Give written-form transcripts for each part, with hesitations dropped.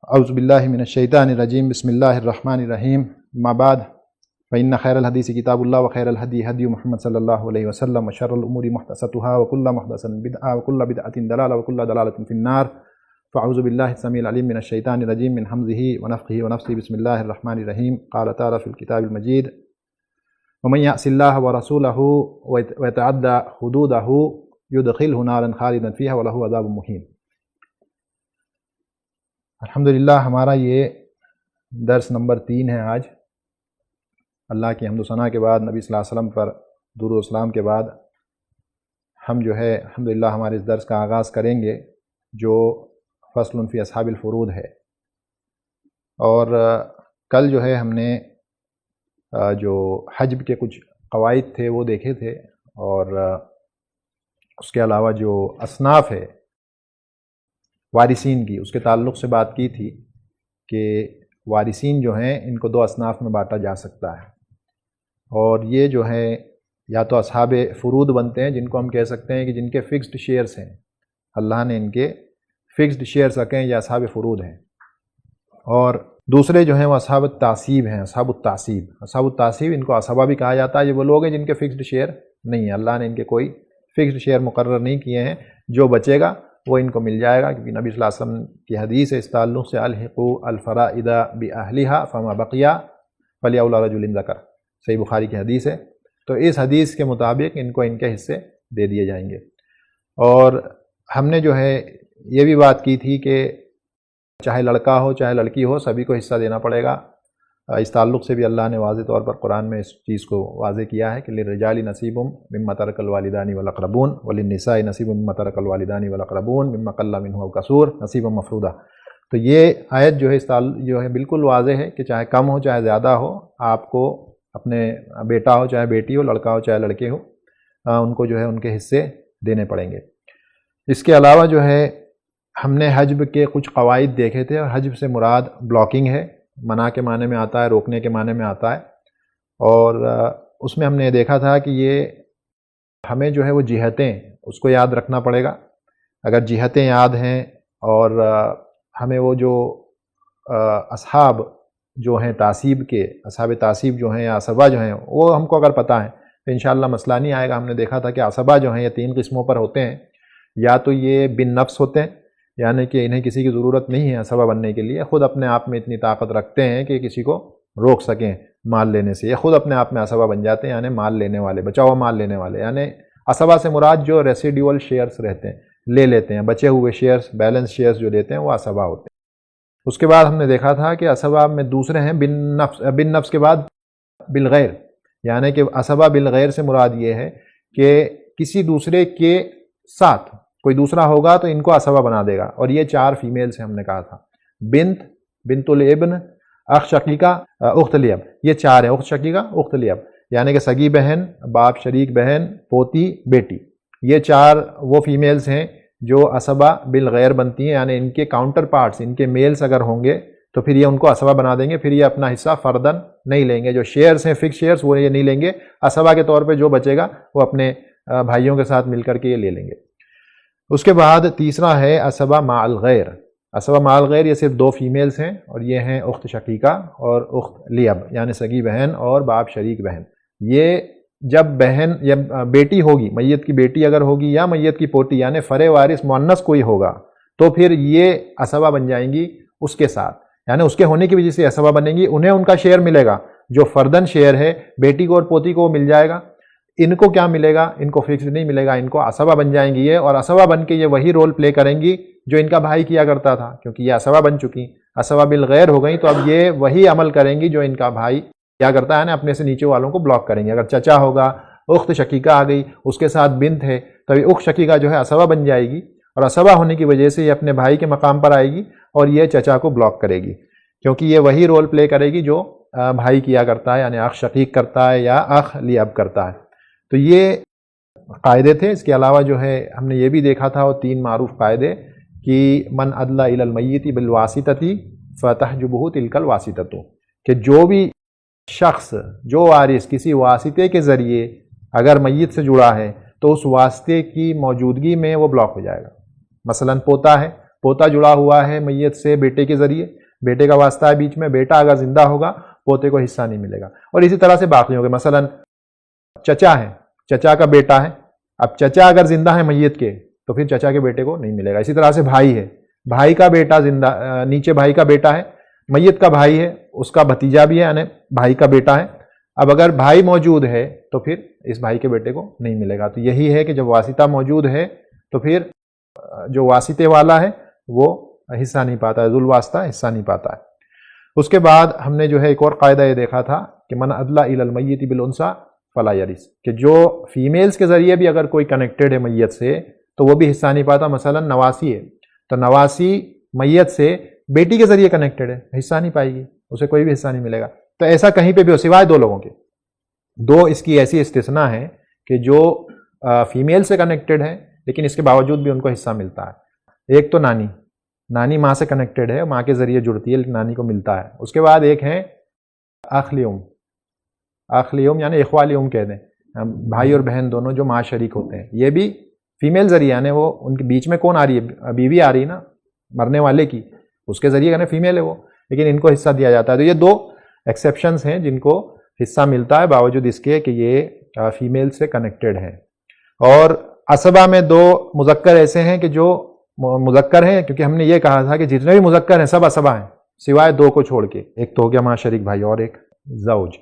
اعوذ باللہ من الشیطان الرجیم بسم اللہ الرحمن الرحیم اما بعد فإن خیر الحدیث کتاب اللہ وخیر الہدی ہدی محمد صلی اللہ علیہ وسلم وشر الامور محدثاتها وکل محدثۃ بدعۃ وکل بدعۃ ضلالہ وکل ضلالۃ فی النار فاعوذ باللہ السمیع العلیم من الشیطان الرجیم من حمزہ ونفخہ ونفثہ بسم اللہ الرحمن الرحیم قال تعالی فی الکتاب المجید ومن یعص اللہ ورسولہ ویتعدی حدودہ یدخلہ نارا خالدا فیہا ولہ عذاب مہین۔ الحمدللہ ہمارا یہ درس نمبر 3 ہے آج۔ اللہ کی حمد و ثنا کے بعد، نبی صلی اللہ علیہ وسلم پر درود و سلام کے بعد ہم جو ہے الحمدللہ ہمارے اس درس کا آغاز کریں گے جو فصل فی اصحاب الفروض ہے۔ اور کل جو ہے ہم نے جو حجب کے کچھ قواعد تھے وہ دیکھے تھے، اور اس کے علاوہ جو اصناف ہے وارثین کی، اس کے تعلق سے بات کی تھی کہ وارثین جو ہیں ان کو 2 اصناف میں بانٹا جا سکتا ہے، اور یہ جو ہے یا تو اصحاب فروض بنتے ہیں جن کو ہم کہہ سکتے ہیں کہ جن کے فکسڈ شیئرز ہیں، اللہ نے ان کے فکسڈ شیئرز رکھے ہیں، یا اصحاب فروض ہیں۔ اور دوسرے جو ہیں وہ اصحاب التعصیب ہیں، اصحاب التعصیب ان کو عصبہ بھی کہا جاتا ہے۔ یہ وہ لوگ ہیں جن کے فکسڈ شیئر نہیں ہیں، اللہ نے ان کے کوئی فکسڈ شیئر مقرر نہیں کیے ہیں، جو بچے گا وہ ان کو مل جائے گا، کیونکہ نبی صلی اللہ علیہ وسلم کی حدیث ہے اس تعلق سے الحقوا الفرائض باہلها فما بقی فلاولی رجل ذکر، صحیح بخاری کی حدیث ہے۔ تو اس حدیث کے مطابق ان کو ان کے حصے دے دیے جائیں گے۔ اور ہم نے جو ہے یہ بھی بات کی تھی کہ چاہے لڑکا ہو چاہے لڑکی ہو، سبھی کو حصہ دینا پڑے گا۔ اس تعلق سے بھی اللہ نے واضح طور پر قرآن میں اس چیز کو واضح کیا ہے کہ للرجال نصیب مما ترک الوالدان والاقربون وللنساء نصیب مما ترک الوالدان والاقربون مما قل منه او کثر نصیبا مفروضا۔ تو یہ آیت جو ہے جو ہے بالکل واضح ہے کہ چاہے کم ہو چاہے زیادہ ہو، آپ کو اپنے بیٹا ہو چاہے بیٹی ہو، لڑکا ہو چاہے لڑکے ہو، ان کو جو ہے ان کے حصے دینے پڑیں گے۔ اس کے علاوہ جو ہے ہم نے حجب کے کچھ قواعد دیکھے تھے، اور حجب سے مراد بلاکنگ ہے، منع کے معنی میں آتا ہے، روکنے کے معنی میں آتا ہے۔ اور اس میں ہم نے دیکھا تھا کہ یہ ہمیں جو ہے وہ جہتیں اس کو یاد رکھنا پڑے گا۔ اگر جہتیں یاد ہیں اور ہمیں وہ جو اصحاب جو ہیں تعصیب کے، اصحاب تعصیب جو ہیں یا عصبہ جو ہیں وہ ہم کو اگر پتہ ہیں تو انشاءاللہ مسئلہ نہیں آئے گا۔ ہم نے دیکھا تھا کہ عصبہ جو ہیں یہ 3 قسموں پر ہوتے ہیں۔ یا تو یہ بن نفس ہوتے ہیں، یعنی کہ انہیں کسی کی ضرورت نہیں ہے عصبہ بننے کے لیے، خود اپنے آپ میں اتنی طاقت رکھتے ہیں کہ کسی کو روک سکیں مال لینے سے، یہ خود اپنے آپ میں عصبہ بن جاتے ہیں، یعنی مال لینے والے، بچا ہوا مال لینے والے۔ یعنی عصبہ سے مراد جو ریسیڈیول شیئرز رہتے ہیں، لے لیتے ہیں، بچے ہوئے شیئرز، بیلنس شیئرز جو لیتے ہیں وہ عصبہ ہوتے ہیں۔ اس کے بعد ہم نے دیکھا تھا کہ عصبہ میں دوسرے ہیں بن نفس کے بعد بالغیر، یعنی کہ عصبہ بالغیر سے مراد یہ ہے کہ کسی دوسرے کے ساتھ کوئی دوسرا ہوگا تو ان کو عصبہ بنا دے گا، اور یہ 4 فیمیلز ہیں ہم نے کہا تھا، بنت الابن، اخ شقیقہ، اخت الاب، یہ 4 ہیں، اخت شقیقہ، اخت الاب، یعنی کہ سگی بہن، باپ شریک بہن، پوتی، بیٹی، یہ 4 وہ فیمیلز ہیں جو عصبہ بالغیر بنتی ہیں، یعنی ان کے کاؤنٹر پارٹس، ان کے میلز اگر ہوں گے تو پھر یہ ان کو عصبہ بنا دیں گے، پھر یہ اپنا حصہ فردن نہیں لیں گے، جو شیئرز ہیں فکس شیئرز وہ یہ نہیں لیں گے، عصبہ کے طور پہ جو بچے گا وہ اپنے بھائیوں کے ساتھ مل کر کے یہ لے لیں گے۔ اس کے بعد تیسرا ہے عصبہ مع الغیر۔ عصبہ مع الغیر یہ صرف 2 فیمیلز ہیں، اور یہ ہیں اخت شقیقہ اور اخت لیب، یعنی سگی بہن اور باپ شریک بہن۔ یہ جب بہن یا بیٹی ہوگی، میت کی بیٹی اگر ہوگی یا میت کی پوتی، یعنی فرع وارث مؤنث کوئی ہوگا تو پھر یہ عصبہ بن جائیں گی اس کے ساتھ، یعنی اس کے ہونے کی وجہ سے عصبہ بنیں گی، انہیں ان کا شیئر ملے گا جو فردن شیئر ہے، بیٹی کو اور پوتی کو مل جائے گا۔ ان کو کیا ملے گا؟ ان کو فکس نہیں ملے گا، ان کو عصبہ بن جائیں گی یہ، اور عصبہ بن کے یہ وہی رول پلے کریں گی جو ان کا بھائی کیا کرتا تھا، کیونکہ یہ عصبہ بن چکی، عصبہ بالغیر ہو گئی تو اب یہ وہی عمل کریں گی جو ان کا بھائی کیا کرتا ہے، نا اپنے سے نیچے والوں کو بلاک کریں گے۔ اگر چچا ہوگا، اخت شقیقہ آ گئی، اس کے ساتھ بنت ہے، تو اخت شقیقہ جو ہے عصبہ بن جائے گی، اور عصبہ ہونے کی وجہ سے یہ اپنے بھائی کے مقام پر آئے گی اور یہ چچا کو بلاک کرے گی، کیونکہ یہ وہی رول پلے کرے گی جو بھائی کیا کرتا ہے، یعنی اخ شقیق کرتا ہے یا اخ لیب کرتا ہے۔ تو یہ قاعدے تھے۔ اس کے علاوہ جو ہے ہم نے یہ بھی دیکھا تھا وہ 3 معروف قاعدے کہ من ادلی الی المیت بالواسطۃ فتحجبہ تلک الواسطۃ، کہ جو بھی شخص، جو وارث کسی واسطے کے ذریعے اگر میت سے جڑا ہے تو اس واسطے کی موجودگی میں وہ بلاک ہو جائے گا۔ مثلا پوتا ہے پوتا جڑا ہوا ہے میت سے بیٹے کے ذریعے، بیٹے کا واسطہ ہے بیچ میں، بیٹا اگر زندہ ہوگا پوتے کو حصہ نہیں ملے گا، اور اسی طرح سے باقی ہوگا. مثلا چچا ہے، چچا کا بیٹا ہے، اب چچا اگر زندہ ہے میت کے تو پھر چچا کے بیٹے کو نہیں ملے گا. اسی طرح سے بھائی ہے، بھائی کا بیٹا زندہ، نیچے بھائی کا بیٹا ہے، میت کا بھائی ہے، اس کا بھتیجا بھی ہے یعنی بھائی کا بیٹا ہے. اب اگر بھائی موجود ہے تو پھر اس بھائی کے بیٹے کو نہیں ملے گا. تو یہی ہے کہ جب واسطہ موجود ہے تو پھر جو واسطے والا ہے وہ حصہ نہیں پاتا ہے، ذو الواسطہ حصہ نہیں پاتا ہے. اس کے بعد ہم نے جو ہے ایک اور قاعدہ یہ دیکھا تھا کہ من ادلی الی المیت بالانثی فلا یرث، کہ جو فیمیلز کے ذریعے بھی اگر کوئی کنیکٹڈ ہے میت سے تو وہ بھی حصہ نہیں پاتا. مثلا نواسی ہے تو نواسی میت سے بیٹی کے ذریعے کنیکٹڈ ہے، حصہ نہیں پائے گی، اسے کوئی بھی حصہ نہیں ملے گا. تو ایسا کہیں پہ بھی ہو سوائے دو لوگوں کے، دو اس کی ایسی استثناء ہے کہ جو فیمیل سے کنیکٹڈ ہے لیکن اس کے باوجود بھی ان کو حصہ ملتا ہے. ایک تو نانی، نانی ماں سے کنیکٹڈ ہے، ماں کے ذریعے جڑتی ہے لیکن نانی کو ملتا ہے. اس کے بعد ایک ہے اخلیوم، اخلیوم یعنی اخوالیوم کہہ دیں، بھائی اور بہن دونوں جو ماں شریک ہوتے ہیں، یہ بھی فیمیل ذریعے یعنی وہ ان کے بیچ میں کون آ رہی ہے، بیوی آ رہی ہے نا مرنے والے کی، اس کے ذریعے یعنی فیمیل ہے وہ، لیکن ان کو حصہ دیا جاتا ہے. تو یہ دو ایکسیپشنز ہیں جن کو حصہ ملتا ہے باوجود اس کے کہ یہ فیمیل سے کنیکٹڈ ہیں. اور عصبہ میں دو مذکر ایسے ہیں کہ جو مذکر ہیں، کیونکہ ہم نے یہ کہا تھا کہ جتنے بھی مذکر ہیں سب عصبہ ہیں سوائے دو کو چھوڑ کے. ایک تو ہو گیا ماں شریک بھائی، اور ایک زوج،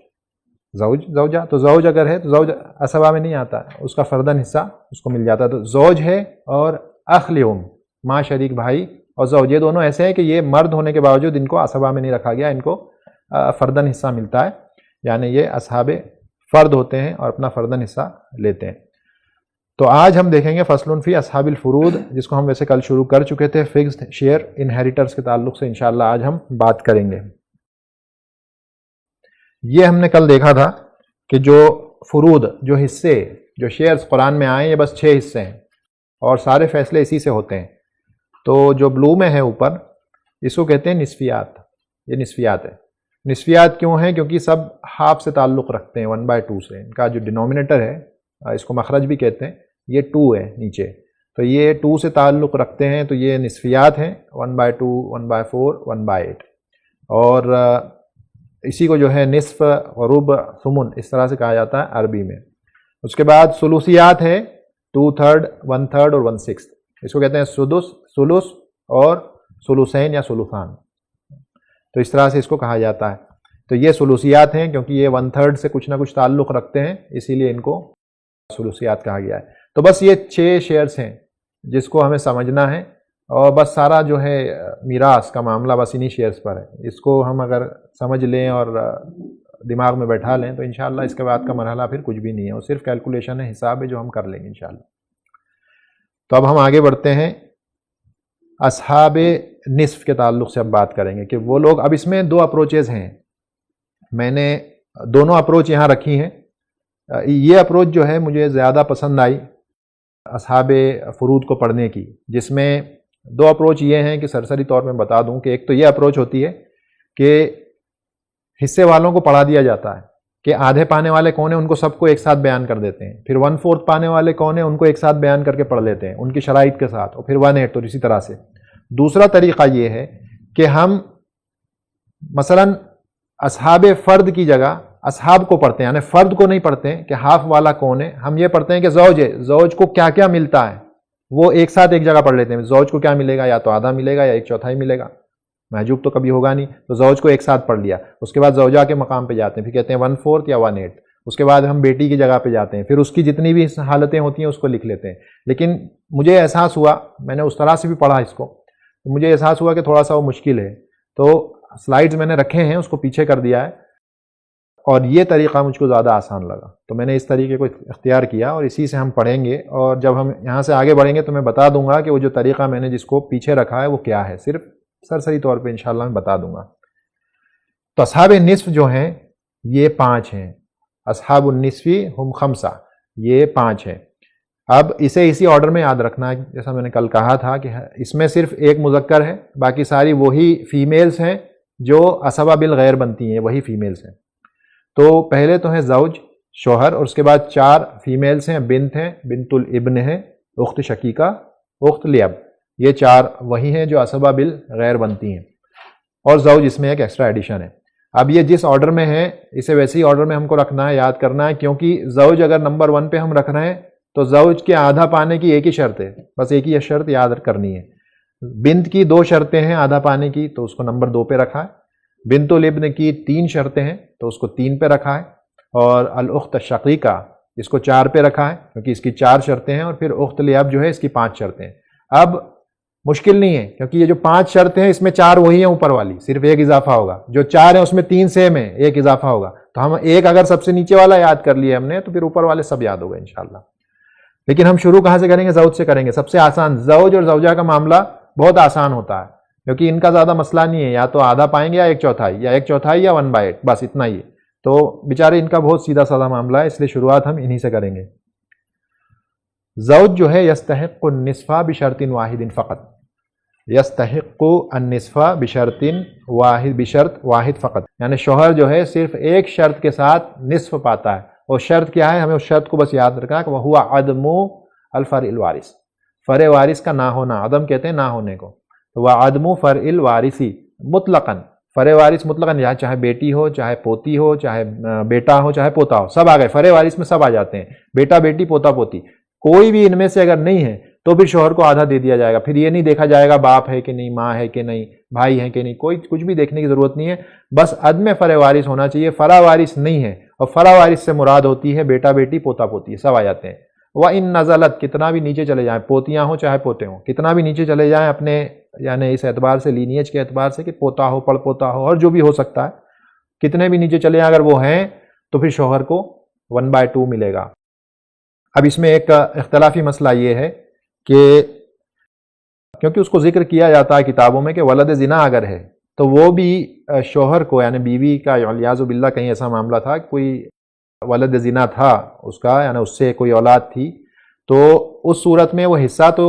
زوجہ. تو زوج اگر ہے تو زوج عصبہ میں نہیں آتا، اس کا فرداً حصہ اس کو مل جاتا ہے. تو زوج ہے اور اخلیوم ماں شریک بھائی اور زوج، یہ دونوں ایسے ہیں کہ یہ مرد ہونے کے باوجود ان کو عصبہ میں نہیں رکھا گیا، ان کو فرداً حصہ ملتا ہے، یعنی یہ اصحاب فرد ہوتے ہیں اور اپنا فرداً حصہ لیتے ہیں. تو آج ہم دیکھیں گے فصل فی اصحاب الفروض، جس کو ہم ویسے کل شروع کر چکے تھے. فکسڈ شیئر انہیریٹرز کے تعلق سے انشاءاللہ آج ہم بات کریں گے. یہ ہم نے کل دیکھا تھا کہ جو فروض، جو حصے، جو شیئرز قرآن میں آئے، یہ بس 6 حصے ہیں اور سارے فیصلے اسی سے ہوتے ہیں. تو جو بلو میں ہے اوپر، اس کو کہتے ہیں نصفیات. یہ نصفیات ہے. نصفیات کیوں ہیں؟ کیونکہ سب ہاف سے تعلق رکھتے ہیں، 1/2 سے. ان کا جو ڈینومینیٹر ہے، اس کو مخرج بھی کہتے ہیں، یہ 2 ہے نیچے، تو یہ 2 سے تعلق رکھتے ہیں، تو یہ نصفیات ہیں، 1/2 1/4 1/8. اور اسی کو جو ہے نصف، ربع، ثمن اس طرح سے کہا جاتا ہے عربی میں. اس کے بعد ثلثیات ہے، 2/3 1/3 اور 1/6. اس کو کہتے ہیں سدس، ثلث اور ثلثین یا ثلثان، تو اس طرح سے اس کو کہا جاتا ہے. تو یہ ثلثیات ہیں کیونکہ یہ 1/3 سے کچھ نہ کچھ تعلق رکھتے ہیں، اسی لیے ان کو ثلثیات کہا گیا ہے. تو بس یہ 6 شیئرز ہیں جس کو ہمیں سمجھنا ہے، اور بس سارا جو ہے میراث کا معاملہ بس انہی شیئرز پر ہے. اس کو ہم اگر سمجھ لیں اور دماغ میں بیٹھا لیں تو انشاءاللہ اس کے بعد کا مرحلہ پھر کچھ بھی نہیں ہے، وہ صرف کیلکولیشن ہے، حساب ہے جو ہم کر لیں گے انشاءاللہ. تو اب ہم آگے بڑھتے ہیں، اصحاب نصف کے تعلق سے اب بات کریں گے کہ وہ لوگ. اب اس میں 2 اپروچز ہیں، میں نے دونوں اپروچ یہاں رکھی ہیں. یہ اپروچ جو ہے مجھے زیادہ پسند آئی اصحاب فروض کو پڑھنے کی، جس میں 2 اپروچ یہ ہیں کہ سرسری طور میں بتا دوں کہ ایک تو یہ اپروچ ہوتی ہے کہ حصے والوں کو پڑھا دیا جاتا ہے کہ آدھے پانے والے کون ہیں ان کو سب کو ایک ساتھ بیان کر دیتے ہیں، پھر 1/4 پانے والے کون ہیں ان کو ایک ساتھ بیان کر کے پڑھ لیتے ہیں ان کی شرائط کے ساتھ، اور پھر 1/8. اور اسی طرح سے دوسرا طریقہ یہ ہے کہ ہم مثلا اصحاب فرد کی جگہ اصحاب کو پڑھتے ہیں، یعنی فرد کو نہیں پڑھتے ہیں کہ ہاف والا کون ہے، ہم یہ پڑھتے ہیں کہ زوج ہے، زوج کو کیا کیا ملتا ہے وہ ایک ساتھ ایک جگہ پڑھ لیتے ہیں. زوج کو کیا ملے گا؟ یا تو آدھا ملے گا یا 1/4 ملے گا، محجوب تو کبھی ہوگا نہیں. تو زوج کو ایک ساتھ پڑھ لیا. اس کے بعد زوجہ کے مقام پہ جاتے ہیں، پھر کہتے ہیں 1/4 یا 1/8. اس کے بعد ہم بیٹی کی جگہ پہ جاتے ہیں، پھر اس کی جتنی بھی حالتیں ہوتی ہیں اس کو لکھ لیتے ہیں. لیکن مجھے احساس ہوا، میں نے اس طرح سے بھی پڑھا اس کو، مجھے احساس ہوا کہ تھوڑا سا وہ مشکل ہے، تو سلائیڈز میں نے رکھے ہیں، اس کو پیچھے کر دیا ہے، اور یہ طریقہ مجھ کو زیادہ آسان لگا تو میں نے اس طریقے کو اختیار کیا اور اسی سے ہم پڑھیں گے. اور جب ہم یہاں سے آگے بڑھیں گے تو میں بتا دوں گا کہ وہ جو طریقہ میں نے جس کو پیچھے رکھا ہے وہ کیا ہے، صرف سرسری طور پہ انشاءاللہ میں بتا دوں گا. تو اصحاب نصف جو ہیں یہ 5 ہیں، اصحاب النصفی ہم 5، یہ 5 ہیں. اب اسے اسی آرڈر میں یاد رکھنا ہے، جیسا میں نے کل کہا تھا کہ اس میں صرف ایک مذکر ہے، باقی ساری وہی فیمیلز ہیں جو عصبہ بالغیر بنتی ہیں، وہی فیمیلز ہیں. تو پہلے تو ہیں زوج، شوہر، اور اس کے بعد 4 فیمیلز ہیں، بنت ہیں، بنت الابن ہے، اخت شقیقہ، اخت لیب. یہ 4 وہی ہیں جو اسبہ بالغیر بنتی ہیں، اور زوج اس میں ایک ایکسٹرا ایڈیشن ہے۔ اب یہ جس آرڈر میں ہے اسے ویسے ہی آرڈر میں ہم کو رکھنا ہے، یاد کرنا ہے، کیونکہ زوج اگر نمبر 1 پہ ہم رکھ رہے ہیں تو زوج کے آدھا پانے کی ایک ہی شرط ہے، بس ایک ہی شرط یاد کرنی ہے۔ بنت کی 2 شرطیں ہیں آدھا پانے کی، تو اس کو نمبر 2 پہ رکھا ہے۔ بنت الابن کی 3 شرطیں ہیں تو اس کو 3 پہ رکھا ہے، اور الاخت الشقیقہ اس کو 4 پہ رکھا ہے کیونکہ اس کی 4 شرطیں ہیں، اور پھر اخت لاب جو ہے اس کی 5 شرطیں ہیں۔ اب مشکل نہیں ہے کیونکہ یہ جو 5 شرطیں ہیں اس میں 4 وہی ہیں اوپر والی، صرف ایک اضافہ ہوگا، جو 4 ہیں اس میں 3 سیم ہیں، ایک اضافہ ہوگا، تو ہم ایک اگر سب سے نیچے والا یاد کر لیے ہم نے تو پھر اوپر والے سب یاد ہوگا انشاءاللہ۔ لیکن ہم شروع کہاں سے کریں گے؟ زوج سے کریں گے، سب سے آسان۔ زوج اور زوجہ کا معاملہ بہت آسان ہوتا ہے کیونکہ ان کا زیادہ مسئلہ نہیں ہے، یا تو آدھا پائیں گے یا 1/4، یا 1/4 یا 1/8، بس اتنا ہی ہے، تو بیچارے ان کا بہت سیدھا سادہ معاملہ ہے، اس لیے شروعات ہم انہی سے کریں گے۔ زوج جو ہے یستحق النصف بشرط واحد فقط، یستحق النصف بشرط واحد فقط، یعنی شوہر جو ہے صرف ایک شرط کے ساتھ نصف پاتا ہے، اور شرط کیا ہے؟ ہمیں اس شرط کو بس یاد رکھنا ہے کہ وہ عدم الفرع الوارث، فرع وارث کا نہ ہونا، عدم کہتے ہیں نہ ہونے کو، تو وہ عدم فرع الوارثی مطلقاً، فرع وارث مطلقاً، یہاں چاہے بیٹی ہو، چاہے پوتی ہو، چاہے بیٹا ہو، چاہے پوتا ہو، سب آ گئے، فرع وارث میں سب آ جاتے ہیں، بیٹا بیٹی پوتا پوتی، کوئی بھی ان میں سے اگر نہیں ہے تو پھر شوہر کو آدھا دے دیا جائے گا۔ پھر یہ نہیں دیکھا جائے گا باپ ہے کہ نہیں، ماں ہے کہ نہیں، بھائی ہے کہ نہیں، کوئی کچھ بھی دیکھنے کی ضرورت نہیں ہے، بس عدم فرع وارث ہونا چاہیے، فرع وارث نہیں ہے، اور فرع وارث سے مراد ہوتی ہے بیٹا بیٹی پوتا پوتی، سب آ جاتے ہیں۔ وَإِن نَزَلَتْ، کتنا بھی نیچے چلے جائیں، پوتیاں ہوں چاہے پوتے ہوں، کتنا بھی نیچے چلے جائیں اپنے یعنی اس اعتبار سے، لینیج کے اعتبار سے کہ پوتا ہو پڑ پوتا ہو اور جو بھی ہو سکتا ہے، کتنے بھی نیچے چلے جائیں اگر وہ ہیں تو پھر شوہر کو 1/2 ملے گا۔ اب اس میں ایک اختلافی مسئلہ یہ ہے کہ کیونکہ اس کو ذکر کیا جاتا ہے کتابوں میں کہ ولد زنا اگر ہے تو وہ بھی شوہر کو یعنی بیوی کا علیاذ باللہ کہیں ایسا معاملہ تھا کہ کوئی ولد زنا تھا اس کا، یعنی اس سے کوئی اولاد تھی، تو اس صورت میں وہ حصہ تو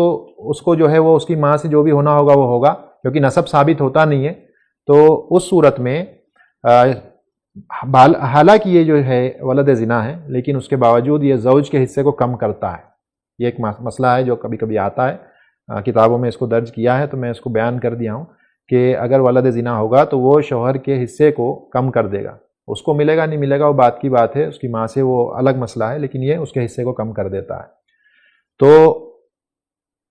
اس کو جو ہے وہ اس کی ماں سے جو بھی ہونا ہوگا وہ ہوگا، کیونکہ نسب ثابت ہوتا نہیں ہے، تو اس صورت میں حالانکہ یہ جو ہے ولد زنا ہے لیکن اس کے باوجود یہ زوج کے حصے کو کم کرتا ہے۔ یہ ایک مسئلہ ہے جو کبھی کبھی آتا ہے، کتابوں میں اس کو درج کیا ہے تو میں اس کو بیان کر دیا ہوں کہ اگر ولد زنا ہوگا تو وہ شوہر کے حصے کو کم کر دے گا، اس کو ملے گا نہیں ملے گا وہ بات کی بات ہے، اس کی ماں سے وہ الگ مسئلہ ہے، لیکن یہ اس کے حصے کو کم کر دیتا ہے۔ تو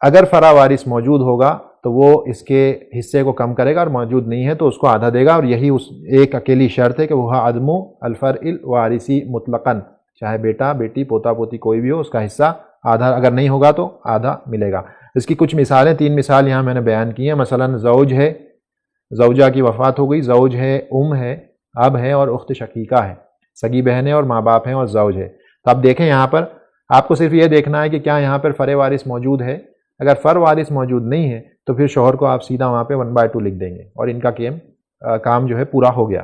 اگر فرع وارث موجود ہوگا تو وہ اس کے حصے کو کم کرے گا، اور موجود نہیں ہے تو اس کو آدھا دے گا، اور یہی اس ایک اکیلی شرط ہے کہ وہ عدم الفرع الوارثی مطلقاً، چاہے بیٹا بیٹی پوتا پوتی کوئی بھی ہو، اس کا حصہ آدھا اگر نہیں ہوگا تو آدھا ملے گا۔ اس کی کچھ مثالیں، 3 مثال یہاں میں نے بیان کی ہیں۔ مثلا زوج ہے، زوجہ کی وفات ہو گئی، زوج ہے، ہے، اب ہے، اور اخت شقیقہ ہے، سگی بہنیں اور ماں باپ ہیں، اور زوج ہے۔ تو اب دیکھیں یہاں پر آپ کو صرف یہ دیکھنا ہے کہ کیا یہاں پر فرع وارث موجود ہے، اگر فرع وارث موجود نہیں ہے تو پھر شوہر کو آپ سیدھا وہاں پہ 1/2 لکھ دیں گے، اور ان کا کام جو ہے پورا ہو گیا۔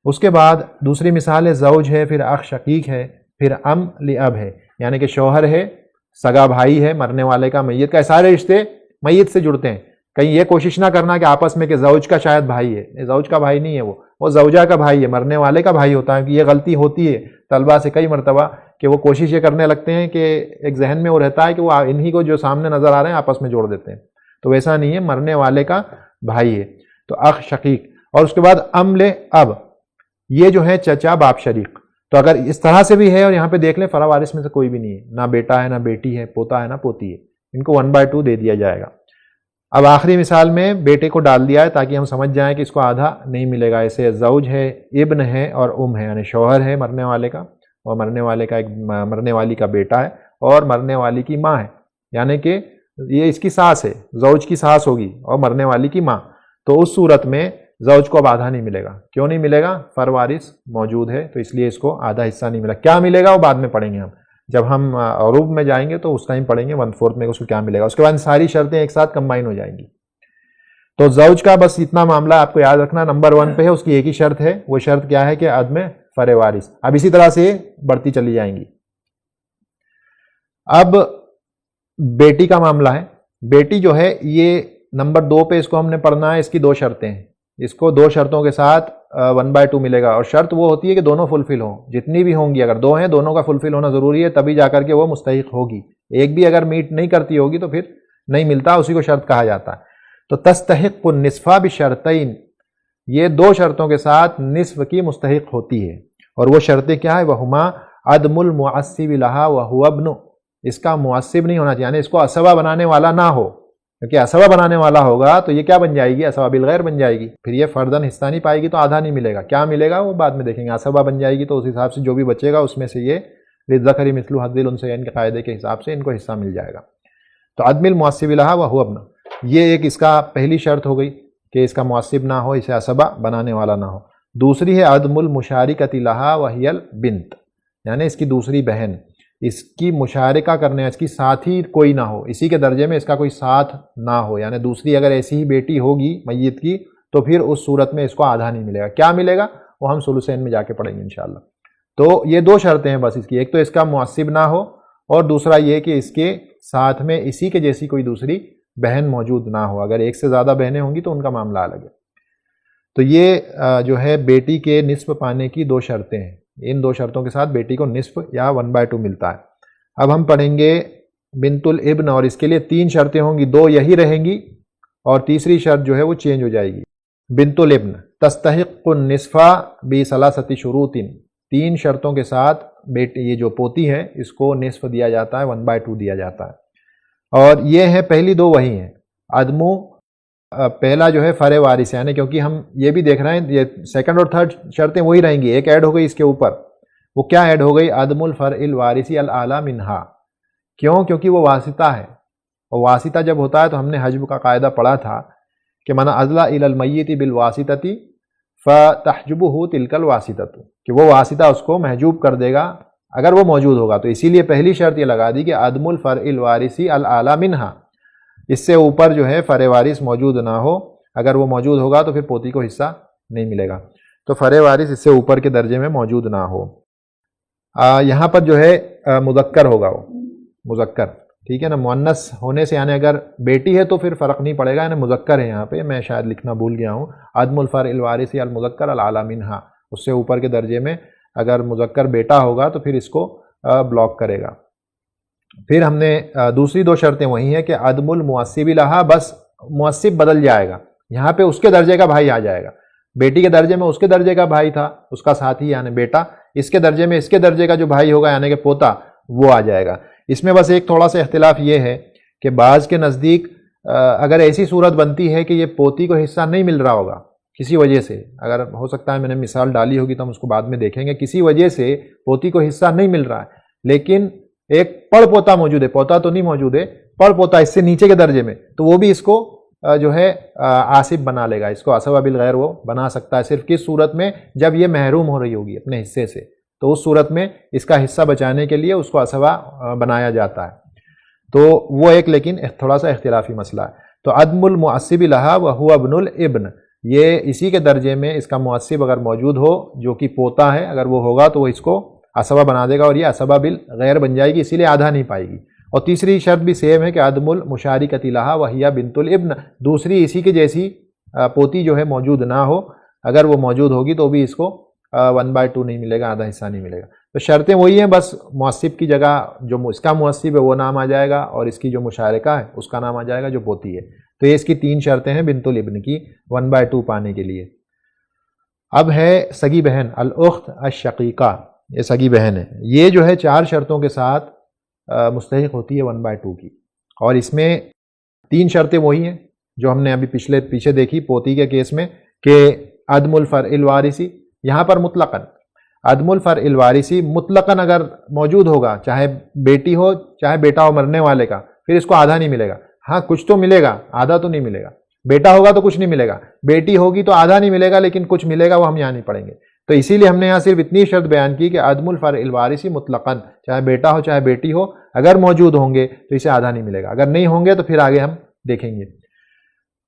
اس کے بعد دوسری مثال ہے زوج ہے، پھر اخ شقیق ہے، پھر لاب ہے، یعنی کہ شوہر ہے، سگا بھائی ہے مرنے والے کا، میت کا، سارے رشتے میت سے جڑتے ہیں۔ کہیں یہ کوشش نہ کرنا کہ آپس میں کہ زوج کا شاید بھائی ہے، زوج کا بھائی نہیں ہے، وہ زوجہ کا بھائی ہے، مرنے والے کا بھائی ہوتا ہے، کہ یہ غلطی ہوتی ہے طلبہ سے کئی مرتبہ کہ وہ کوشش یہ کرنے لگتے ہیں کہ ایک ذہن میں وہ رہتا ہے کہ وہ انہی کو جو سامنے نظر آ رہے ہیں آپس میں جوڑ دیتے ہیں، تو ویسا نہیں ہے، مرنے والے کا بھائی ہے، تو اخ شقیق۔ اور اس کے بعد اب یہ جو ہے چچا باپ شریک، تو اگر اس طرح سے بھی ہے، اور یہاں پہ دیکھ لیں فرع وارث میں سے کوئی بھی نہیں ہے، نہ بیٹا ہے نہ بیٹی ہے، پوتا ہے نہ پوتی ہے، ان کو 1/2 دے دیا جائے گا۔ اب آخری مثال میں بیٹے کو ڈال دیا ہے تاکہ ہم سمجھ جائیں کہ اس کو آدھا نہیں ملے گا۔ ایسے زوج ہے، ابن ہے، اور ہے، یعنی شوہر ہے مرنے والے کا، اور مرنے والی کا بیٹا ہے، اور مرنے والی کی ماں ہے، یعنی کہ یہ اس کی ساس ہے، زوج کی ساس ہوگی اور مرنے والی کی ماں، تو اس صورت میں زوج کو اب آدھا نہیں ملے گا۔ کیوں نہیں ملے گا؟ فرع وارث موجود ہے تو اس لیے اس کو آدھا حصہ نہیں ملا۔ کیا ملے گا وہ بعد میں پڑھیں گے ہم، جب ہم عروب میں جائیں گے تو اس ٹائم پڑھیں گے 1/4 میں اس کو کیا ملے گا، اس کے بعد ساری شرطیں ایک ساتھ کمبائن ہو جائیں گی۔ تو زوج کا بس اتنا معاملہ آپ کو یاد رکھنا، نمبر 1 پہ ہے، اس کی ایک ہی شرط ہے، وہ شرط کیا ہے کہ عدم فرع وارث۔ اب اسی طرح سے بڑھتی چلی جائیں گی۔ اب بیٹی کا معاملہ ہے، بیٹی جو ہے یہ نمبر 2 پہ اس کو ہم نے پڑھنا ہے، اس کی 2 شرطیں ہیں، اس کو 2 شرطوں کے ساتھ 1/2 ملے گا، اور شرط وہ ہوتی ہے کہ دونوں فلفل ہوں، جتنی بھی ہوں گی، اگر 2 ہیں دونوں کا فلفل ہونا ضروری ہے، تبھی جا کر کے وہ مستحق ہوگی، ایک بھی اگر میٹ نہیں کرتی ہوگی تو پھر نہیں ملتا اسی کو شرط کہا جاتا ہے۔ تو تستحق النصف بشرطین، یہ دو شرطوں کے ساتھ نصف کی مستحق ہوتی ہے، اور وہ شرطیں کیا ہے؟ وہما عدم المعصب لہا وہو ابن، اس کا معصب نہیں ہونا چاہیے، یعنی اس کو اسبہ بنانے والا نہ ہو، کیونکہ اسبہ بنانے والا ہوگا تو یہ کیا بن جائے گی؟ اسبہ بالغیر بن جائے گی، پھر یہ فرداً حصہ نہیں پائے گی تو آدھا نہیں ملے گا۔ کیا ملے گا وہ بعد میں دیکھیں گے، اسبہ بن جائے گی تو اس حساب سے جو بھی بچے گا اس میں سے یہ للذکر مثل حظ الانثیین کے قاعدے کے حساب سے ان کو حصہ مل جائے گا۔ تو عدم المعصب لہا وہو ابن، یہ ایک اس کا پہلی شرط ہو گئی کہ اس کا معصب نہ ہو، اسے اسبہ بنانے والا نہ ہو۔ دوسری ہے عدم المشارکۃ لہا وہی البنت، یعنی اس کی دوسری بہن، اس کی مشارکہ کرنے، اس کی ساتھی کوئی نہ ہو، اسی کے درجے میں اس کا کوئی ساتھ نہ ہو، یعنی دوسری اگر ایسی ہی بیٹی ہوگی میت کی تو پھر اس صورت میں اس کو آدھا نہیں ملے گا۔ کیا ملے گا وہ ہم ثلثین میں جا کے پڑھیں گے انشاءاللہ۔ تو یہ دو شرطیں ہیں بس اس کی، ایک تو اس کا معصب نہ ہو، اور دوسرا یہ کہ اس کے ساتھ میں اسی کے جیسی کوئی دوسری بہن موجود نہ ہو۔ اگر ایک سے زیادہ بہنیں ہوں گی تو ان کا معاملہ الگ ہے۔ تو یہ جو ہے بیٹی کے نصف پانے کی دو شرطیں ہیں، ان دو شرطوں کے ساتھ بیٹی کو نصف یا 1/2 ملتا ہے۔ اب ہم پڑھیں گے بنت الابن، اور اس کے لیے 3 شرطیں ہوں گی، 2 یہی رہیں گی اور تیسری شرط جو ہے وہ چینج ہو جائے گی۔ بنت الابن تستحق النصف بثلاثۃ شروط، 3 شرطوں کے ساتھ بیٹی یہ جو پوتی ہے اس کو نصف دیا جاتا ہے، 1/2 دیا جاتا ہے، اور یہ ہے پہلی 2 وہی ہیں۔ عدمو پہلا جو ہے فرع وارث، یعنی کیونکہ ہم یہ بھی دیکھ رہے ہیں یہ سیکنڈ اور تھرڈ شرطیں وہی رہیں گی، ایک ایڈ ہو گئی اس کے اوپر، وہ کیا ایڈ ہو گئی؟ عدم الفرع الوارث الاعلی منہا، کیوں؟ کیونکہ وہ واسطہ ہے، اور واسطہ جب ہوتا ہے تو ہم نے حجب کا قاعدہ پڑھا تھا کہ من عزل الی المیت بالواسطۃ فتحجبہ تلک الواسطۃ، کہ وہ واسطہ اس کو محجوب کر دے گا اگر وہ موجود ہوگا، تو اسی لیے پہلی شرط یہ لگا دی کہ عدم الفرع الوارث الاعلی منہا، اس سے اوپر جو ہے فرع وارث موجود نہ ہو، اگر وہ موجود ہوگا تو پھر پوتی کو حصہ نہیں ملے گا، تو فرع وارث اس سے اوپر کے درجے میں موجود نہ ہو۔ یہاں پر جو ہے مذکر ہوگا، وہ مذکر، ٹھیک ہے نا، مؤنث ہونے سے، یعنی اگر بیٹی ہے تو پھر فرق نہیں پڑے گا، یعنی مذکر ہے یہاں پہ، میں شاید لکھنا بھول گیا ہوں، عدم الفرع الوارث المذکر الاعلی منہا، اس سے اوپر کے درجے میں اگر مذکر بیٹا ہوگا تو پھر اس کو بلاک کرے گا۔ پھر ہم نے دوسری 2 شرطیں وہی ہیں کہ عدم المعصب لہا، بس معصب بدل جائے گا، یہاں پہ اس کے درجے کا بھائی آ جائے گا، بیٹی کے درجے میں اس کے درجے کا بھائی تھا اس کا ساتھی یعنی بیٹا، اس کے درجے میں اس کے درجے کا جو بھائی ہوگا یعنی کہ پوتا وہ آ جائے گا۔ اس میں بس ایک تھوڑا سا اختلاف یہ ہے کہ بعض کے نزدیک اگر ایسی صورت بنتی ہے کہ یہ پوتی کو حصہ نہیں مل رہا ہوگا کسی وجہ سے، اگر ہو سکتا ہے میں نے مثال ڈالی ہوگی تو ہم اس کو بعد میں دیکھیں گے، کسی وجہ سے پوتی کو حصہ نہیں مل رہا ہے لیکن ایک پڑ پوتا موجود ہے، پوتا تو نہیں موجود ہے، پڑ پوتا اس سے نیچے کے درجے میں، تو وہ بھی اس کو جو ہے عاصب بنا لے گا، اس کو اسبہ بالغیر وہ بنا سکتا ہے، صرف کس صورت میں؟ جب یہ محروم ہو رہی ہوگی اپنے حصے سے، تو اس صورت میں اس کا حصہ بچانے کے لیے اس کو اسبہ بنایا جاتا ہے، تو وہ ایک لیکن تھوڑا سا اختلافی مسئلہ ہے۔ تو عدم المعصب لہا وہو ابن الابن، یہ اسی کے درجے میں اس کا معصب اگر موجود ہو جو کہ پوتا ہے، اگر وہ ہوگا تو وہ اس کو اسبہ بنا دے گا اور یہ اسبہ بالغیر بن جائے گی، اسی لیے آدھا نہیں پائے گی۔ اور تیسری شرط بھی سیم ہے کہ عدم المشارکۃ لہا وہی بنت الابن، دوسری اسی کے جیسی پوتی جو ہے موجود نہ ہو، اگر وہ موجود ہوگی تو بھی اس کو 1/2 نہیں ملے گا، آدھا حصہ نہیں ملے گا۔ تو شرطیں وہی ہیں، بس معصب کی جگہ جو اس کا معصب ہے وہ نام آ جائے گا اور اس کی جو مشارکہ ہے اس کا نام آ جائے گا جو پوتی ہے۔ تو یہ اس کی 3 شرطیں ہیں بنت الابن کی 1/2 پانے کے لیے۔ اب ہے سگی بہن، الاخت الشقیقہ، یہ سگی بہن ہے، یہ جو ہے 4 شرطوں کے ساتھ مستحق ہوتی ہے 1/2 کی، اور اس میں 3 شرطیں وہی ہیں جو ہم نے ابھی پیچھے دیکھی پوتی کے کیس میں، کہ عدم الفرع الوارث، یہاں پر مطلقاً عدم الفرع الوارث مطلقاً اگر موجود ہوگا، چاہے بیٹی ہو چاہے بیٹا ہو مرنے والے کا، پھر اس کو آدھا نہیں ملے گا، ہاں کچھ تو ملے گا، آدھا تو نہیں ملے گا، بیٹا ہوگا تو کچھ نہیں ملے گا، بیٹی ہوگی تو آدھا نہیں ملے گا لیکن کچھ ملے گا، وہ ہم یہاں نہیں پڑھیں گے۔ تو اسی لیے ہم نے یہاں صرف اتنی شرط بیان کی کہ عدم الفرع الوارث مطلقاً، چاہے بیٹا ہو چاہے بیٹی ہو، اگر موجود ہوں گے تو اسے آدھا نہیں ملے گا، اگر نہیں ہوں گے تو پھر آگے ہم دیکھیں گے۔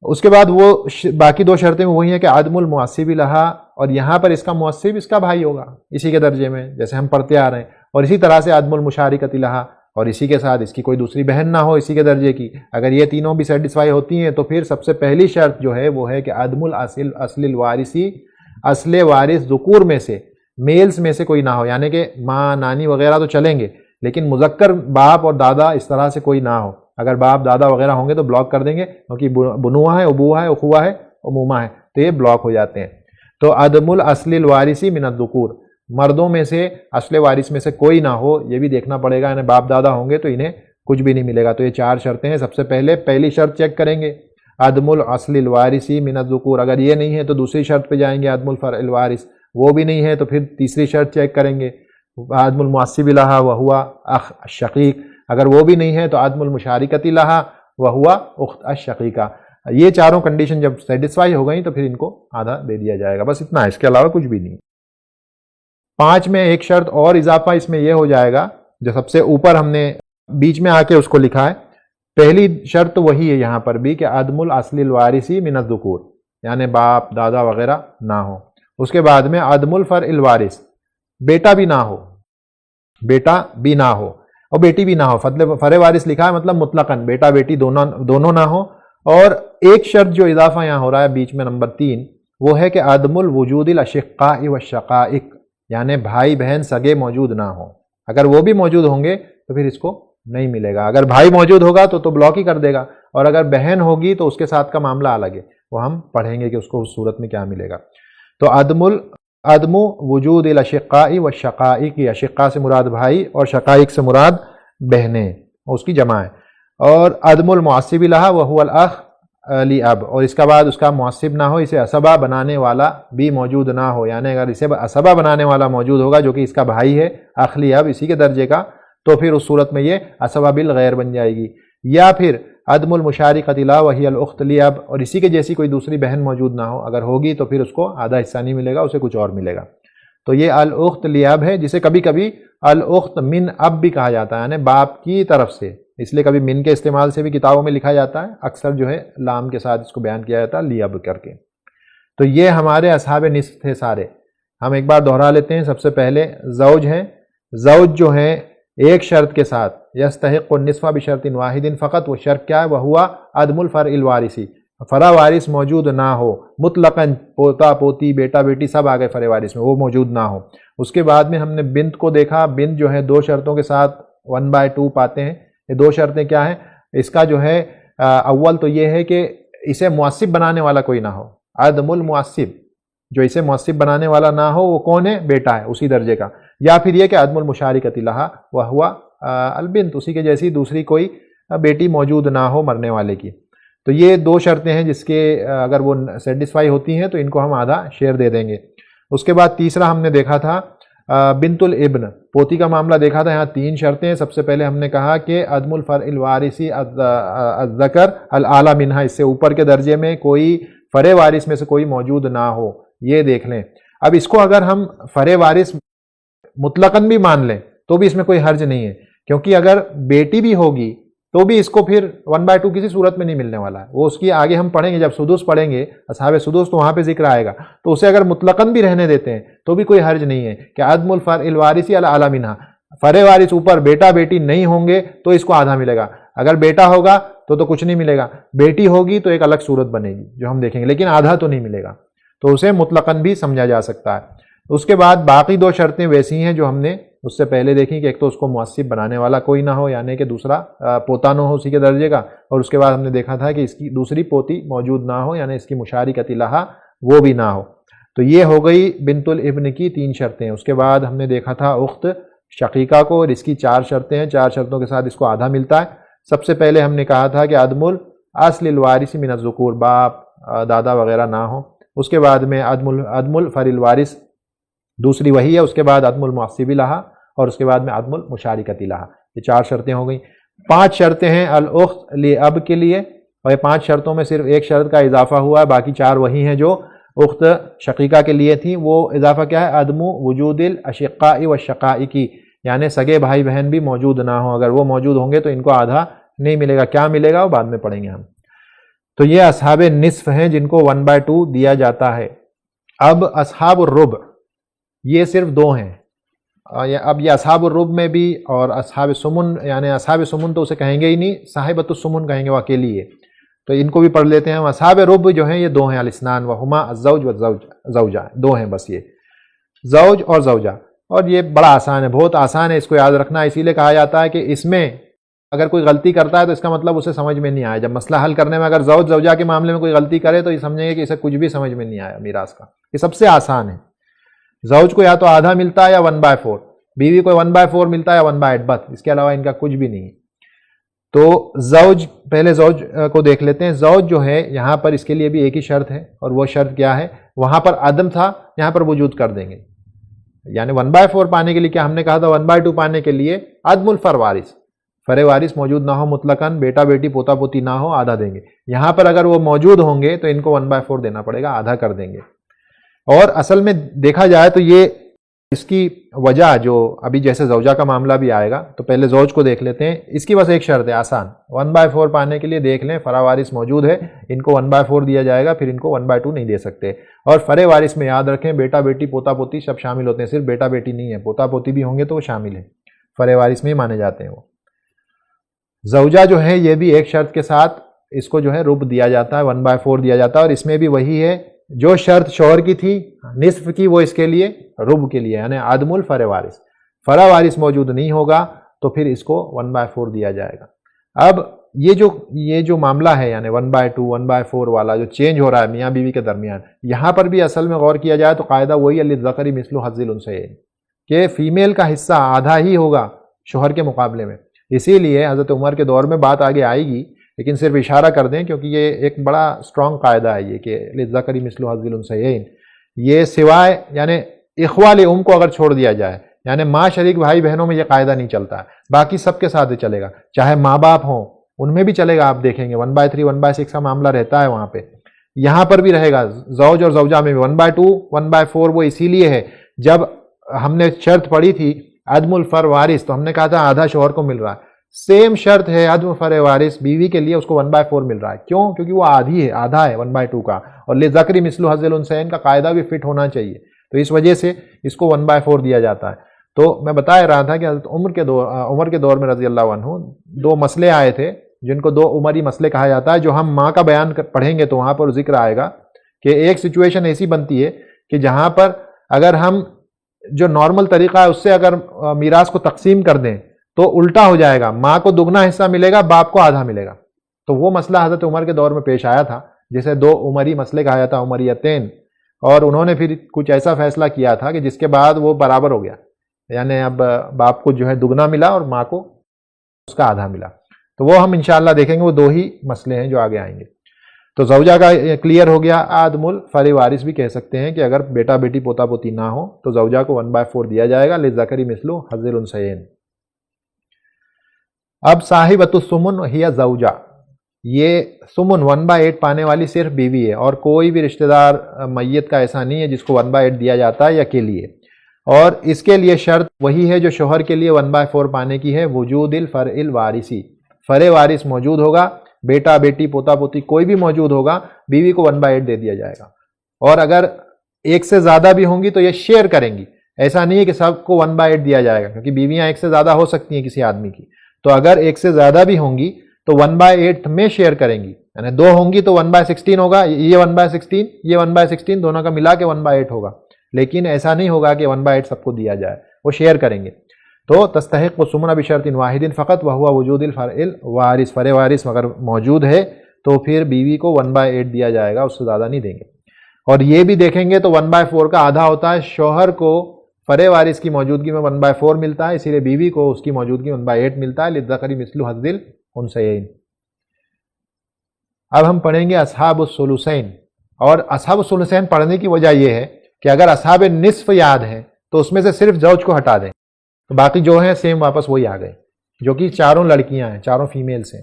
اس کے بعد وہ باقی 2 شرطیں وہی ہیں کہ عدم المعصب لہا، اور یہاں پر اس کا معصب اس کا بھائی ہوگا اسی کے درجے میں جیسے ہم پڑھتے آ رہے ہیں، اور اسی طرح سے عدم المشارکۃ لہا، اور اسی کے ساتھ اس کی کوئی دوسری بہن نہ ہو اسی کے درجے کی۔ اگر یہ تینوں بھی سیٹسفائی ہوتی ہیں تو پھر سب سے پہلی شرط جو ہے وہ ہے کہ عدم الاصل الوارث، اصل وارث ذکور میں سے، میلز میں سے کوئی نہ ہو، یعنی کہ ماں نانی وغیرہ تو چلیں گے لیکن مذکر باپ اور دادا اس طرح سے کوئی نہ ہو، اگر باپ دادا وغیرہ ہوں گے تو بلاک کر دیں گے، کیونکہ بنوا ہے، ابوا ہے، اخوا ہے، امومہ ہے، تو یہ بلاک ہو جاتے ہیں۔ تو عدم الاصل الوارثی من الذکور، مردوں میں سے اصل وارث میں سے کوئی نہ ہو، یہ بھی دیکھنا پڑے گا، یعنی باپ دادا ہوں گے تو انہیں کچھ بھی نہیں ملے گا۔ تو یہ 4 شرطیں ہیں۔ سب سے پہلے پہلی شرط چیک کریں گے، عدم الاصل الوارثی من الذکور، اگر یہ نہیں ہے تو دوسری شرط پہ جائیں گے، عدم الفرع الوارث، وہ بھی نہیں ہے تو پھر تیسری شرط چیک کریں گے، عدم المعصب لہا وہوا اخ الشقیق، اگر وہ بھی نہیں ہے تو عدم المشارکت لہا وہوا اخت الشقیقہ۔ یہ چاروں کنڈیشن جب سیٹسفائی ہو گئیں تو پھر ان کو آدھا دے دیا جائے گا، بس اتنا ہے، اس کے علاوہ کچھ بھی نہیں۔ 5 میں ایک شرط اور اضافہ اس میں یہ ہو جائے گا، جو سب سے اوپر ہم نے بیچ میں آ کے اس کو لکھا ہے۔ پہلی شرط وہی ہے یہاں پر بھی کہ عدم الاصل الوارثی من الذکور، یعنی باپ دادا وغیرہ نہ ہو۔ اس کے بعد میں عدم الفرع الوارث، بیٹا بھی نہ ہو، بیٹا بھی نہ ہو اور بیٹی بھی نہ ہو۔ فرع وارث لکھا ہے مطلب مطلقاً بیٹا بیٹی دونوں نہ ہو۔ اور ایک شرط جو اضافہ یہاں ہو رہا ہے بیچ میں نمبر 3، وہ ہے کہ عدم الوجود الاشقاء والشقائق، یعنی بھائی بہن سگے موجود نہ ہوں۔ اگر وہ بھی موجود ہوں گے تو پھر اس کو نہیں ملے گا۔ اگر بھائی موجود ہوگا تو بلاک ہی کر دے گا، اور اگر بہن ہوگی تو اس کے ساتھ کا معاملہ الگ ہے، وہ ہم پڑھیں گے کہ اس کو اس صورت میں کیا ملے گا۔ تو عدم وجود الاشقاء والشقائق، اشقاء سے مراد بھائی اور شقائق سے مراد بہنیں، اس کی جمع ہے۔ اور عدم المعصب لہا وہو الاخ لاب، اور اس کے بعد اس کا معصب نہ ہو، اسے اسبہ بنانے والا بھی موجود نہ ہو، یعنی اگر اسے اسبہ بنانے والا موجود ہوگا جو کہ اس کا بھائی ہے، اخ لاب اسی کے درجے کا، تو پھر اس صورت میں یہ اسبہ بالغیر بن جائے گی۔ یا پھر عدم المشارکۃ لا وہی الاخت لاب، اور اسی کے جیسی کوئی دوسری بہن موجود نہ ہو، اگر ہوگی تو پھر اس کو آدھا حصہ نہیں ملے گا، اسے کچھ اور ملے گا۔ تو یہ الاخت لاب ہے، جسے کبھی کبھی الاخت من اب بھی کہا جاتا ہے، یعنی باپ کی طرف سے، اس لیے کبھی من کے استعمال سے بھی کتابوں میں لکھا جاتا ہے، اکثر جو ہے لام کے ساتھ اس کو بیان کیا جاتا ہے لیاب کر کے۔ تو یہ ہمارے اصحاب نصف تھے سارے، ہم ایک بار دہرا لیتے ہیں۔ سب سے پہلے زوج ہیں، زوج جو ہیں ایک شرط کے ساتھ، یستحق النصف بشرط واحد فقط، وہ شرط کیا ہے؟ وہ ہوا عدم الفرع الوارثی، فرع وارث موجود نہ ہو، مطلقاً پوتا پوتی بیٹا بیٹی سب آ گئے فرع وارث میں، وہ موجود نہ ہو۔ اس کے بعد میں ہم نے بنت کو دیکھا، بنت جو ہے 2 شرطوں کے ساتھ 1/2 پاتے ہیں۔ یہ 2 شرطیں کیا ہیں؟ اس کا جو ہے اول تو یہ ہے کہ اسے معصب بنانے والا کوئی نہ ہو، عدم المعصب، جو اسے معصب بنانے والا نہ ہو وہ کون ہے؟ بیٹا ہے اسی درجے کا۔ یا پھر یہ کہ عدم المشارکۃ لہا وہو البنت، اسی کے جیسی دوسری کوئی بیٹی موجود نہ ہو مرنے والے کی۔ تو یہ 2 شرطیں ہیں جس کے اگر وہ سیٹسفائی ہوتی ہیں تو ان کو ہم آدھا شیئر دے دیں گے۔ اس کے بعد تیسرا ہم نے دیکھا تھا بنت الابن، پوتی کا معاملہ دیکھا تھا۔ یہاں 3 شرطیں ہیں۔ سب سے پہلے ہم نے کہا کہ عدم الفرع الوارثی الذکر الاعلی منہا، اس سے اوپر کے درجے میں کوئی فرع وارث میں سے کوئی موجود نہ ہو، یہ دیکھ لیں۔ اب اس کو اگر ہم فرع وارث مطلقاً بھی مان لیں تو بھی اس میں کوئی حرج نہیں ہے، کیونکہ اگر بیٹی بھی ہوگی تو بھی اس کو پھر 1/2 کسی صورت میں نہیں ملنے والا ہے، وہ اس کی آگے ہم پڑھیں گے، جب سدس پڑھیں گے اصحاب سدس تو وہاں پہ ذکر آئے گا، تو اسے اگر مطلقاً بھی رہنے دیتے ہیں تو بھی کوئی حرج نہیں ہے کہ عدم الفرع الوارثی الاعلی منہا، فرع وارث اوپر بیٹا بیٹی نہیں ہوں گے تو اس کو آدھا ملے گا، اگر بیٹا ہوگا تو کچھ نہیں ملے گا، بیٹی ہوگی تو ایک الگ صورت بنے گی جو ہم دیکھیں گے، لیکن آدھا تو نہیں ملے گا، تو اسے مطلقاً بھی سمجھا جا سکتا ہے۔ اس کے بعد باقی 2 شرطیں ویسی ہیں جو ہم نے اس سے پہلے دیکھی کہ ایک تو اس کو معصب بنانے والا کوئی نہ ہو، یعنی کہ دوسرا پوتا نہ ہو اسی کے درجے کا، اور اس کے بعد ہم نے دیکھا تھا کہ اس کی دوسری پوتی موجود نہ ہو، یعنی اس کی مشارکۃ لہا وہ بھی نہ ہو۔ تو یہ ہو گئی بنت الابن کی 3 شرطیں۔ اس کے بعد ہم نے دیکھا تھا اخت شقیقہ کو، اور اس کی 4 شرطیں ہیں، 4 شرطوں کے ساتھ اس کو آدھا ملتا ہے۔ سب سے پہلے ہم نے کہا تھا کہ عدم الاصل الوارث من الذکور، باپ دادا وغیرہ نہ ہو۔ اس کے بعد میں عدم الفرع الوارث دوسری وہی ہے، اس کے بعد عدم المعصب لہا، اور اس کے بعد میں عدم المشارکۃ لہا۔ یہ 4 شرطیں ہو گئیں۔ 5 شرطیں ہیں الاخت لاب کے لیے، اور یہ 5 شرطوں میں صرف ایک شرط کا اضافہ ہوا ہے، باقی 4 وہی ہیں جو اخت شقیقہ کے لیے تھیں۔ وہ اضافہ کیا ہے؟ عدم وجود الاشقاء والشقائق، یعنی سگے بھائی بہن بھی موجود نہ ہوں، اگر وہ موجود ہوں گے تو ان کو آدھا نہیں ملے گا۔ کیا ملے گا وہ بعد میں پڑھیں گے ہم۔ تو یہ اصحاب نصف ہیں جن کو 1/2 دیا جاتا ہے۔ اب اصحاب الربع یہ صرف 2 ہیں۔ اب یہ اصحاب الربع میں بھی، اور اصحاب سمن، یعنی اصحاب سمن تو اسے کہیں گے ہی نہیں، صاحبۃ السمن کہیں گے وہ اکیلی ہے، تو ان کو بھی پڑھ لیتے ہیں ہم۔ اصحاب ربع جو ہیں یہ 2 ہیں، الاثنان وہما الزوج والزوجہ، 2 ہیں بس، یہ زوج اور زوجہ۔ اور یہ بڑا آسان ہے، بہت آسان ہے اس کو یاد رکھنا، اسی لیے کہا جاتا ہے کہ اس میں اگر کوئی غلطی کرتا ہے تو اس کا مطلب اسے سمجھ میں نہیں آیا. جب مسئلہ حل کرنے میں اگر زوج زوجہ کے معاملے میں کوئی غلطی کرے تو یہ سمجھیں گے کہ اسے کچھ بھی سمجھ میں نہیں آیا میراث کا. یہ سب سے آسان ہے. زوج کو یا تو آدھا ملتا ہے یا 1/4, بیوی کو 1/4 ملتا ہے یا 1/8, بس اس کے علاوہ ان کا کچھ بھی نہیں. تو زوج, پہلے زوج کو دیکھ لیتے ہیں. زوج جو ہے یہاں پر اس کے لیے بھی ایک ہی شرط ہے, اور وہ شرط کیا ہے؟ وہاں پر عدم تھا, یہاں پر وجود کر دیں گے. یعنی 1/4 پانے کے لیے کیا ہم نے کہا تھا؟ 1/2 پانے کے لیے عدم الفر وارث, فر وارث موجود نہ ہو مطلقاً, بیٹا بیٹی پوتا پوتی نہ ہو, آدھا دیں گے. یہاں پر اگر وہ موجود ہوں گے تو ان کو 1/4 دینا پڑے گا, آدھا کر دیں گے. اور اصل میں دیکھا جائے تو یہ اس کی وجہ جو ابھی جیسے زوجہ کا معاملہ بھی آئے گا, تو پہلے زوج کو دیکھ لیتے ہیں. اس کی بس ایک شرط ہے آسان, 1/4 پانے کے لیے دیکھ لیں فرا وارث موجود ہے, ان کو 1/4 دیا جائے گا, پھر ان کو 1/2 نہیں دے سکتے. اور فرے وارث میں یاد رکھیں بیٹا بیٹی پوتا پوتی سب شامل ہوتے ہیں, صرف بیٹا بیٹی نہیں ہے, پوتا پوتی بھی ہوں گے تو وہ شامل ہیں, فرے وارث میں ہی مانے جاتے ہیں وہ. زوجہ جو ہے یہ بھی ایک شرط کے ساتھ اس کو جو ہے ربع دیا جاتا ہے, 1/4 دیا جاتا ہے, اور اس میں بھی وہی ہے جو شرط شوہر کی تھی نصف کی, وہ اس کے لیے ربع کے لیے, یعنی عدم الفر وارث. فرا وارث موجود نہیں ہوگا تو پھر اس کو 1/4 دیا جائے گا. اب یہ جو معاملہ ہے یعنی 1/2 1/4 والا جو چینج ہو رہا ہے میاں بیوی کے درمیان, یہاں پر بھی اصل میں غور کیا جائے تو قاعدہ وہی ہے للذکر مثل حظ الانثیین, کہ فیمیل کا حصہ آدھا ہی ہوگا شوہر کے مقابلے میں. اسی لیے حضرت عمر کے دور میں بات آگے آئے گی, لیکن صرف اشارہ کر دیں کیونکہ یہ ایک بڑا اسٹرانگ قاعدہ ہے یہ کہ للذکر مثل حظ الانثیین. یہ سوائے یعنی اخوال ام کو اگر چھوڑ دیا جائے, یعنی ماں شریک بھائی بہنوں میں یہ قاعدہ نہیں چلتا ہے, باقی سب کے ساتھ چلے گا, چاہے ماں باپ ہوں ان میں بھی چلے گا. آپ دیکھیں گے 1/3 1/6 کا معاملہ رہتا ہے وہاں پہ, یہاں پر بھی رہے گا. زوج اور زوجہ میں بھی 1/2 1/4 وہ اسی لیے ہے, جب ہم نے شرط پڑھی تھی عدم الفر وارث تو ہم نے کہا تھا آدھا شوہر کو مل رہا ہے. سیم شرط ہے عدم فر وارث بیوی کے لیے, اس کو 1/4 مل رہا ہے. کیوں؟ کیونکہ وہ آدھا ہے 1/2 کا, اور للذکر مثل حظ الانثیین کا قاعدہ بھی فٹ ہونا چاہیے, تو اس وجہ سے اس کو 1/4 دیا جاتا ہے. تو میں بتا رہا تھا کہ حضرت عمر کے دور میں رضی اللہ عنہ دو مسئلے آئے تھے جن کو دو عمری مسئلے کہا جاتا ہے. جو ہم ماں کا بیان پڑھیں گے تو وہاں پر ذکر آئے گا کہ ایک سچویشن ایسی بنتی ہے کہ جہاں پر اگر ہم جو نارمل طریقہ ہے اس سے اگر میراث کو تقسیم کر دیں تو الٹا ہو جائے گا, ماں کو دگنا حصہ ملے گا, باپ کو آدھا ملے گا. تو وہ مسئلہ حضرت عمر کے دور میں پیش آیا تھا جسے دو عمری مسئلے کہا جاتا, عمریتین, اور انہوں نے پھر کچھ ایسا فیصلہ کیا تھا کہ جس کے بعد وہ برابر ہو گیا, یعنی اب باپ کو جو ہے دگنا ملا اور ماں کو اس کا آدھا ملا. تو وہ ہم انشاءاللہ دیکھیں گے, وہ دو ہی مسئلے ہیں جو آگے آئیں گے. تو زوجہ کا کلیئر ہو گیا. عدم الفر وارث بھی کہہ سکتے ہیں کہ اگر بیٹا بیٹی پوتا پوتی نہ ہو تو زوجہ کو 1/4 دیا جائے گا, للذکر مثل حظ الانثیین. اب صاحبۃ الثمن ہی زوجہ, یہ ثمن 1/8 پانے والی صرف بیوی ہے, اور کوئی بھی رشتہ دار میت کا ایسا نہیں ہے جس کو 1/8 دیا جاتا ہے یا کے لیے. اور اس کے لیے شرط وہی ہے جو شوہر کے لیے 1/4 پانے کی ہے, وجود الفرع الوارثی, فرع وارث موجود ہوگا, بیٹا بیٹی پوتا پوتی کوئی بھی موجود ہوگا, بیوی کو 1/8 دے دیا جائے گا. اور اگر ایک سے زیادہ بھی ہوں گی تو یہ شیئر کریں گی, ایسا نہیں ہے کہ سب کو 1/8 دیا جائے گا, کیونکہ بیویاں ایک سے زیادہ ہو سکتی ہیں کسی آدمی کی. تو اگر ایک سے زیادہ بھی ہوں گی تو 1/8 میں شیئر کریں گی, یعنی 2 ہوں گی تو 1/16 ہوگا, یہ 1/16 یہ 1/16 دونوں کا ملا کے 1/8 ہوگا. لیکن ایسا نہیں ہوگا کہ 1/8 سب کو دیا جائے, وہ شیئر کریں گے. تو تستحق الثمن بشرط واحد فقط وهو وجود الفرع الوارث, فرع وارث مگر موجود ہے تو پھر بیوی کو 1/8 دیا جائے گا, اس سے زیادہ نہیں دیں گے. اور یہ بھی دیکھیں گے تو 1/4 کا آدھا ہوتا ہے, شوہر کو فرع وارث کی موجودگی میں 1/4 ملتا ہے, اسی لیے بیوی کو اس کی موجودگی میں 1/8 ملتا ہے, للذکر مثل حظ الانثیین. اب ہم پڑھیں گے اصحاب الثلثین, اور اصحاب الثلثین پڑھنے کی وجہ یہ ہے کہ اگر اصحاب نصف یاد ہے تو اس میں سے صرف زوج کو ہٹا دیں تو باقی جو ہیں سیم واپس وہی آ گئے, جو کہ چاروں لڑکیاں ہیں, چاروں فیمیلز ہیں.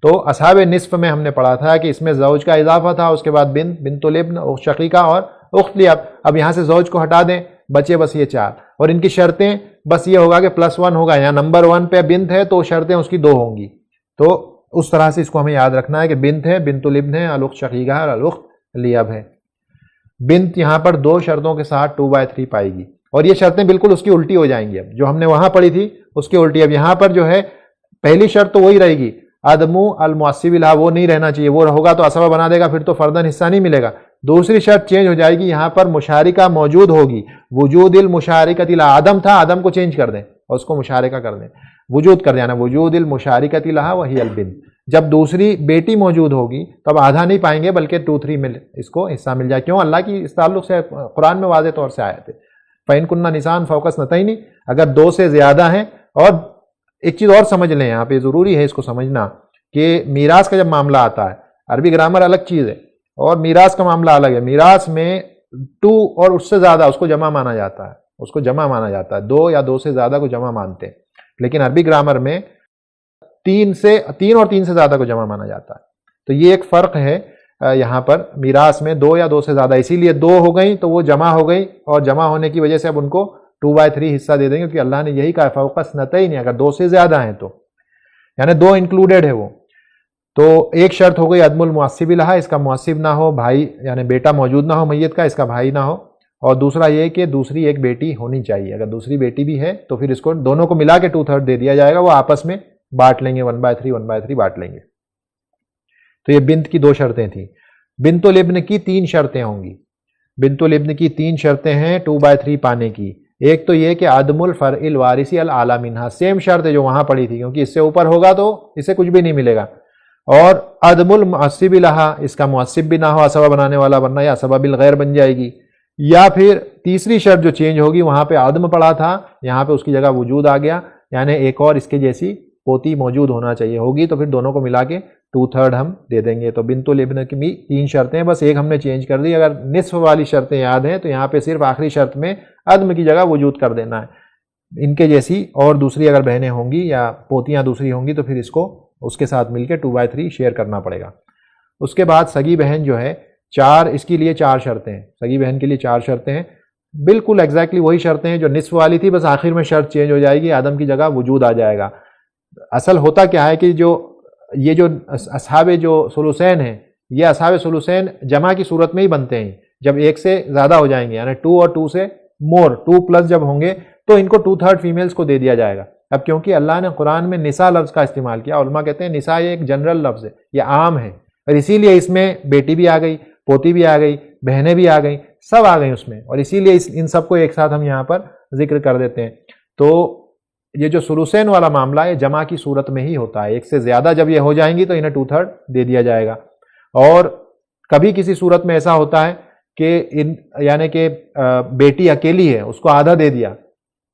تو اصحاب نصف میں ہم نے پڑھا تھا کہ اس میں زوج کا اضافہ تھا, اس کے بعد بنت الابن, اخت شقیقہ اور اخت لیاب. اب یہاں سے زوج کو ہٹا دیں, بچے بس یہ 4, اور ان کی شرطیں بس یہ ہوگا کہ +1 ہوگا, یہاں نمبر 1 پہ بنت ہے تو شرطیں اس کی 2 ہوں گی. تو اس طرح سے اس کو ہمیں یاد رکھنا ہے کہ بنت ہے, بنت الابن ہے, الاخت شقیقہ ہے, اور الاخت لیاب ہے. بنت یہاں پر 2 شرطوں کے ساتھ 2/3 پائے گی, اور یہ شرطیں بالکل اس کی الٹی ہو جائیں گی. اب جو ہم نے وہاں پڑھی تھی اس کی الٹی, اب یہاں پر جو ہے پہلی شرط تو وہی رہے گی, عدم المعصب لہا, وہ نہیں رہنا چاہیے, وہ ہوگا تو عصبہ بنا دے گا, پھر تو فردن حصہ نہیں ملے گا. دوسری شرط چینج ہو جائے گی, یہاں پر مشارکہ موجود ہوگی, وجود المشارکۃ لا, عدم تھا, عدم کو چینج کر دیں اور اس کو مشارکہ کر دیں. وجود کر جانا، وجود المشارکۃ لہا وہی البنت، جب دوسری بیٹی موجود ہوگی تو اب آدھا نہیں پائیں گے بلکہ 2/3 میں اس کو حصہ مل جائے. کیوں؟ اللہ کی اس تعلق سے قرآن میں واضح طور سے آئے تھے فَإِن كُنَّ نِسَاءً فَوْقَ اثْنَتَيْنِ، اگر 2 سے زیادہ ہیں. اور ایک چیز اور سمجھ لیں یہاں پہ، ضروری ہے اس کو سمجھنا کہ میراث کا جب معاملہ آتا ہے، عربی گرامر الگ چیز ہے اور میراث کا معاملہ الگ ہے. میراث میں 2 اور اس سے زیادہ اس کو جمع مانا جاتا ہے، اس کو جمع مانا جاتا ہے، 2 یا 2 سے زیادہ کو جمع مانتے ہیں. لیکن عربی گرامر میں 3 اور 3 سے زیادہ کو جمع مانا جاتا ہے. تو یہ ایک فرق ہے یہاں پر میراث میں، 2 یا 2 سے زیادہ، اسی لیے 2 ہو گئیں تو وہ جمع ہو گئی، اور جمع ہونے کی وجہ سے اب ان کو 2/3 حصہ دے دیں گے، کیونکہ اللہ نے یہی کہا فوق اثنتین، اگر 2 سے زیادہ ہیں تو، یعنی 2 انکلوڈیڈ ہے وہ. تو ایک شرط ہو گئی عدم المعصب لہا، اس کا معصب نہ ہو، بھائی یعنی بیٹا موجود نہ ہو میت کا، اس کا بھائی نہ ہو. اور دوسرا یہ کہ دوسری ایک بیٹی ہونی چاہیے، اگر دوسری بیٹی بھی ہے تو پھر اس کو دونوں کو ملا کے 2/3 دے دیا جائے گا، وہ آپس میں بانٹ لیں گے، 1/3 بانٹ لیں گے. تو یہ بنت کی 2 شرطیں تھیں. بنت الابن کی 3 شرطیں ہوں گی. بنت الابن کی 3 شرطیں ہیں 2/3 پانے کی. ایک تو یہ کہ عدم الفرع الوارث الاعلی منہا، سیم شرط ہے جو وہاں پڑی تھی، کیونکہ اس سے اوپر ہوگا تو اسے کچھ بھی نہیں ملے گا. اور عدم المعصب لہا، اس کا معصب بھی نہ ہو اسبہ بنانے والا، ورنہ یا اسبہ بالغیر بن جائے گی. یا پھر تیسری شرط جو چینج ہوگی، وہاں پہ عدم پڑا تھا، یہاں پہ اس کی جگہ وجود آ گیا، یعنی ایک اور اس کے جیسی پوتی موجود ہونا چاہیے، ہوگی تو پھر دونوں کو ملا کے 2/3 ہم دے دیں گے. تو بنت الابن کی بھی 3 شرطیں، بس ایک ہم نے چینج کر دی. اگر نصف والی شرطیں یاد ہیں تو یہاں پہ صرف آخری شرط میں عدم کی جگہ وجود کر دینا ہے. ان کے جیسی اور دوسری اگر بہنیں ہوں گی یا پوتیاں دوسری ہوں گی تو پھر اس کو اس کے ساتھ مل کے 2/3 شیئر کرنا پڑے گا. اس کے بعد سگی بہن جو ہے 4، اس کے لیے 4 شرطیں ہیں. سگی بہن کے لیے 4 شرطیں ہیں، بالکل ایگزیکٹلی وہی شرطیں ہیں جو نصف والی تھی، بس آخر میں شرط چینج ہو جائے گی، عدم کی جگہ وجود آ جائے گا. اصل ہوتا کیا ہے کہ یہ جو اصحاب جو ثلثین ہیں، یہ اصحاب ثلثین جمع کی صورت میں ہی بنتے ہیں جب 1 سے زیادہ ہو جائیں گے، یعنی 2 اور 2 سے مور، 2+ جب ہوں گے تو ان کو 2/3 فیمیلز کو دے دیا جائے گا. اب کیونکہ اللہ نے قرآن میں نساء لفظ کا استعمال کیا، علماء کہتے ہیں نساء یہ ایک جنرل لفظ ہے، یہ عام ہے، اور اسی لیے اس میں بیٹی بھی آ گئی، پوتی بھی آ گئی، بہنیں بھی آ گئیں، سب آ گئیں اس میں، اور اسی لیے ان سب کو ایک ساتھ ہم یہاں پر ذکر کر دیتے ہیں. تو یہ جو ثلثین والا معاملہ ہے جمع کی صورت میں ہی ہوتا ہے، 1 سے زیادہ جب یہ ہو جائیں گی تو انہیں 2/3 دے دیا جائے گا. اور کبھی کسی صورت میں ایسا ہوتا ہے کہ یعنی کہ بیٹی اکیلی ہے، اس کو آدھا دے دیا،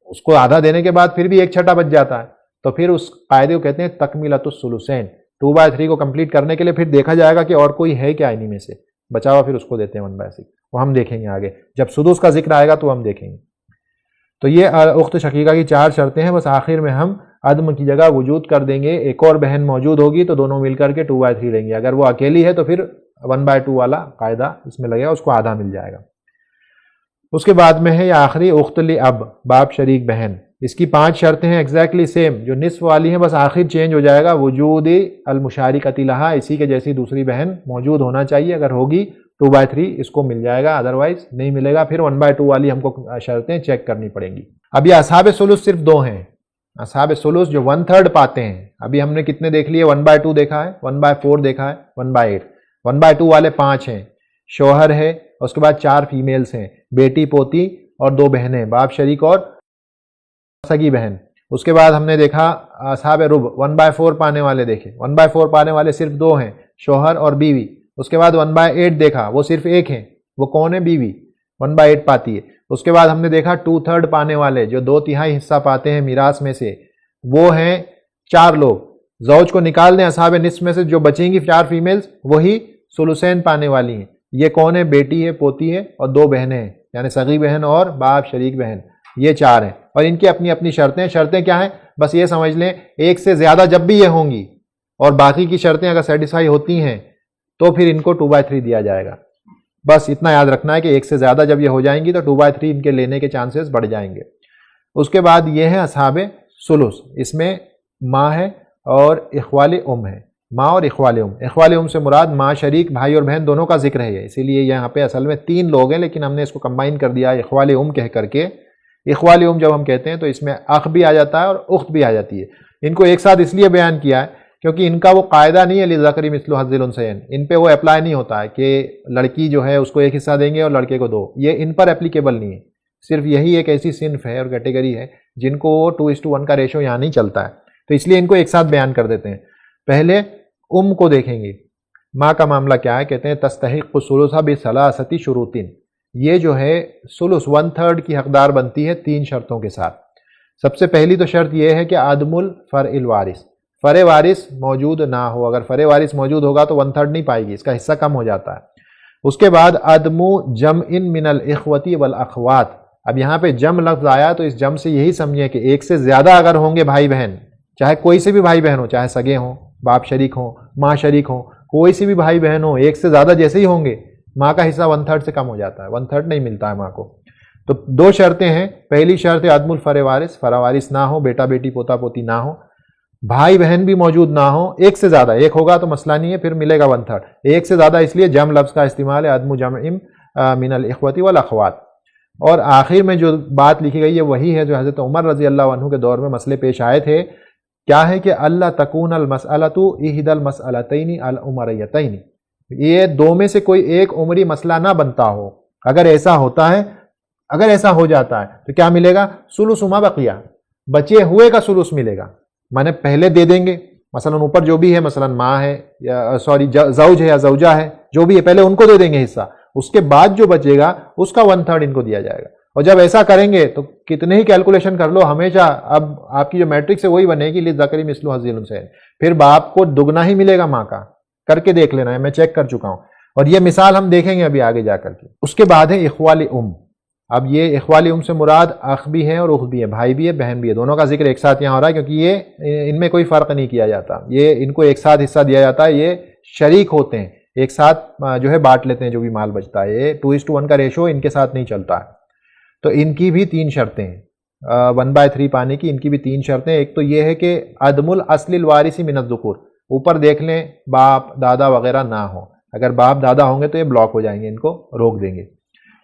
اس کو آدھا دینے کے بعد پھر بھی 1/6 بچ جاتا ہے، تو پھر اس قاعدے کو کہتے ہیں تکمیلۃ الثلثین. 2/3 کو کمپلیٹ کرنے کے لیے پھر دیکھا جائے گا کہ اور کوئی ہے کیا انہی میں سے بچا ہوا، پھر اس کو دیتے ہیں 1/6. وہ ہم دیکھیں گے آگے جب سدس کا ذکر آئے گا تو ہم دیکھیں گے. تو یہ اخت شقیقہ کی 4 شرطیں ہیں، بس آخر میں ہم عدم کی جگہ وجود کر دیں گے. ایک اور بہن موجود ہوگی تو دونوں مل کر کے 2/3 لیں گے، اگر وہ اکیلی ہے تو پھر 1/2 والا قاعدہ اس میں لگے گا، اس کو آدھا مل جائے گا. اس کے بعد میں ہے یہ آخری اخت لاب، باپ شریک بہن. اس کی 5 شرطیں ہیں ایگزیکٹلی سیم جو نصف والی ہیں، بس آخر چینج ہو جائے گا، وجود المشارکۃ لہا، اسی کے جیسی دوسری بہن موجود ہونا چاہیے، اگر ہوگی 2/3 اس کو مل جائے گا، ادروائز نہیں ملے گا. پھر 1/2 والی ہم کو شرطیں چیک کرنی پڑیں گی. اب یہ اصحاب ثلث صرف 2 ہیں، اصحاب ثلث جو 1/3 پاتے ہیں. ابھی ہم نے کتنے دیکھ لیے؟ 1/2 دیکھا ہے، 1/4 دیکھا ہے، 1/8. 1/2 والے 5 ہیں، شوہر ہے، اس کے بعد 4 فیمیلز ہیں، بیٹی پوتی اور 2 بہنیں، باپ شریک اور سگی بہن. اس کے بعد ہم نے دیکھا اصحاب ربع 1/4 پانے والے دیکھے، 1/4 پانے والے صرف 2 ہیں، شوہر اور بیوی. اس کے بعد 1/8 دیکھا، وہ صرف ایک ہیں، وہ کون ہے؟ بیوی 1/8 پاتی ہے. اس کے بعد ہم نے دیکھا 2/3 پانے والے جو 2/3 حصہ پاتے ہیں میراث میں سے، وہ ہیں 4 لوگ. زوج کو نکال دیں اصحاب نصف میں سے، جو بچیں گی 4 فیمیلز وہی ثلثین پانے والی ہیں. یہ کون ہے؟ بیٹی ہے، پوتی ہے اور 2 بہنیں ہیں، یعنی سگی بہن اور باپ شریک بہن، یہ 4 ہیں. اور ان کی اپنی اپنی شرطیں. شرطیں کیا ہیں؟ بس یہ سمجھ لیں 1 سے زیادہ جب بھی یہ ہوں گی اور باقی کی شرطیں اگر سیٹسفائی ہوتی ہیں تو پھر ان کو 2/3 دیا جائے گا. بس اتنا یاد رکھنا ہے کہ 1 سے زیادہ جب یہ ہو جائیں گی تو 2/3 ان کے لینے کے چانسز بڑھ جائیں گے. اس کے بعد یہ ہے اصحاب ثلث، اس میں ماں ہے اور اخوال ام ہے. ماں اور اخوال ام. اخوال ام سے مراد ماں شریک، بھائی اور بہن دونوں کا ذکر ہے، اسی لیے یہاں پہ اصل میں 3 لوگ ہیں، لیکن ہم نے اس کو کمبائن کر دیا اخوال ام کہہ کر کے. اخوال ام جب ہم کہتے ہیں تو اس میں اخ بھی آ جاتا ہے اور اخت بھی آ جاتی ہے. ان کو ایک ساتھ اس لیے بیان کیا ہے کیونکہ ان کا وہ قاعدہ نہیں ہے للذکر مثل حظ الانثیین، ان پہ وہ اپلائی نہیں ہوتا ہے کہ لڑکی جو ہے اس کو 1 حصہ دیں گے اور لڑکے کو 2. یہ ان پر اپلیکیبل نہیں ہے. صرف یہی ایک ایسی صنف ہے اور کیٹیگری ہے جن کو 2:1 کا ریشو یہاں نہیں چلتا ہے. تو اس لیے ان کو ایک ساتھ بیان کر دیتے ہیں۔ پہلے کو دیکھیں گے، ماں کا معاملہ کیا ہے، کہتے ہیں تستحق الثلث بثلاثۃ شروط، یہ جو ہے ثلث 1/3 کی حقدار بنتی ہے 3 شرطوں کے ساتھ۔ سب سے پہلی تو شرط یہ ہے کہ عدم الفرع الوارث، فرع وارث موجود نہ ہو، اگر فرع وارث موجود ہوگا تو 1/3 نہیں پائے گی، اس کا حصہ کم ہو جاتا ہے۔ اس کے بعد عدم جمع من الاخوۃ والاخوات، اب یہاں پہ جم لفظ آیا تو اس جم سے یہی سمجھیں کہ ایک سے زیادہ اگر ہوں گے بھائی بہن، چاہے کوئی سے بھی بھائی بہن ہو، چاہے سگے ہوں، باپ شریک ہوں، ماں شریک ہوں، کوئی سے بھی بھائی بہن ہو، ایک سے زیادہ جیسے ہی ہوں گے ماں کا حصہ 1/3 سے کم ہو جاتا ہے، 1/3 نہیں ملتا ہے ماں کو۔ تو 2 شرطیں ہیں، پہلی شرط عدم الفرع وارث، فرع وارث نہ ہو، بیٹا بیٹی پوتا پوتی نہ ہو، بھائی بہن بھی موجود نہ ہو، ایک سے زیادہ، ایک ہوگا تو مسئلہ نہیں ہے، پھر ملے گا 1/3، ایک سے زیادہ اس لیے جم لفظ کا استعمال ہے، عدم جمع من الاخوۃ والاخوات۔ اور آخر میں جو بات لکھی گئی ہے وہی ہے جو حضرت عمر رضی اللہ عنہ کے دور میں مسئلے پیش آئے تھے، کیا ہے کہ اللہ تکون المسألۃ احدی المسألتین العمریتین، یہ دو میں سے کوئی ایک عمری مسئلہ نہ بنتا ہو، اگر ایسا ہوتا ہے، اگر ایسا ہو جاتا ہے تو کیا ملے گا، ثلث ما بقیہ، بچے ہوئے کا ثلث ملے گا، مانے پہلے دے دیں گے، مثلا اوپر جو بھی ہے، مثلا ماں ہے یا زوج ہے یا زوجہ ہے، جو بھی ہے پہلے ان کو دے دیں گے حصہ، اس کے بعد جو بچے گا اس کا 1/3 ان کو دیا جائے گا۔ اور جب ایسا کریں گے تو کتنے ہی کیلکولیشن کر لو، ہمیشہ اب آپ کی جو میٹرکس ہے وہی بنے گی، للذکر مثل حظ الانثیین، پھر باپ کو دگنا ہی ملے گا ماں کا، کر کے دیکھ لینا ہے، میں چیک کر چکا ہوں، اور یہ مثال ہم دیکھیں گے ابھی آگے جا کر کے۔ اس کے بعد ہے اخوال اب یہ اخوال سے مراد اخ بھی ہے اور اخت بھی ہے، بھائی بھی ہے بہن بھی ہے، دونوں کا ذکر ایک ساتھ یہاں ہو رہا ہے، کیونکہ یہ ان میں کوئی فرق نہیں کیا جاتا، یہ ان کو ایک ساتھ حصہ دیا جاتا ہے، یہ شریک ہوتے ہیں، ایک ساتھ جو ہے بانٹ لیتے ہیں جو بھی مال بچتا ہے، یہ 2:1 کا ریشو ان کے ساتھ نہیں چلتا ہے۔ تو ان کی بھی 3 شرطیں ہیں، 1/3 پانے کی ان کی بھی 3 شرطیں، ایک تو یہ ہے کہ عدم الاصل الوارث من الذکور، اوپر دیکھ لیں باپ دادا وغیرہ نہ ہو، اگر باپ دادا ہوں گے تو یہ بلاک ہو جائیں گے، ان کو روک دیں گے۔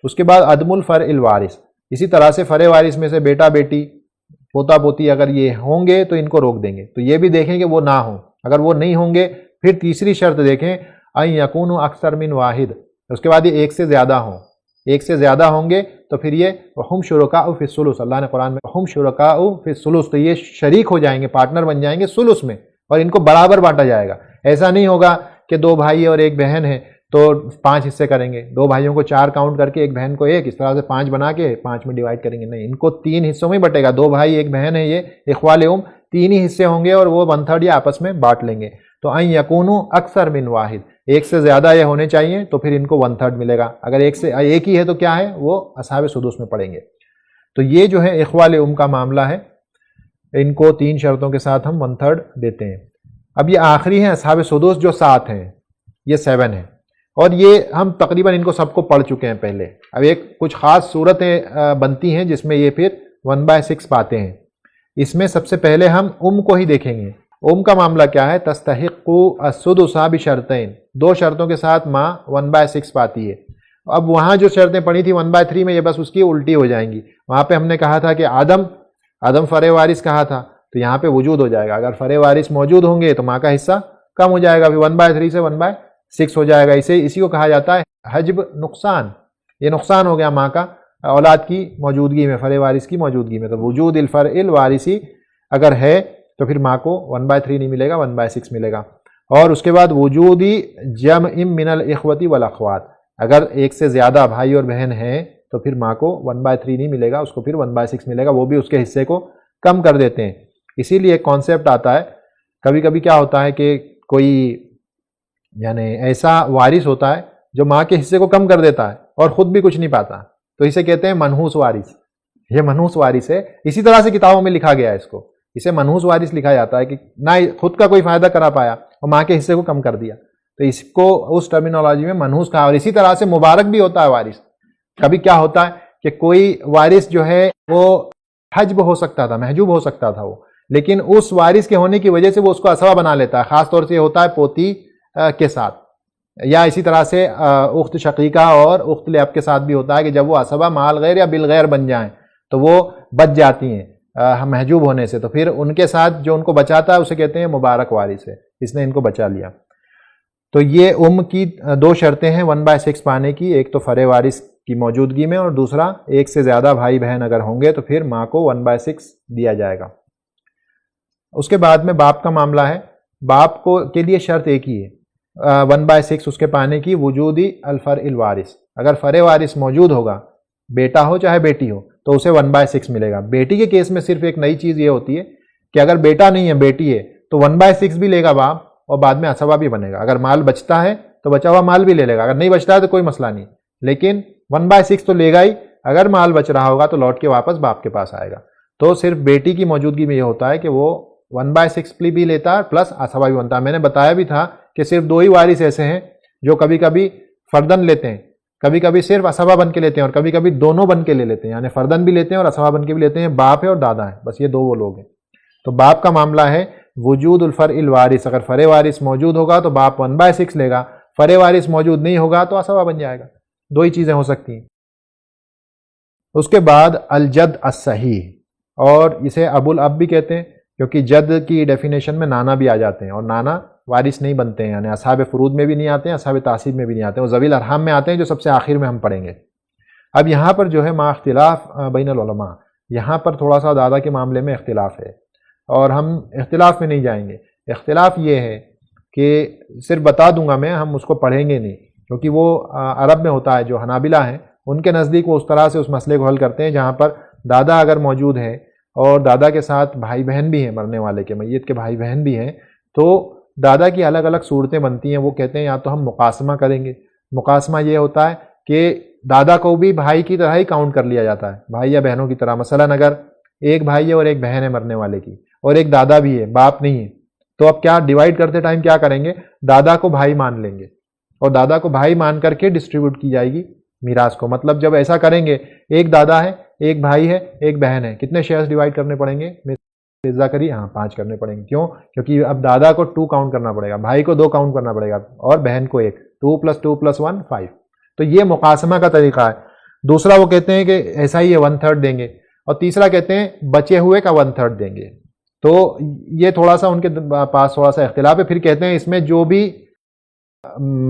اس کے بعد عدم الفرع الوارث، اسی طرح سے فرع وارث میں سے بیٹا بیٹی پوتا پوتی اگر یہ ہوں گے تو ان کو روک دیں گے، تو یہ بھی دیکھیں کہ وہ نہ ہوں، اگر وہ نہیں ہوں گے پھر تیسری شرط دیکھیں ان یکونوا اکثر من واحد، اس کے بعد یہ ایک سے زیادہ ہوں، ایک سے زیادہ ہوں گے تو پھر یہ ہم شرکاء فی الثلث، اللہ نے قرآن میں ہم شرکاء فی الثلث، تو یہ شریک ہو جائیں گے، پارٹنر بن جائیں گے ثلث میں، اور ان کو برابر بانٹا جائے گا۔ ایسا نہیں ہوگا کہ 2 بھائی اور 1 بہن ہے تو 5 حصے کریں گے، 2 بھائیوں کو 4 کاؤنٹ کر کے 1 بہن کو 1، اس طرح سے 5 بنا کے 5 میں ڈیوائڈ کریں گے، نہیں، ان کو 3 حصوں میں بٹے گا، 2 بھائی 1 بہن ہے، یہ اخوال 3 ہی حصے ہوں گے اور وہ 1/3 یہ آپس میں بانٹ لیں گے۔ تو ان یکونوا اکثر من واحد، ایک سے زیادہ یہ ہونے چاہیے تو پھر ان کو 1/3 ملے گا، اگر ایک ہی ہے تو کیا ہے، وہ اصحاب سدس میں پڑیں گے۔ تو یہ جو ہے اخوال کا معاملہ ہے، ان کو 3 شرطوں کے ساتھ ہم 1/3 دیتے ہیں۔ اب یہ آخری ہیں اصحاب سدس جو 7 ہیں، یہ 7 ہیں، اور یہ ہم تقریباً ان کو سب کو پڑھ چکے ہیں پہلے۔ اب کچھ خاص صورتیں بنتی ہیں جس میں یہ پھر 1/6 پاتے ہیں، اس میں سب سے پہلے ہم کو ہی دیکھیں گے۔ کا معاملہ کیا ہے، تستحق السدس بشرطین، 2 شرطوں کے ساتھ ماں 1/6 پاتی ہے۔ اب وہاں جو شرطیں پڑھی تھی 1/3 میں، یہ بس اس کی الٹی ہو جائیں گی، وہاں پہ ہم نے کہا تھا کہ عدم فرع وارث کہا تھا، تو یہاں پہ وجود ہو جائے گا، اگر فرع وارث موجود ہوں گے تو ماں کا حصہ کم ہو جائے گا، پھر 1/3 سے 1/6 ہو جائے گا، اسی کو کہا جاتا ہے حجب نقصان، یہ نقصان ہو گیا ماں کا اولاد کی موجودگی میں، فرع وارث کی موجودگی میں، تو وجود الفرع الوارث اگر ہے تو پھر ماں کو 1/3 نہیں ملے گا، 1/6 ملے گا۔ اور اس کے بعد وجودی جمع من الاخوۃ والاخوات، اگر ایک سے زیادہ بھائی اور بہن ہیں تو پھر ماں کو 1/3 نہیں ملے گا، اس کو پھر 1/6 ملے گا، وہ بھی اس کے حصے کو کم کر دیتے ہیں۔ اسی لیے ایک کانسیپٹ آتا ہے، کبھی کبھی کیا ہوتا ہے کہ کوئی یعنی ایسا وارث ہوتا ہے جو ماں کے حصے کو کم کر دیتا ہے اور خود بھی کچھ نہیں پاتا، تو اسے کہتے ہیں منحوس وارث، یہ منحوس وارث ہے، اسی طرح سے کتابوں میں لکھا گیا ہے، اسے منحوس وارث لکھا جاتا ہے کہ نہ خود کا کوئی فائدہ کرا پایا اور ماں کے حصے کو کم کر دیا، تو اس کو اس ٹرمینالوجی میں منحوس کہا۔ اور اسی طرح سے مبارک بھی ہوتا ہے وارث، کبھی کیا ہوتا ہے کہ کوئی وارث جو ہے وہ حجب ہو سکتا تھا، محجوب ہو سکتا تھا وہ، لیکن اس وارث کے ہونے کی وجہ سے وہ اس کو اسبہ بنا لیتا ہے، خاص طور سے یہ ہوتا ہے پوتی کے ساتھ، یا اسی طرح سے اخت شقیقہ اور اخت لعب کے ساتھ بھی ہوتا ہے کہ جب وہ اسبہ مال غیر یا بالغیر بن جائیں تو وہ بچ جاتی ہیں محجوب ہونے سے، تو پھر ان کے ساتھ جو ان کو بچاتا ہے اسے کہتے ہیں مبارک وارث ہے، اس نے ان کو بچا لیا۔ تو یہ کی 2 شرطیں ہیں 1/6 پانے کی، ایک تو فرع وارث کی موجودگی میں، اور دوسرا ایک سے زیادہ بھائی بہن اگر ہوں گے تو پھر ماں کو 1/6 دیا جائے گا۔ اس کے بعد میں باپ کا معاملہ ہے. باپ کو کے لیے شرط ایک ہی ہے 1/6 اس کے پانے کی، وجودی الفرع الوارث. اگر فرع وارث موجود ہوگا، بیٹا ہو چاہے بیٹی ہو، تو اسے 1/6 ملے گا. بیٹی کے کیس میں صرف ایک نئی چیز یہ ہوتی ہے کہ اگر بیٹا نہیں ہے بیٹی ہے تو 1/6 بھی لے گا باپ اور بعد میں عصبہ بھی بنے گا. اگر مال بچتا ہے تو بچا ہوا مال بھی لے لے گا، اگر نہیں بچتا ہے تو کوئی مسئلہ نہیں، لیکن 1/6 تو لے گا ہی. اگر مال بچ رہا ہوگا تو لوٹ کے واپس باپ کے پاس آئے گا. تو صرف بیٹی کی موجودگی میں یہ ہوتا ہے کہ وہ 1/6 بھی لیتا ہے پلس عصبہ بھی بنتا ہے. میں نے بتایا بھی تھا کہ صرف 2 ہی وارث ایسے ہیں جو کبھی کبھی فردن لیتے ہیں، کبھی کبھی صرف عصبہ بن کے لیتے ہیں، اور کبھی کبھی دونوں بن کے لے لیتے ہیں، یعنی فردن بھی لیتے ہیں اور عصبہ بن کے بھی لیتے ہیں. باپ ہے اور دادا ہے، بس یہ 2 وہ لوگ ہیں. تو باپ کا معاملہ ہے وجود الفرع الوارث. اگر فرع وارث موجود ہوگا تو باپ 1/6 لے گا، فرع وارث موجود نہیں ہوگا تو عصبہ بن جائے گا. 2 ہی چیزیں ہو سکتی ہیں. اس کے بعد الجد الصحیح، اور اسے ابو الاب بھی کہتے ہیں کیونکہ جد کی ڈیفینیشن میں نانا بھی آ جاتے ہیں، اور نانا وارث نہیں بنتے ہیں، یعنی اصحاب فروض میں بھی نہیں آتے ہیں، اصحاب تعصیب میں بھی نہیں آتے ہیں، وہ ذوی الارحام میں آتے ہیں جو سب سے آخر میں ہم پڑھیں گے. اب یہاں پر جو ہے ما اختلاف بین العلماء، یہاں پر تھوڑا سا دادا کے معاملے میں اختلاف ہے، اور ہم اختلاف میں نہیں جائیں گے. اختلاف یہ ہے کہ صرف بتا دوں گا میں، ہم اس کو پڑھیں گے نہیں، کیونکہ وہ عرب میں ہوتا ہے. جو حنابلہ ہیں ان کے نزدیک وہ اس طرح سے اس مسئلے کو حل کرتے ہیں جہاں پر دادا اگر موجود ہے اور دادا کے ساتھ بھائی بہن بھی ہیں، مرنے والے کے میت کے بھائی بہن بھی ہیں، تو دادا کی الگ الگ صورتیں بنتی ہیں. وہ کہتے ہیں یا تو ہم مقاسمہ کریں گے. مقاسمہ یہ ہوتا ہے کہ دادا کو بھی بھائی کی طرح ہی کاؤنٹ کر لیا جاتا ہے، بھائی یا بہنوں کی طرح. مثلا اگر ایک بھائی ہے اور ایک بہن ہے مرنے والے کی، اور ایک دادا بھی ہے، باپ نہیں ہے، تو اب کیا ڈیوائیڈ کرتے ٹائم کیا کریں گے؟ دادا کو بھائی مان لیں گے، اور دادا کو بھائی مان کر کے ڈسٹریبیوٹ کی جائے گی میراث کو. مطلب جب ایسا کریں گے، ایک دادا ہے، ایک بھائی ہے، ایک بہن ہے، کتنے شیئرز ڈیوائیڈ کرنے پڑیں گے؟ فضا کری، ہاں 5 کرنے پڑیں گے. کیوں؟ کیونکہ اب دادا کو 2 کاؤنٹ کرنا پڑے گا، بھائی کو 2 کاؤنٹ کرنا پڑے گا، اور بہن کو 1. 2 + 2 + 1 5. تو یہ مقاسمہ کا طریقہ ہے. دوسرا وہ کہتے ہیں کہ ایسا ہی ہے 1/3 دیں گے، اور تیسرا کہتے ہیں بچے ہوئے کا 1/3 دیں گے. تو یہ تھوڑا سا ان کے پاس تھوڑا سا اختلاف ہے. پھر کہتے ہیں اس میں جو بھی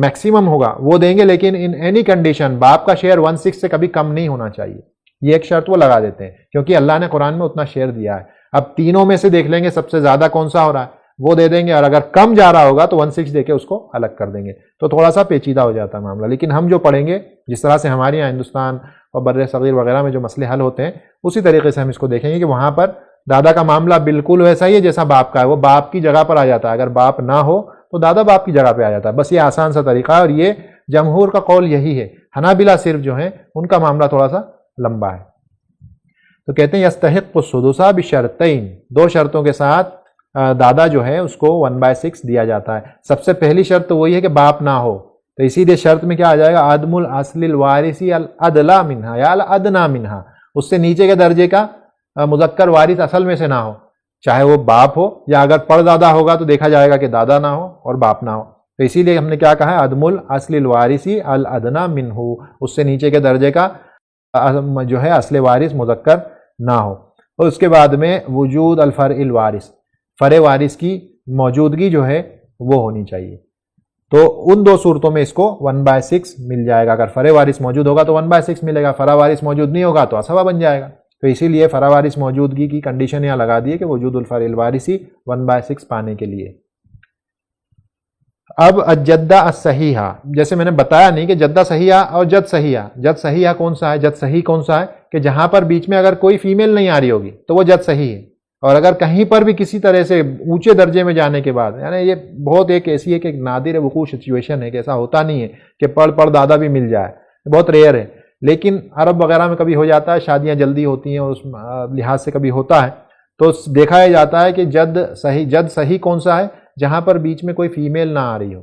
میکسیمم ہوگا وہ دیں گے، لیکن ان اینی کنڈیشن باپ کا شیئر 1/6 سے کبھی کم نہیں ہونا چاہیے. یہ ایک شرط وہ لگا دیتے ہیں کیونکہ اللہ نے قرآن میں اتنا شیئر دیا ہے. اب تینوں میں سے دیکھ لیں گے سب سے زیادہ کون سا ہو رہا ہے، وہ دے دیں گے، اور اگر کم جا رہا ہوگا تو 1/6 دے کے اس کو الگ کر دیں گے. تو تھوڑا سا پیچیدہ ہو جاتا ہے معاملہ. لیکن ہم جو پڑھیں گے، جس طرح سے ہمارے یہاں ہندوستان اور بر صغیر وغیرہ میں جو مسئلے حل ہوتے ہیں، اسی طریقے سے ہم اس کو دیکھیں گے کہ وہاں پر دادا کا معاملہ بالکل ویسا ہی ہے جیسا باپ کا ہے. وہ باپ کی جگہ پر آ جاتا ہے. اگر باپ نہ ہو تو دادا باپ کی جگہ پہ آ جاتا ہے. بس یہ آسان سا طریقہ ہے، اور یہ جمہور کا قول یہی ہے. حنابلہ صرف جو ہیں ان کا معاملہ تھوڑا سا لمبا ہے. تو کہتے ہیں یستحق السدس بشرطین، 2 شرطوں کے ساتھ دادا جو ہے اس کو 1/6 دیا جاتا ہے. سب سے پہلی شرط تو وہی ہے کہ باپ نہ ہو، تو اسی لیے شرط میں کیا آ جائے گا؟ عدم الاصل الوارث الادلی منہا یا الادنی منہا، اس سے نیچے کے درجے کا مذکر وارث اصل میں سے نہ ہو، چاہے وہ باپ ہو، یا اگر پردادا ہوگا تو دیکھا جائے گا کہ دادا نہ ہو اور باپ نہ ہو. تو اسی لیے ہم نے کیا کہا ہے؟ عدم الاصل الوارث الادنی منہ، اس سے نیچے کے درجے کا جو ہے اصل وارث مذکر نہ ہو. اور اس کے بعد میں وجود الفرع الوارث، فرع وارث کی موجودگی جو ہے وہ ہونی چاہیے. تو ان 2 صورتوں میں اس کو 1/6 مل جائے گا. اگر فرع وارث موجود ہوگا تو 1/6 ملے گا، فرع وارث موجود نہیں ہوگا تو عصبہ بن جائے گا. تو اسی لیے فرع وارث موجودگی کی کنڈیشن یہاں لگا دی ہے کہ وجود الفرع الوارث 1/6 پانے کے لیے. اب الجدہ الصحیحہ، جیسے میں نے بتایا نہیں کہ جدہ صحیحہ اور جد صحیحہ. جد صحیحہ کون سا ہے؟ جد صحیح کون سا ہے؟ کہ جہاں پر بیچ میں اگر کوئی فیمیل نہیں آ رہی ہوگی تو وہ جد صحیح ہے. اور اگر کہیں پر بھی کسی طرح سے اونچے درجے میں جانے کے بعد، یعنی یہ بہت ایک ایسی ہے کہ ایک نادر وقوع سچویشن ہے کہ ایسا ہوتا نہیں ہے کہ پڑ دادا بھی مل جائے، بہت ریئر ہے. لیکن عرب وغیرہ میں کبھی ہو جاتا ہے، شادیاں جلدی ہوتی ہیں اور اس لحاظ سے کبھی ہوتا ہے. تو دیکھا جاتا ہے کہ جد صحیح کون سا ہے؟ جہاں پر بیچ میں کوئی فیمیل نہ آ رہی ہو.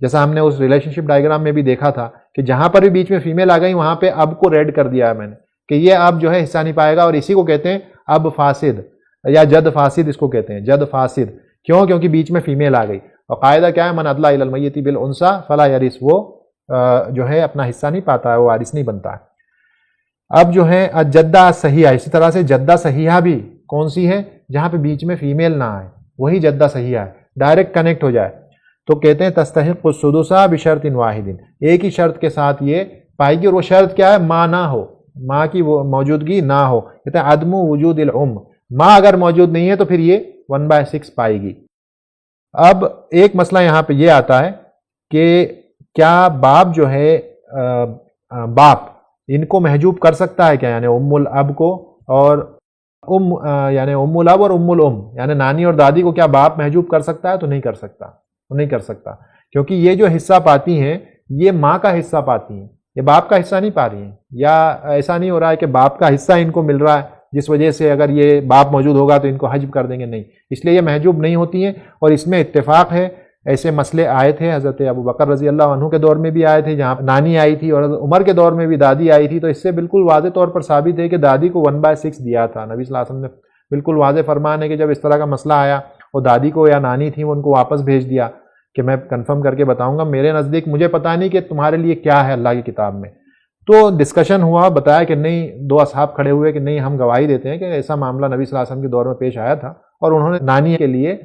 جیسا ہم نے اس ریلیشن شپ ڈائیگرام میں بھی دیکھا تھا کہ جہاں پر بھی بیچ میں فیمیل آ گئی وہاں پہ اب کو ریڈ کر دیا ہے میں نے کہ یہ اب جو ہے حصہ نہیں پائے گا. اور اسی کو کہتے ہیں اب فاسد یا جد فاسد. اس کو کہتے ہیں جد فاسد. کیوں؟ کیونکہ بیچ میں فیمیل آ گئی. اور قاعدہ کیا ہے؟ من ادلی الی المیت بالانثی فلا یرث، وہ جو ہے اپنا حصہ نہیں پاتا ہے، وہ وارث نہیں بنتا ہے. اب جو ہے جدہ صحیحہ، اسی طرح سے جدہ صحیحہ بھی کون سی ہے؟ جہاں پہ بیچ میں فیمیل نہ آئے وہی جدہ صحیحہ ہے، ڈائریکٹ کنیکٹ ہو جائے. تو کہتے ہیں تستحق السدس بشرط واحد، ایک ہی شرط کے ساتھ یہ پائے گی. اور وہ شرط کیا ہے؟ ماں نہ ہو، ماں کی موجودگی نہ ہو. کہتے ہیں عدم وجود الام، ماں اگر موجود نہیں ہے تو پھر یہ 1/6 پائے گی۔ اب ایک مسئلہ یہاں پہ یہ آتا ہے کہ کیا باپ جو ہے باپ ان کو محجوب کر سکتا ہے کیا، یعنی ام الاب کو اور یعنی ام الاب اور ام الام، یعنی نانی اور دادی کو کیا باپ محجوب کر سکتا ہے؟ تو نہیں کر سکتا، وہ نہیں کر سکتا، کیونکہ یہ جو حصہ پاتی ہیں یہ ماں کا حصہ پاتی ہیں، یہ باپ کا حصہ نہیں پا رہی ہیں، یا ایسا نہیں ہو رہا ہے کہ باپ کا حصہ ان کو مل رہا ہے جس وجہ سے اگر یہ باپ موجود ہوگا تو ان کو حجب کر دیں گے، نہیں، اس لیے یہ محجوب نہیں ہوتی ہیں۔ اور اس میں اتفاق ہے، ایسے مسئلے آئے تھے حضرت ابو بکر رضی اللہ عنہ کے دور میں بھی آئے تھے جہاں نانی آئی تھی، اور عمر کے دور میں بھی دادی آئی تھی، تو اس سے بالکل واضح طور پر ثابت ہے کہ دادی کو 1/6 دیا تھا۔ نبی صلی اللہ علیہ وسلم نے بالکل واضح فرمان ہے کہ جب اس طرح کا مسئلہ آیا اور دادی کو یا نانی تھی وہ ان کو واپس بھیج دیا کہ میں کنفرم کر کے بتاؤں گا، میرے نزدیک مجھے پتہ نہیں کہ تمہارے لیے کیا ہے اللہ کی کتاب میں۔ تو ڈسکشن ہوا، بتایا کہ نہیں، دو اصحاب کھڑے ہوئے کہ نہیں ہم گواہی دیتے ہیں کہ ایسا معاملہ نبی صلی اللہ علیہ وسلم کے دور میں پیش آیا تھا اور انہوں نے نانی کے لیے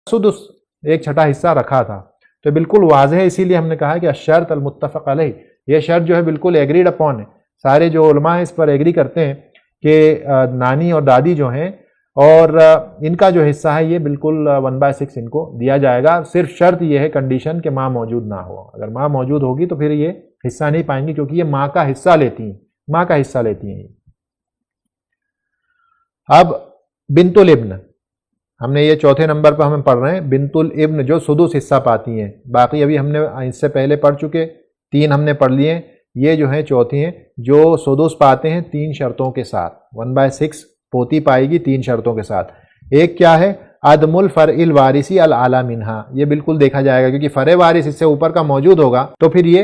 سدس 1/6 حصہ رکھا تھا۔ تو بالکل واضح ہے، اسی لیے ہم نے کہا کہ الشرط المتفق علیہ، یہ شرط جو ہے بالکل ایگریڈ اپون ہے، سارے جو علماء ہیں اس پر ایگری کرتے ہیں کہ نانی اور دادی جو ہیں اور ان کا جو حصہ ہے یہ بالکل 1/6 ان کو دیا جائے گا۔ صرف شرط یہ ہے، کنڈیشن، کہ ماں موجود نہ ہو۔ اگر ماں موجود ہوگی تو پھر یہ حصہ نہیں پائیں گی، کیونکہ یہ ماں کا حصہ لیتی ہیں، ماں کا حصہ لیتی ہیں۔ اب بنت الابن، ہم نے یہ چوتھے نمبر پر ہم پڑھ رہے ہیں، بنت الابن جو سدس حصہ پاتی ہیں، باقی ابھی ہم نے اس سے پہلے پڑھ چکے، 3 ہم نے پڑھ لیے، یہ جو ہیں چوتھی ہیں جو سدس پاتے ہیں 3 شرطوں کے ساتھ، 1/6 پوتی پائے گی 3 شرطوں کے ساتھ۔ ایک کیا ہے؟ عدم الفرع الوارثی الاعلی منہا، یہ بالکل دیکھا جائے گا کیونکہ فرع وارث اس سے اوپر کا موجود ہوگا تو پھر یہ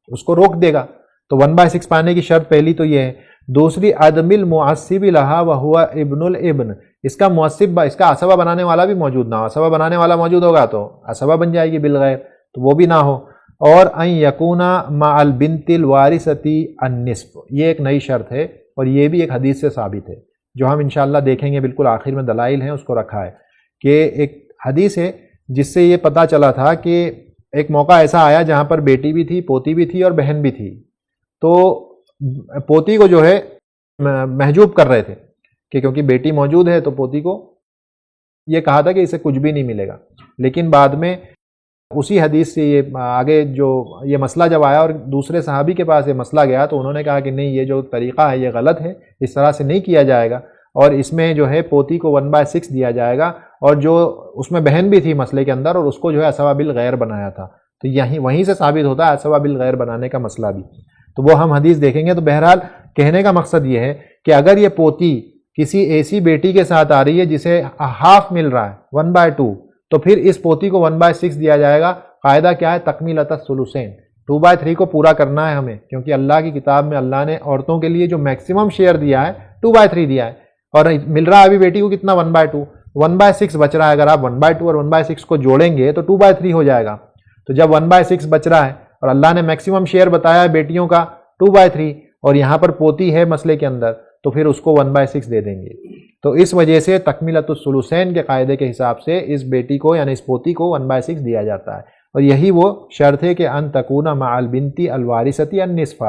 اس کو روک دے گا، تو 1/6 پانے کی شرط پہلی تو یہ ہے۔ دوسری عدم المعصب لہا وہو ابن الابن، اس کا معصب، اس کا عصبہ بنانے والا بھی موجود نہ ہو، عصبہ بنانے والا موجود ہوگا تو عصبہ بن جائے گی بالغیر، تو وہ بھی نہ ہو۔ اور ان یکونا مع البنت الوارثتی النصف، یہ ایک نئی شرط ہے اور یہ بھی ایک حدیث سے ثابت ہے جو ہم انشاءاللہ دیکھیں گے، بالکل آخر میں دلائل ہیں اس کو رکھا ہے، کہ ایک حدیث ہے جس سے یہ پتہ چلا تھا کہ ایک موقع ایسا آیا جہاں پر بیٹی بھی تھی، پوتی بھی تھی اور بہن بھی تھی، تو پوتی کو جو ہے محجوب کر رہے تھے کہ کیونکہ بیٹی موجود ہے تو پوتی کو یہ کہا تھا کہ اسے کچھ بھی نہیں ملے گا، لیکن بعد میں اسی حدیث سے یہ آگے جو یہ مسئلہ جب آیا اور دوسرے صحابی کے پاس یہ مسئلہ گیا تو انہوں نے کہا کہ نہیں، یہ جو طریقہ ہے یہ غلط ہے، اس طرح سے نہیں کیا جائے گا، اور اس میں جو ہے پوتی کو 1/6 دیا جائے گا، اور جو اس میں بہن بھی تھی مسئلے کے اندر اور اس کو جو ہے عصبہ بالغیر بنایا تھا، تو وہیں سے ثابت ہوتا ہے عصبہ بالغیر بنانے کا مسئلہ بھی، تو وہ ہم حدیث دیکھیں گے۔ تو بہرحال کہنے کا مقصد یہ ہے کہ اگر یہ پوتی کسی ایسی بیٹی کے ساتھ آ رہی ہے جسے ہاف مل رہا ہے 1/2، تو پھر اس پوتی کو 1/6 دیا جائے گا۔ قاعدہ کیا ہے؟ تکمیلۃ الثلثین، 2/3 کو پورا کرنا ہے ہمیں، کیونکہ اللہ کی کتاب میں اللہ نے عورتوں کے لیے جو میکسیمم شیئر دیا ہے 2/3 دیا ہے، اور مل رہا ہے ابھی بیٹی کو کتنا؟ 1/2، 1/6 بچ رہا ہے، اگر آپ 1/2 اور 1/6 کو جوڑیں گے تو 2/3 ہو جائے گا، تو جب 1/6 بچ رہا ہے اور اللہ نے میکسیمم شیئر بتایا ہے بیٹیوں کا 2/3، اور یہاں پر پوتی ہے مسئلے کے اندر، تو پھر اس کو 1/6 دے دیں گے۔ تو اس وجہ سے تکمیلۃ الثلثین کے قاعدے کے حساب سے اس بیٹی کو یعنی اس پوتی کو 1/6 دیا جاتا ہے، اور یہی وہ شرط ہے کہ ان تکون مع البنت الوارثتی النصف،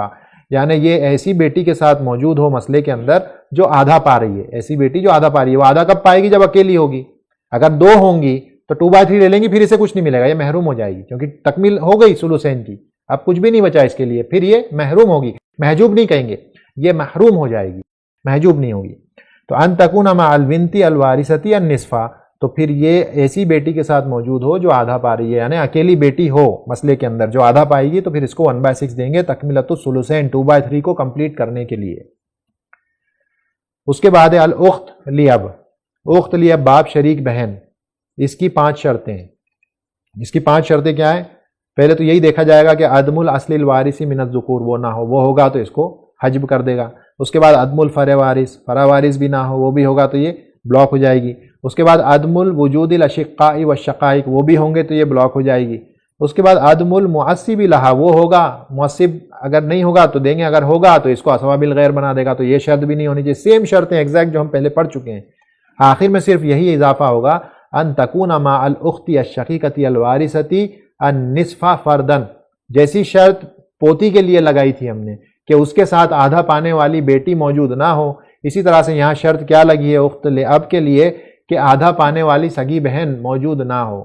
یعنی یہ ایسی بیٹی کے ساتھ موجود ہو مسئلے کے اندر جو آدھا پا رہی ہے، ایسی بیٹی جو آدھا پا رہی ہے۔ وہ آدھا کب پائے گی؟ جب اکیلی ہوگی، اگر 2 ہوں گی تو 2/3 لے لیں گی، پھر اسے کچھ نہیں ملے گا، یہ محروم ہو جائے گی، کیونکہ تکمیل ہو گئی ثلثین کی، اب کچھ بھی نہیں بچا اس کے لیے، پھر یہ محروم ہوگی، محجوب نہیں کہیں گے، یہ محروم ہو جائے گی، محجوب نہیں ہوگی۔ تو ان تکون مع البنت الوارثتی النصف، تو پھر یہ ایسی بیٹی کے ساتھ موجود ہو جو آدھا پا رہی ہے، یعنی اکیلی بیٹی ہو مسئلے کے اندر جو آدھا پائے گی، تو پھر اس کو 1/6 دیں گے تکمیلۃ الثلثین، 2/3 کو کمپلیٹ کرنے کے لیے۔ اس کے بعد ہے الاخت لیاب، اخت لیاب باپ شریک بہن، اس کی 5 شرطیں ہیں۔ اس کی 5 شرطیں کیا ہیں؟ پہلے تو یہی دیکھا جائے گا کہ عدم الاصل الوارث من الذکور، وہ نہ ہو، وہ ہوگا تو اس کو حجب کر دے گا۔ اس کے بعد عدم الفرع وارث، فرع وارث بھی نہ ہو، وہ بھی ہوگا تو یہ بلاک ہو جائے گی۔ اس کے بعد عدم الوجود الاشقاء والشقائق، وہ بھی ہوں گے تو یہ بلاک ہو جائے گی۔ اس کے بعد عدم المعصب لہا، وہ ہوگا، معصب اگر نہیں ہوگا تو دیں گے، اگر ہوگا تو اس کو عصبہ بالغیر بنا دے گا، تو یہ شرط بھی نہیں ہونی چاہیے۔ سیم شرطیں ایگزیکٹ جو ہم پہلے پڑھ چکے ہیں، آخر میں صرف یہی اضافہ ہوگا ان تکون مع الاخت الشقیقۃ الوارثۃ النصف فردن، جیسی شرط پوتی کے لیے لگائی تھی ہم نے کہ اس کے ساتھ آدھا پانے والی بیٹی موجود نہ ہو، اسی طرح سے یہاں شرط کیا لگی ہے اخت لاب کے لیے کہ آدھا پانے والی سگی بہن موجود نہ ہو.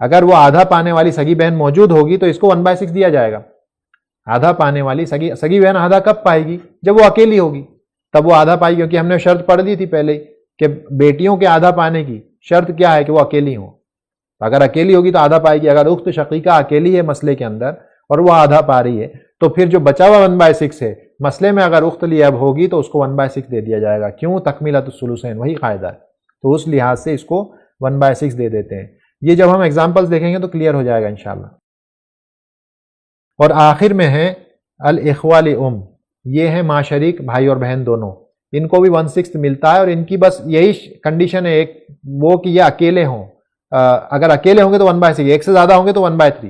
اگر وہ آدھا پانے والی سگی بہن موجود ہوگی تو اس کو 1/6 دیا جائے گا. آدھا پانے والی سگی بہن آدھا کب پائے گی؟ جب وہ اکیلی ہوگی تب وہ آدھا پائے گی، کیونکہ ہم نے شرط پڑھ دی تھی پہلے کہ بیٹیوں کے آدھا پانے کی شرط کیا ہے کہ وہ اکیلی ہوں. اگر اکیلی ہوگی تو آدھا پائے گی. اگر اخت شقیقہ اکیلی ہے مسئلے کے اندر اور وہ آدھا پا رہی ہے تو پھر جو بچا ہوا 1/6 ہے مسئلے میں اگر اخت لی اب ہوگی تو اس کو 1/6 دے دیا جائے گا. کیوں؟ تکمیلۃ الثلثین، وہی قاعدہ ہے. تو اس لحاظ سے اس کو 1/6 دے دیتے ہیں. یہ جب ہم ایگزامپلس دیکھیں گے تو کلیئر ہو جائے گا انشاءاللہ. اور آخر میں ہے الاخوہ لام، یہ ہے ماں شریک، بھائی اور بہن دونوں. ان کو بھی 1/6 ملتا ہے، اور ان کی بس یہی کنڈیشن ہے ایک، وہ کہ یہ اکیلے ہوں. اگر اکیلے ہوں گے تو 1/6، ایک سے زیادہ ہوں گے تو 1/3.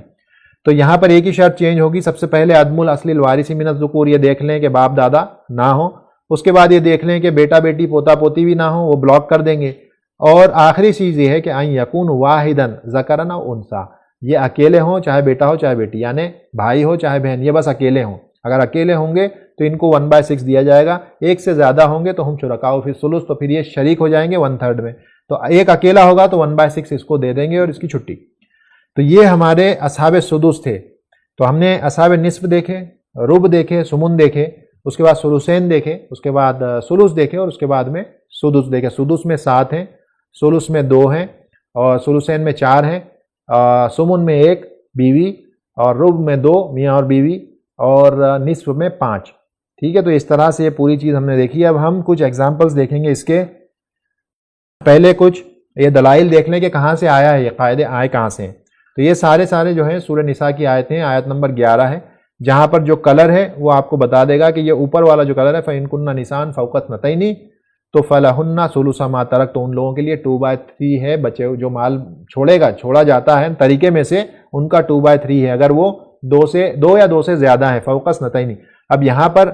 تو یہاں پر ایک ہی شرط چینج ہوگی. سب سے پہلے عدم الاصل الوارث من الذکور، یہ دیکھ لیں کہ باپ دادا نہ ہو. اس کے بعد یہ دیکھ لیں کہ بیٹا بیٹی پوتا پوتی بھی نہ ہو، وہ بلاک کر دیں گے. اور آخری چیز یہ ہے کہ ان یکون واحدا ذکرا او انثی، یہ اکیلے ہوں، چاہے بیٹا ہو چاہے بیٹی، یعنی بھائی ہو چاہے بہن، یہ بس اکیلے ہوں. اگر اکیلے ہوں گے تو ان کو 1/6 دیا جائے گا. ایک سے زیادہ ہوں گے تو ہم شرکاء فی الثلث، تو پھر یہ شریک ہو جائیں گے 1/3 میں. تو ایک اکیلا ہوگا تو 1/6 اس کو دے دیں گے اور اس کی چھٹی. تو یہ ہمارے اصحاب سدس تھے. تو ہم نے اصحاب نصف دیکھے، رب دیکھے، سمن دیکھے، اس کے بعد ثلثین دیکھے، اس کے بعد ثلث دیکھے، اور اس کے بعد میں سدس دیکھے. سدس میں 7 ہیں، ثلث میں 2 ہیں، اور ثلثین میں 4 ہیں، سمن میں 1 بیوی، اور رب میں 2 میاں اور بیوی، اور نصف میں 5. ٹھیک ہے. تو اس طرح سے یہ پوری چیز ہم نے دیکھی. اب ہم کچھ ایگزامپلس دیکھیں گے اس کے. پہلے کچھ یہ دلائل دیکھ لیں کہ کہاں سے آیا ہے، یہ قاعدے آئے کہاں سے ہیں. تو یہ سارے جو ہیں سورہ نساء کی آیتیں ہیں. آیت نمبر 11 ہے، جہاں پر جو کلر ہے وہ آپ کو بتا دے گا کہ یہ اوپر والا جو کلر ہے فَإِن كُنَّ نِسَاءً فَوْقَ اثْنَتَيْنِ تو فَلَهُنَّ ثُلُثُ مَا تَرَكْ، تو ان لوگوں کے لیے 2/3 ہے. بچے جو مال چھوڑا جاتا ہے طریقے میں سے ان کا 2/3 ہے، اگر وہ 2 یا 2 سے زیادہ ہے. فوق اثنتین. اب یہاں پر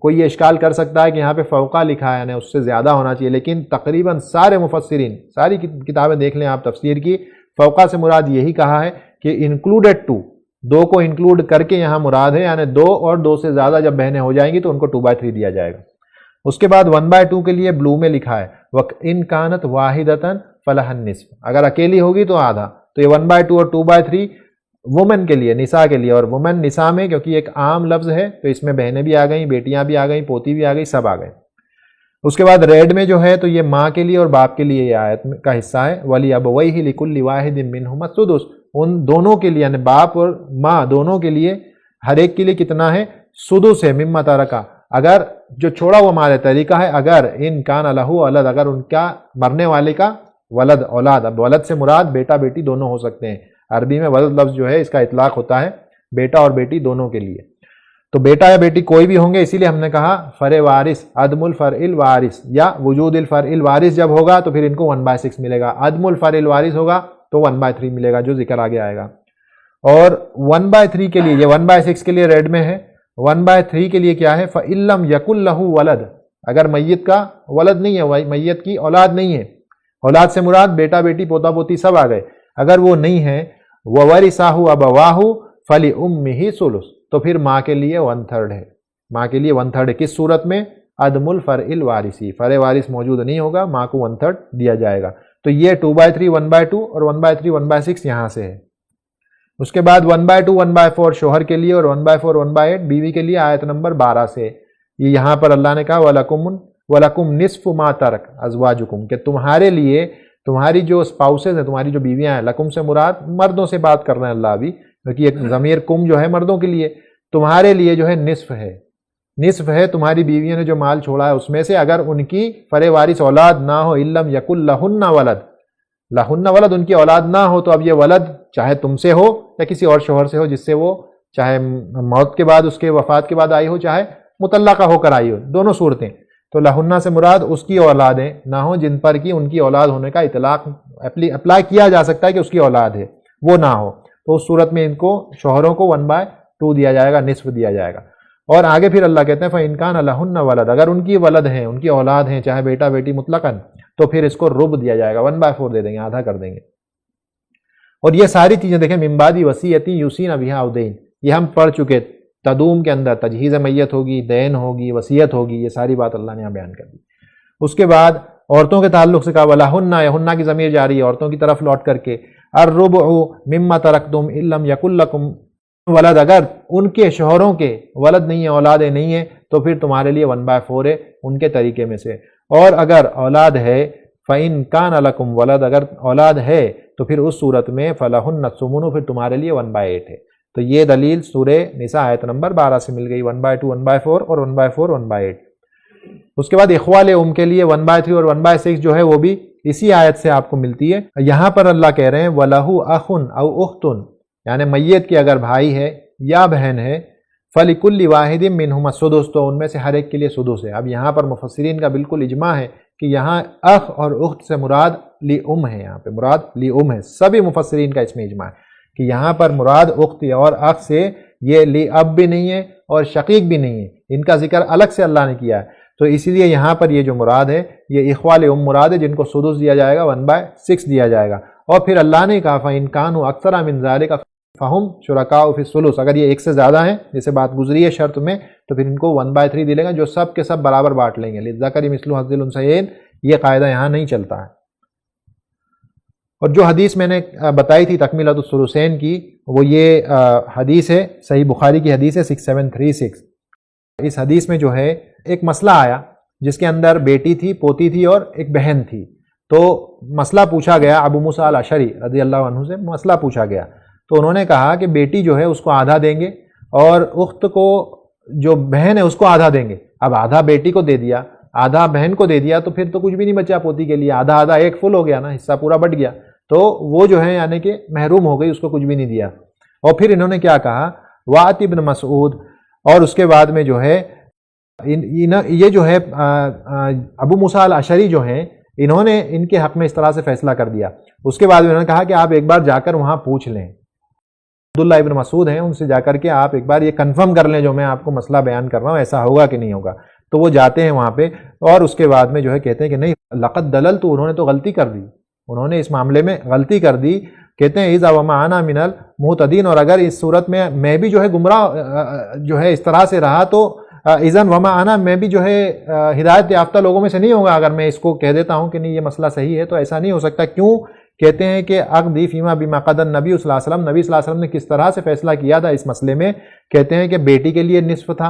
کوئی یہ اشکال کر سکتا ہے کہ یہاں پہ فوقہ لکھا ہے، یعنی اس سے زیادہ ہونا چاہیے، لیکن تقریباً سارے مفسرین، ساری کتابیں دیکھ لیں آپ تفسیر کی، فوقہ سے مراد یہی کہا ہے کہ انکلوڈیڈ 2 کو انکلوڈ کر کے یہاں مراد ہے، یعنی 2 اور 2 سے زیادہ جب بہنیں ہو جائیں گی تو ان کو 2/3 دیا جائے گا. اس کے بعد 1/2 کے لیے بلو میں لکھا ہے وَإِن كَانَتْ وَاحِدَةً فَلَهَا النِّصْفُ، اگر اکیلی ہوگی تو آدھا. تو یہ 1/2 اور 2/3 وومن کے لیے، نساء کے لیے. اور وومن نساء میں کیونکہ ایک عام لفظ ہے تو اس میں بہنیں بھی آ گئیں، بیٹیاں بھی آ گئیں، پوتی بھی آ گئی، سب آ گئے. اس کے بعد ریڈ میں جو ہے تو یہ ماں کے لیے اور باپ کے لیے یہ آیت کا حصہ ہے. وَلِأَبَوَيْهِ لِكُلِّ وَاحِدٍ مِّنْهُمَا السُّدُسُ، ان دونوں کے لیے یعنی باپ اور ماں دونوں کے لیے ہر ایک کے لیے کتنا ہے؟ سدس ہے. مما ترکا، اگر جو چھوڑا ہوا مال طریقہ ہے، اگر ان کان لہو ولد، اگر ان کا مرنے والے کا ولد اولاد. اب ولد سے مراد بیٹا بیٹی دونوں ہو سکتے ہیں. عربی میں ولد لفظ جو ہے اس کا اطلاق ہوتا ہے بیٹا اور بیٹی دونوں کے لیے. تو بیٹا یا بیٹی کوئی بھی ہوں گے، اسی لیے ہم نے کہا فرع وارث، عدم الفرع الوارث یا وجود الفرع الوارث جب ہوگا تو پھر ان کو 1/6 ملے گا. عدم الفرع الوارث ہوگا تو 1/3 ملے گا، جو ذکر آگے آئے گا. اور 1/3 کے لیے، یہ 1/6 کے لیے ریڈ میں ہے. 1/3 کے لیے کیا ہے؟ فَإِن لَّمْ يَكُن لَّهُ وَلَد، اگر میت کا ولد نہیں ہے، میت کی اولاد نہیں ہے، اولاد سے مراد بیٹا بیٹی پوتا پوتی سب آ گئے، اگر وہ نہیں ہے، وَوَرِثَهُ أَبَوَاهُ فَلِأُمِّهِ ثُلُثٌ، تو پھر ماں کے لیے 1/3 ہے. ماں کے لیے 1/3 ہے. کس صورت میں؟ عدم الفرع الوارثی، فرع وارث موجود نہیں ہوگا، ماں کو 1/3 دیا جائے گا. تو یہ 2/3 1/2 اور 1/3 1/6 یہاں سے ہے. اس کے بعد 1/2 1/4 شوہر کے لیے اور 1/4 1/8 بیوی کے لیے آیت نمبر 12 سے. یہ یہاں پر اللہ نے کہا وَلَكُمْ نِصْفُ مَا تَرَكَ أَزْوَاجُكُمْ، کہ تمہارے لیے، تمہاری جو اسپاؤسز ہیں، تمہاری جو بیویاں ہیں، لکم سے مراد مردوں سے بات کر رہے ہیں اللہ ابھی، کیونکہ ایک ضمیر کم جو ہے مردوں کے لیے، تمہارے لیے جو ہے نصف ہے. نصف ہے تمہاری بیویوں نے جو مال چھوڑا ہے اس میں سے، اگر ان کی فرع وارث اولاد نہ ہو. إِن لَّمْ يَكُن لَّهُنَّ وَلَدٌ، لہن ولد، ان کی اولاد نہ ہو، تو اب یہ ولد چاہے تم سے ہو یا کسی اور شوہر سے ہو جس سے وہ چاہے موت کے بعد، اس کے وفات کے بعد آئی ہو، چاہے مطلقہ ہو کر آئی ہو، دونوں صورتیں. تو لہنہ سے مراد اس کی اولادیں نہ ہوں جن پر کی ان کی اولاد ہونے کا اطلاق اپلائی کیا جا سکتا ہے کہ اس کی اولاد ہے، وہ نہ ہو. تو اس صورت میں ان کو شوہروں کو 1/2 دیا جائے گا، نصف دیا جائے گا. اور آگے پھر اللہ کہتے ہیں فَإِن كَانَ لَهُنَّ وَلَدٌ، اگر ان کی ولد ہیں، ان کی اولاد ہیں، چاہے بیٹا بیٹی مطلقاً، تو پھر اس کو رب دیا جائے گا، 1/4 دے دیں گے، آدھا کر دیں گے. اور یہ ساری چیزیں دیکھیں، من بعد وصیۃ یوصین بہا او دین، یہ ہم پڑھ چکے. تدوم کے اندر تجہیز میت ہوگی، دین ہوگی، وصیت ہوگی، یہ ساری بات اللہ نے یہاں بیان کر دی. اس کے بعد عورتوں کے تعلق سے کہا وَلَهُنَّ، یا ہنہ کی ضمیر جاری ہے عورتوں کی طرف لوٹ کر کے، الربع مما ترکتم ان لم یکن لکم ولد، اگر ان کے شوہروں کے ولد نہیں ہے، اولادیں نہیں ہیں، تو پھر تمہارے لیے 1/4 ہے ان کے طریقے میں سے، اور اگر اولاد ہے فَإِن كَانَ لَكُمْ ولد، اگر اولاد ہے تو پھر اس صورت میں فَلَهُنَّ الثُّمُنُ، پھر تمہارے لیے 1/8 ہے۔ تو یہ دلیل سورہ نساء آیت نمبر 12 سے مل گئی، 1/2 1/4 اور 1/4 1/8۔ اس کے بعد اخوال ام کے لیے 1/3 اور 1/6 جو ہے وہ بھی اسی آیت سے آپ کو ملتی ہے۔ یہاں پر اللہ کہہ رہے ہیں وَلَهُ أَخٌ أَوْ أُخْتٌ، یعنی میت کے اگر بھائی ہے یا بہن ہے، فَلِكُلِّ وَاحِدٍ مِّنْهُمَا السُّدُسُ، تو ان میں سے ہر ایک کے لیے سدس ہے۔ اب یہاں پر مفسرین کا بالکل اجماع ہے کہ یہاں اخ اور اخت سے مراد لی ام ہے، یہاں پہ مراد لی ام ہے، سبھی مفسرین کا اس میں اجماع ہے کہ یہاں پر مراد اخت اور اخ سے یہ لی اب بھی نہیں ہے اور شقیق بھی نہیں ہے، ان کا ذکر الگ سے اللہ نے کیا ہے۔ تو اسی لیے یہاں پر یہ جو مراد ہے یہ اخوال ام مراد ہے، جن کو سدس دیا جائے گا، 1/6 دیا جائے گا۔ اور پھر اللہ نے کہا فَإِن كَانُوا أَكْثَرَ مِنْ ذَلِكَ فَهُمْ شُرَكَاءُ فِي الثُّلُثِ، اگر یہ ایک سے زیادہ ہیں جیسے بات گزری ہے شرط میں، تو پھر ان کو 1/3 دے گا، جو سب کے سب برابر بانٹ لیں گے۔ لِلذَّكَرِ مِثْلُ حَظِّ الْأُنثَيَيْنِ، یہ قاعدہ یہاں نہیں چلتا ہے۔ اور جو حدیث میں نے بتائی تھی تکمیلۃ الثلثین کی، وہ یہ حدیث ہے، صحیح بخاری کی حدیث ہے 6736۔ اس حدیث میں جو ہے ایک مسئلہ آیا جس کے اندر بیٹی تھی، پوتی تھی اور ایک بہن تھی۔ تو مسئلہ پوچھا گیا ابو موسیٰ الاشعری رضی اللہ عنہ سے، مسئلہ پوچھا گیا تو انہوں نے کہا کہ بیٹی جو ہے اس کو آدھا دیں گے اور اخت کو، جو بہن ہے اس کو آدھا دیں گے۔ اب آدھا بیٹی کو دے دیا، آدھا بہن کو دے دیا، تو پھر تو کچھ بھی نہیں بچا پوتی کے لیے، آدھا آدھا ایک فل ہو گیا نا، حصہ پورا بٹ گیا، تو وہ جو ہے یعنی کہ محروم ہو گئی، اس کو کچھ بھی نہیں دیا۔ اور پھر انہوں نے کیا کہا وَأَتِ ابن مسعود، اور اس کے بعد میں جو ہے یہ جو ہے ابو موسیٰ الاشعری جو ہیں، انہوں نے ان کے حق میں اس طرح سے فیصلہ کر دیا۔ اس کے بعد انہوں نے کہا کہ آپ ایک بار جا کر وہاں پوچھ لیں، عبداللہ ابن مسعود ہیں، ان سے جا کر کے آپ ایک بار یہ کنفرم کر لیں جو میں آپ کو مسئلہ بیان کر رہا ہوں ایسا ہوگا کہ نہیں ہوگا۔ تو وہ جاتے ہیں وہاں پہ، اور اس کے بعد میں جو ہے کہتے ہیں کہ نہیں لقد دللت، انہوں نے تو غلطی کر دی، انہوں نے اس معاملے میں غلطی کر دی۔ کہتے ہیں اذا وما انا من المہتدین، اور اگر اس صورت میں بھی جو ہے گمراہ جو ہے اس طرح سے رہا تو اذن وما انا، میں بھی جو ہے ہدایت یافتہ لوگوں میں سے نہیں ہوں گا اگر میں اس کو کہہ دیتا ہوں کہ نہیں یہ مسئلہ صحیح ہے، تو ایسا نہیں ہو سکتا۔ کیوں؟ کہتے ہیں کہ اقضی فیما بما قضى النبی صلی اللہ علیہ وسلم، نبی صلی اللہ علیہ وسلم نے کس طرح سے فیصلہ کیا تھا اس مسئلے میں۔ کہتے ہیں کہ بیٹی کے لیے نصف تھا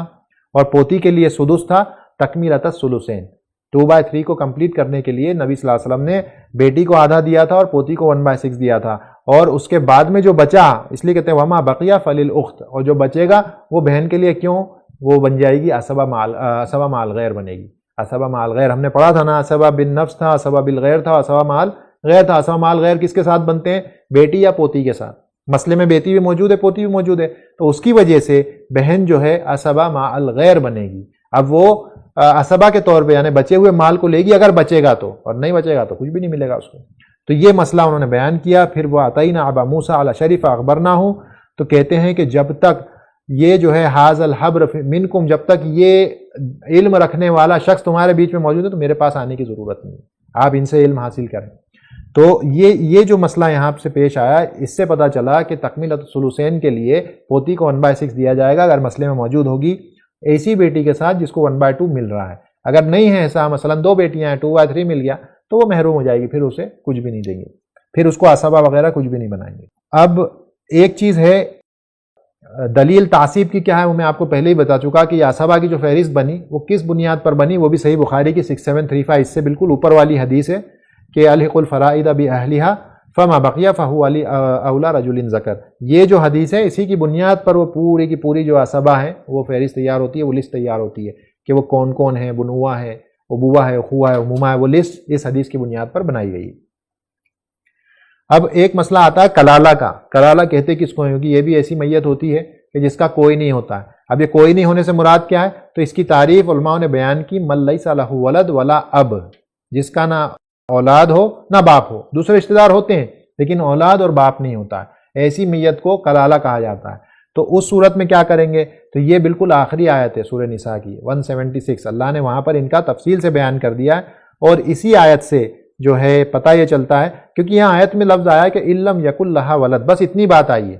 اور پوتی کے لیے سدس تھا، تکمیلۃ الثلثین، 2/3 کو کمپلیٹ کرنے کے لیے نبی صلی اللہ علیہ وسلم نے بیٹی کو آدھا دیا تھا اور پوتی کو 1/6 دیا تھا، اور اس کے بعد میں جو بچا، اس لیے کہتے ہیں وما بقیہ فللأخت، اور جو بچے گا وہ بہن کے لیے، کیوں؟ وہ بن جائے گی عصبہ مع الغیر بنے گی۔ عصبہ مع الغیر ہم نے پڑھا تھا نا، عصبہ بالنفس تھا، عصبہ بالغیر تھا، عصبہ مع الغیر تھا۔ عصبہ مع الغیر کس کے ساتھ بنتے ہیں؟ بیٹی یا پوتی کے ساتھ۔ مسئلے میں بیٹی بھی موجود ہے، پوتی بھی موجود ہے، تو اس کی وجہ سے بہن جو ہے عصبہ مع الغیر بنے گی۔ اب وہ عصبہ کے طور پہ یعنی بچے ہوئے مال کو لے گی اگر بچے گا تو، اور نہیں بچے گا تو کچھ بھی نہیں ملے گا اس کو۔ تو یہ مسئلہ انہوں نے بیان کیا۔ پھر وہ اتینا ابا موسیٰ الاشعری فاخبرناہ، تو کہتے ہیں کہ جب تک یہ جو ہے حاذ الحبر منکم، جب تک یہ علم رکھنے والا شخص تمہارے بیچ میں موجود ہے تو میرے پاس آنے کی ضرورت نہیں، آپ ان سے علم حاصل کریں۔ تو یہ جو مسئلہ یہاں سے پیش آیا، اس سے پتہ چلا کہ تکمیلۃ الثلثین کے لیے پوتی کو 1/6 دیا جائے گا اگر مسئلے میں موجود ہوگی ایسی بیٹی کے ساتھ جس کو 1/2 مل رہا ہے۔ اگر نہیں ہے ایسا، مثلا 2 بیٹیاں ہیں، 2/3 مل گیا، تو وہ محروم ہو جائے گی، پھر اسے کچھ بھی نہیں دیں گے، پھر اس کو عصبہ وغیرہ کچھ بھی نہیں بنائیں گے۔ اب ایک چیز ہے دلیل تعصیب کی کیا ہے، وہ میں آپ کو پہلے ہی بتا چکا کہ یہ عصبہ کی جو فہرست بنی وہ کس بنیاد پر بنی، وہ بھی صحیح بخاری کی 6735، اس سے بالکل اوپر والی حدیث ہے کہ الحق الفرائض باہلھا فما بقی فہو اولی رجل ذکر۔ یہ جو حدیث ہے اسی کی بنیاد پر وہ پوری کی پوری جو عصبہ ہے وہ فہرست تیار ہوتی ہے، وہ لسٹ تیار ہوتی ہے کہ وہ کون کون ہیں، بنوہ ہے، ابوہ ہے، اخوہ ہے، امومہ ہے، وہ لسٹ اس حدیث کی بنیاد پر بنائی گئی۔ اب ایک مسئلہ آتا ہے کلالہ کا۔ کلالہ کہتے کس کو ہیں؟ یہ بھی ایسی میت ہوتی ہے کہ جس کا کوئی نہیں ہوتا ہے۔ اب یہ کوئی نہیں ہونے سے مراد کیا ہے؟ تو اس کی تعریف علماء نے بیان کی، من لیس لہ ولد ولا اب، جس کا نہ اولاد ہو نہ باپ ہو، دوسرے رشتہ دار ہوتے ہیں لیکن اولاد اور باپ نہیں ہوتا ہے، ایسی میت کو کلالہ کہا جاتا ہے۔ تو اس صورت میں کیا کریں گے؟ تو یہ بالکل آخری آیت ہے سورہ نساء کی 176، اللہ نے وہاں پر ان کا تفصیل سے بیان کر دیا ہے، اور اسی آیت سے جو ہے پتہ یہ چلتا ہے، کیونکہ یہاں آیت میں لفظ آیا ہے کہ اِلَّمْ یَکُن لَہَا ولد، بس اتنی بات آئی ہے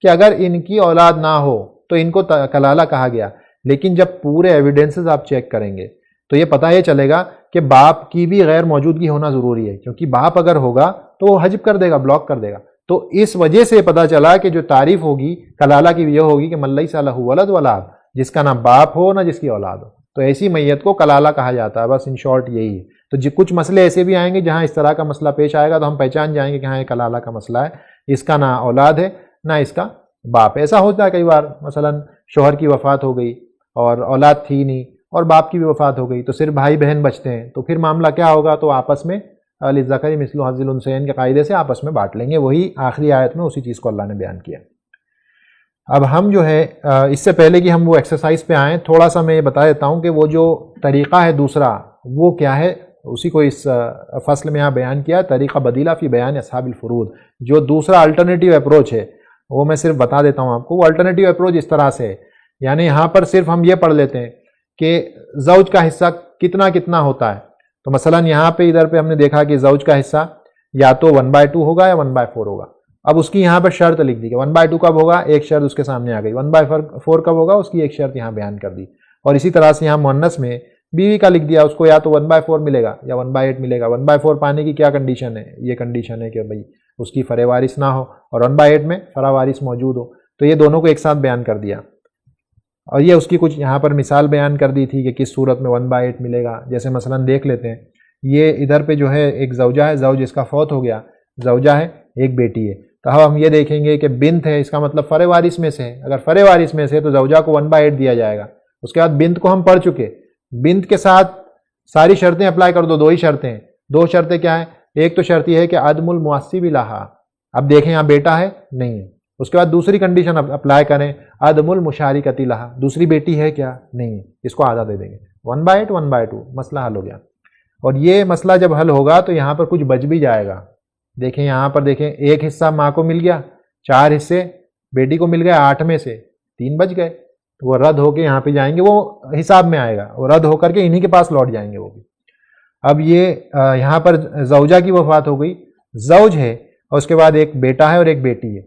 کہ اگر ان کی اولاد نہ ہو تو ان کو کلالہ کہا گیا، لیکن جب پورے ایویڈنسز آپ چیک کریں گے تو یہ پتہ یہ چلے گا کہ باپ کی بھی غیر موجودگی ہونا ضروری ہے، کیونکہ باپ اگر ہوگا تو وہ حجب کر دے گا، بلاک کر دے گا. تو اس وجہ سے پتہ چلا کہ جو تعریف ہوگی کلالہ کی یہ ہوگی کہ من لیس لہ ولد ولا اب، جس کا نہ باپ ہو نہ جس کی اولاد ہو. تو ایسی میت کو کلالہ کہا جاتا ہے. بس ان شارٹ یہی ہے. تو کچھ مسئلے ایسے بھی آئیں گے جہاں اس طرح کا مسئلہ پیش آئے گا تو ہم پہچان جائیں گے کہ ہاں یہ کلالہ کا مسئلہ ہے، اس کا نہ اولاد ہے نہ اس کا باپ. ایسا ہوتا ہے کئی بار، مثلا شوہر کی وفات ہو گئی اور اولاد تھی نہیں اور باپ کی بھی وفات ہو گئی، تو صرف بھائی بہن بچتے ہیں، تو پھر معاملہ کیا ہوگا؟ تو آپس میں للذکر مثل حظ الانثیین کے قاعدے سے آپس میں بانٹ لیں گے. وہی آخری آیت میں اسی چیز کو اللہ نے بیان کیا. اب ہم جو ہے اس سے پہلے کہ ہم وہ ایکسرسائز پہ آئیں، تھوڑا سا میں یہ بتا دیتا ہوں کہ وہ جو طریقہ ہے دوسرا وہ کیا ہے. اسی کو اس فصل میں یہاں بیان کیا، طریقہ بدیلہ فی بیان اصحاب الفروض. جو دوسرا الٹرنیٹیو اپروچ ہے وہ میں صرف بتا دیتا ہوں آپ کو. وہ الٹرنیٹیو اپروچ اس طرح سے ہے، یعنی یہاں پر صرف ہم یہ پڑھ لیتے ہیں کہ زوج کا حصہ کتنا کتنا ہوتا ہے. تو مثلا یہاں پہ ادھر پہ ہم نے دیکھا کہ زوج کا حصہ یا تو 1/2 ہوگا یا 1/4 ہوگا. اب اس کی یہاں پر شرط لکھ دی کہ 1/2 کب ہوگا، ایک شرط اس کے سامنے آ گئی. 1/4 کب ہوگا، اس کی ایک شرط یہاں بیان کر دی. اور اسی طرح سے یہاں مؤنث میں بیوی کا لکھ دیا، اس کو یا تو 1/4 ملے گا یا 1/8 ملے گا. 1/4 پانے کی کیا کنڈیشن ہے؟ یہ کنڈیشن ہے کہ بھئی اس کی فرع وارث نہ ہو، اور 1/8 میں فرع وارث موجود ہو. تو یہ دونوں کو ایک ساتھ بیان کر دیا. اور یہ اس کی کچھ یہاں پر مثال بیان کر دی تھی کہ کس صورت میں 1/8 ملے گا. جیسے مثلا دیکھ لیتے ہیں، یہ ادھر پہ جو ہے ایک زوجہ ہے، زوج اس کا فوت ہو گیا، زوجہ ہے، ایک بیٹی ہے. تو اب ہم یہ دیکھیں گے کہ بنت ہے، اس کا مطلب فرع وارث میں سے ہے. اگر فرع وارث میں سے تو زوجہ کو 1/8 دیا جائے گا. اس کے بعد بنت کو ہم پڑھ چکے، بنت کے ساتھ ساری شرطیں اپلائی کر دو. 2 ہی شرطیں ہیں. 2 شرطیں کیا ہیں؟ ایک تو شرط یہ ہے کہ عدم المعصب لہا. اب دیکھیں یہاں بیٹا ہے نہیں ہے. اس کے بعد دوسری کنڈیشن اپلائی کریں، عدم المشارکت لہا. دوسری بیٹی ہے کیا؟ نہیں ہے. اس کو آدھا دے دیں گے. 1/8 1/2 مسئلہ حل ہو گیا. اور یہ مسئلہ جب حل ہوگا تو یہاں پر کچھ بچ بھی جائے گا. دیکھیں یہاں پر دیکھیں، ایک حصہ ماں کو مل گیا، 4 حصے بیٹی کو مل گئے، 8 میں سے 3 بچ گئے. تو وہ رد ہو کے یہاں پہ جائیں گے، وہ حساب میں آئے گا، وہ رد ہو کر کے انہی کے پاس لوٹ جائیں گے وہ بھی. اب یہ یہاں پر زوجہ کی وفات ہو گئی، زوج ہے اور اس کے بعد ایک بیٹا ہے اور ایک بیٹی ہے.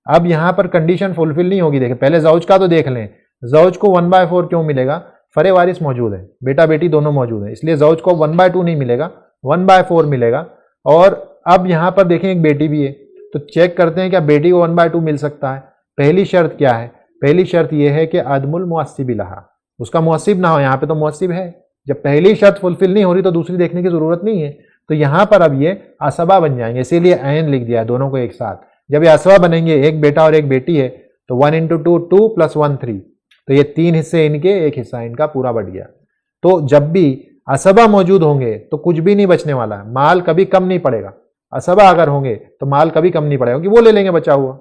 اب یہاں پر کنڈیشن فلفل نہیں ہوگی. دیکھیں پہلے زوج کا تو دیکھ لیں، زوج کو 1/4 کیوں ملے گا؟ فرع وارث موجود ہے، بیٹا بیٹی دونوں موجود ہیں، اس لیے زوج کو 1/2 نہیں ملے گا، 1/4 ملے گا. اور اب یہاں پر دیکھیں ایک بیٹی بھی ہے، تو چیک کرتے ہیں کیا بیٹی کو 1/2 مل سکتا ہے. پہلی شرط کیا ہے؟ پہلی شرط یہ ہے کہ عدم المعصب لہا، اس کا معصب نہ ہو. یہاں پہ تو معصب ہے. جب پہلی شرط فلفل نہیں ہو رہی تو دوسری دیکھنے کی ضرورت نہیں ہے. تو یہاں پر اب یہ عصبہ بن جائیں گے، اسی لیے عین لکھ دیا ہے دونوں کو ایک ساتھ. جب یہ عصبہ بنیں گے، ایک بیٹا اور ایک بیٹی ہے، تو 1 × 2 2 + 1 3. تو یہ 3 حصے ان کے، ایک حصہ ان کا پورا بڑھ گیا. تو جب بھی عصبہ موجود ہوں گے تو کچھ بھی نہیں بچنے والا ہے، مال کبھی کم نہیں پڑے گا. عصبہ اگر ہوں گے تو مال کبھی کم نہیں پڑے گا، کیونکہ وہ لے لیں گے بچا ہوا.